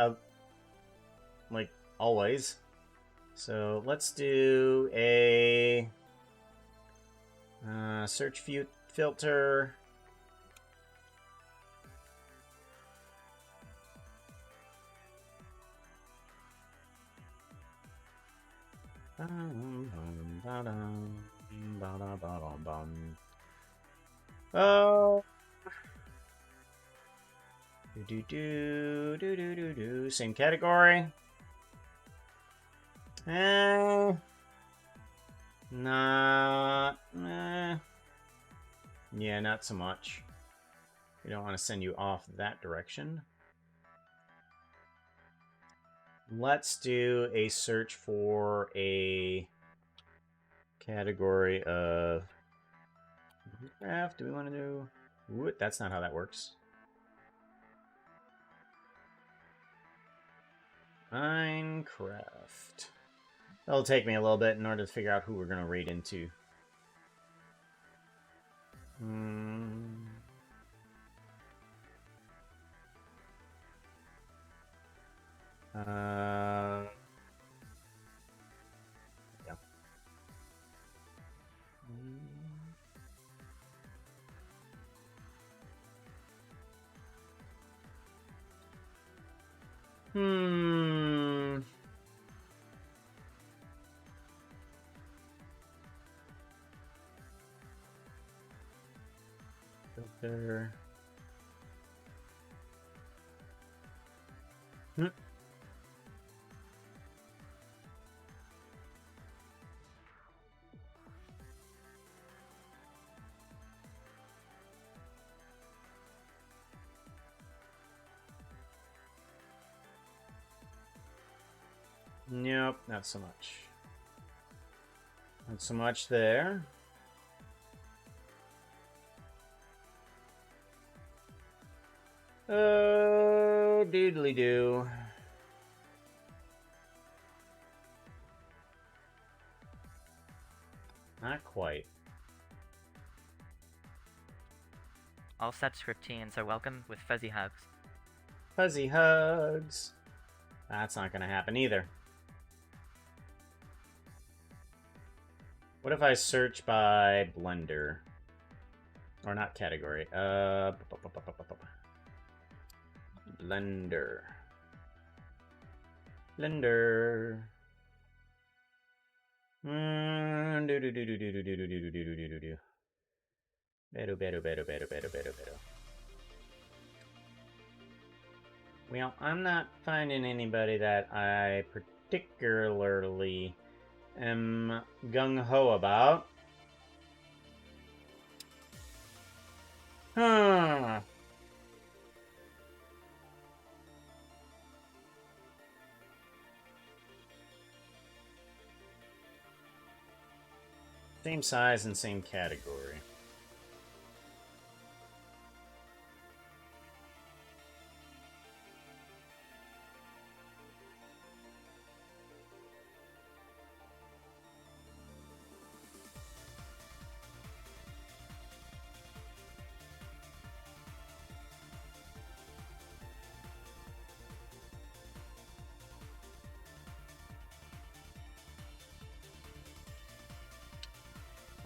always. So let's do a search filter. Oh. Same category. Yeah, not so much. We don't want to send you off that direction. Let's do a search for a category of Minecraft. Do we want to do... Ooh, that's not how that works. Minecraft. It'll take me a little bit in order to figure out who we're going to raid into. Yeah. Hmm. Filter. Nope, not so much. Not so much there. Oh, doodly doo. Not quite. All subscripteens are welcome with fuzzy hugs. Fuzzy hugs. That's not gonna happen either. What if I search by Blender? Or not category. Blender. Blender. Better. Well, I'm not finding anybody that I particularly am gung-ho about. Huh. Same size and same category.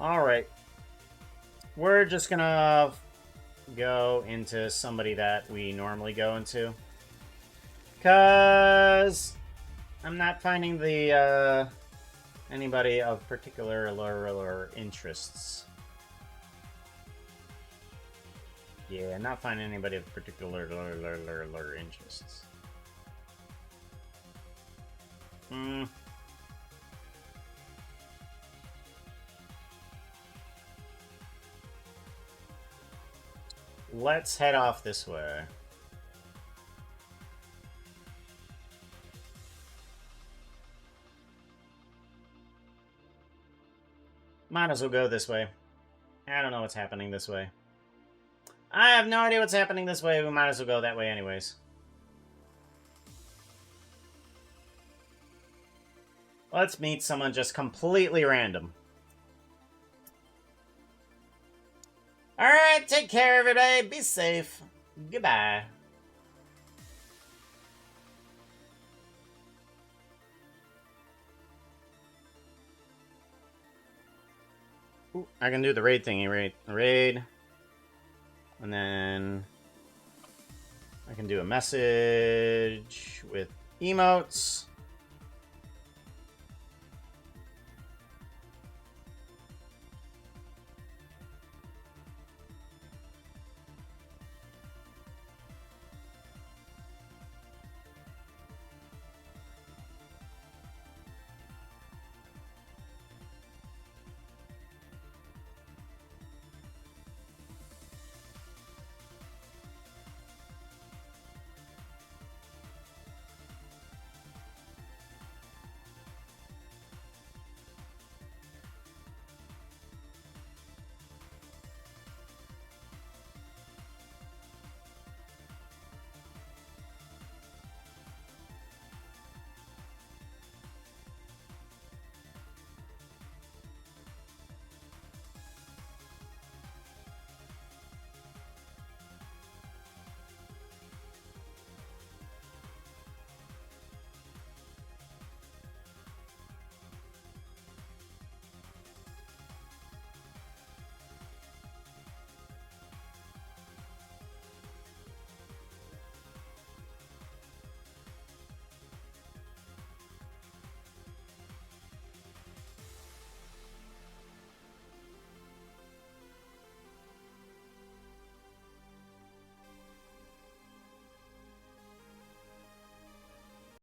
Alright. We're just gonna go into somebody that we normally go into. Because I'm not finding the, anybody of particular interests. Yeah, not finding anybody of particular interests. Let's head off this way. Might as well go this way. I don't know what's happening this way. I have no idea what's happening this way. We might as well go that way anyways. Let's meet someone just completely random. Alright, take care everybody. Be safe. Goodbye. Ooh, I can do the raid thingy. Raid. And then I can do a message with emotes.